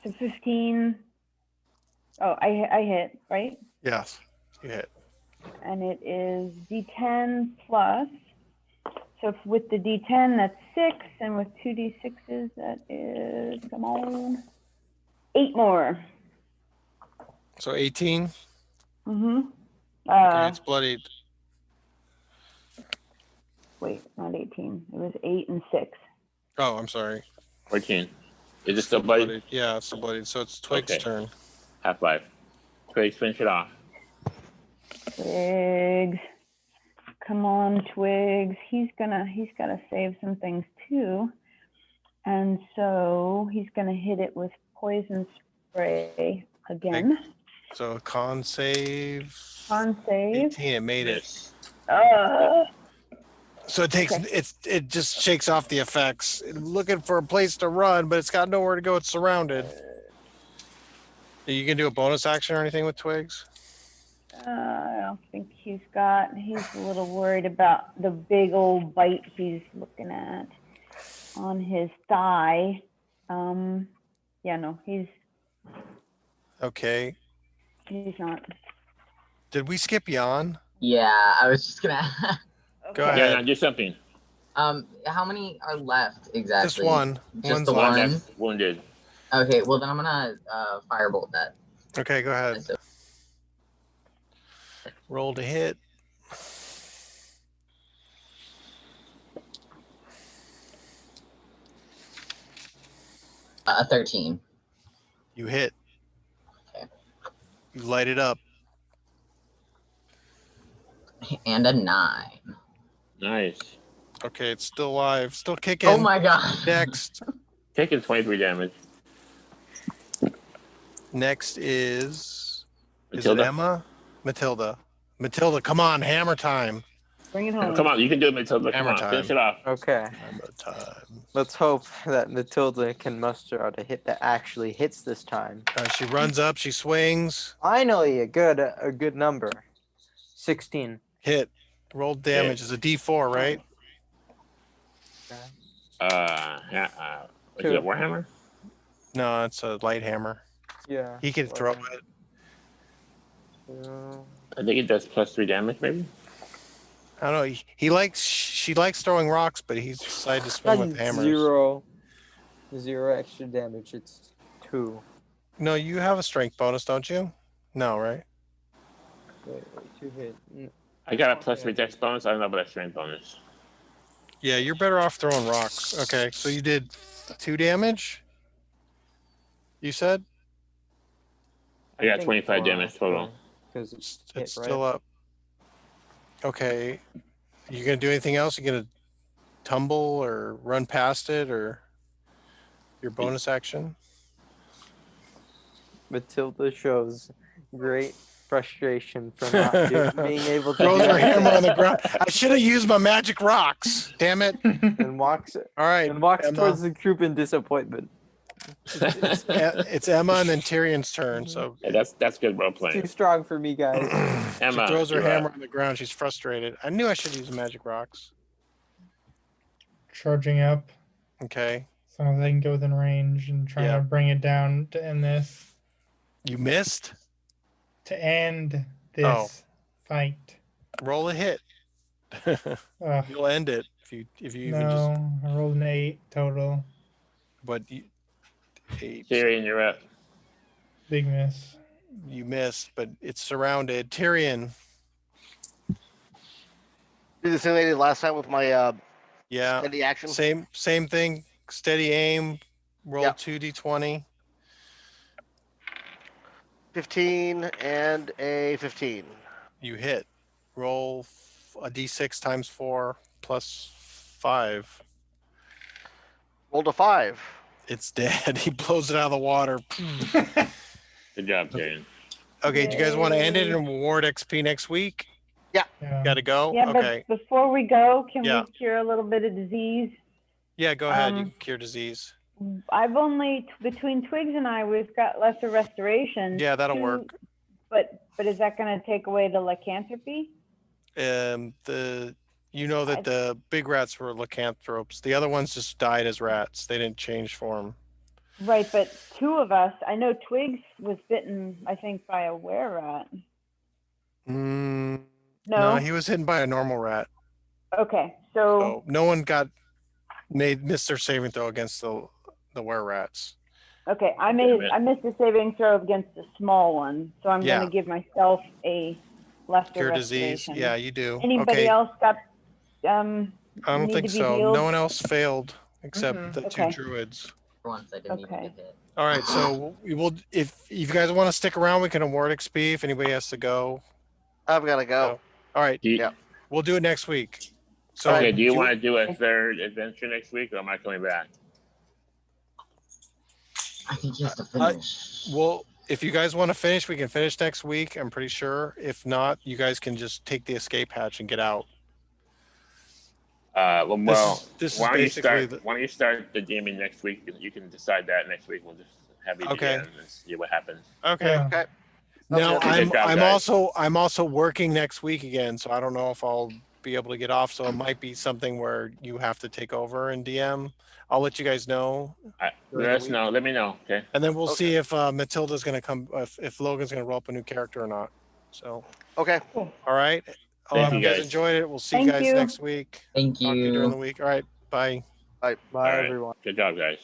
So 15. Oh, I hit, right? Yes, you hit. And it is D10 plus. So with the D10, that's 6, and with 2 D6s, that is, come on, 8 more. So 18. Mm-hmm. Okay, it's bloodied. Wait, not 18. It was 8 and 6. Oh, I'm sorry. 14. Is it still bloody? Yeah, it's still bloodied. So it's Twig's Okay. turn. Half-life. Twigs, finish it off. Twigs. Come on, Twigs. He's gotta save some things too. And so he's gonna hit it with poison spray again. So con save. Con save. 18. It made it. Miss. So it takes Okay. it just shakes off the effects. Looking for a place to run, but it's got nowhere to go. It's surrounded. You can do a bonus action or anything with Twigs? I don't think he's a little worried about the big old bite he's looking at on his thigh. Yeah, no, he's Okay. not. Did we skip Jan? Yeah, I was just gonna. Go Okay. ahead. Yeah, now do something. How many are left exactly? Just one. Just One's the left. one? That's wounded. Okay, well then I'm gonna firebolt that. Okay, go ahead. So Roll to hit. A 13. You hit. Okay. You light it up. And a 9. Nice. Okay, it's still alive. Still kicking. Oh my god. Next. Taking 23 damage. Next is it Matilda. Emma? Matilda. Matilda, come on, hammer time. Bring it home. Come on, you can do it, Matilda. Come Hammer on, finish time. it off. Okay. Hammer time. Let's hope that Matilda can muster out a hit that actually hits this time. She runs up, she swings. Finally, a good number. 16. Hit. Roll damage is a D4, right? Is it a Warhammer? No, it's a light hammer. Yeah. He can throw it. I think it does +3 damage, maybe. I don't know. She likes throwing rocks, but he's decided to swing with hammers. Zero extra damage. It's 2. No, you have a strength bonus, don't you? No, right? Wait, 2 hit. I got a +3 dex bonus. I don't know about that strength bonus. Yeah, you're better off throwing rocks. Okay, so you did 2 damage? You said? I got 25 damage total. Because It's still up. Okay. You gonna do anything else? You gonna tumble or run past it or your bonus action? Matilda shows great frustration for not being able to Throws do her hammer on the anything. ground. I should have used my magic rocks. Damn it. and walks All right. Emma. towards the group in disappointment. It's Emma and then Tyrion's turn. So Yeah, that's good role Too playing. strong for me, guys. Emma, she throws her you're hammer up. on the ground. She's frustrated. I knew I should use magic rocks. Charging up. Okay. As long as I can go within range and trying Yeah. to bring it down to end this. You missed? To end this Oh. fight. Roll a hit. Ugh, You'll end it if you even just. no, I rolled an 8 total. But you, 8. Tyrion, you're up. Big miss. You missed, but it's surrounded. Tyryon. Do the same thing I did last time with my Yeah. steady action. Same thing. Steady aim. Roll Yep. 2d20. 15 and a 15. You hit. Roll a d6 times 4 plus 5. Rolled a 5. It's dead. He blows it out of the water. Good job, Tyrion. Okay, do you guys want to end it and reward XP next week? Yeah. Got to go? Yeah, Okay. but before we go, can Yeah. we cure a little bit of disease? Yeah, go ahead. You Um, can cure disease. I've only, between Twigs and I, we've got lesser restoration. Yeah, that'll work. But is that going to take away the lycanthropy? You know that the big rats were lycanthropes. The other ones just died as rats. They didn't change form. Right, but 2 of us, I know Twigs was bitten, I think, by a were-rat. No, No? he was hit by a normal rat. Okay, so, So no one missed their saving throw against the were-rats. okay, I missed a saving throw against a small one, so I'm Yeah. going to give myself a lesser Cure restoration. disease. Yeah, you do. Anybody Okay. else got, I don't need think to be so. healed? No one else failed except Mhm. the 2 Okay. druids. For once, I didn't even Okay. get hit. All right, so we will. If you guys want to stick around, we can award XP. If anybody has to go, I've got to go. all right, Do you, Yeah. we'll do it next week. So okay, do you want to do a third adventure next week, or am I coming back? I think he has to finish. Well, if you guys want to finish, we can finish next week. I'm pretty sure. If not, you guys can just take the escape hatch and get out. This is why don't you basically start? Why don't you start the gaming next week? You can decide that next week. We'll just have you Okay. begin and see what happens. Okay. Yeah. Okay. Now Okay. Good job, I'm also working next week again, so I don't know if I'll be able to get off. So it might be something where you have to take over and DM. I'll let you guys know, Let us know. Let me know. Okay. and then we'll see if Matilda's going to come, if Logan's going to roll up a new character or not. So, Okay. all right. Thank you, You guys guys. enjoyed it. We'll see you Thank guys you. next week. Thank Talk to you during the you. week. All right. Bye. Bye, All right. everyone. Good job, guys.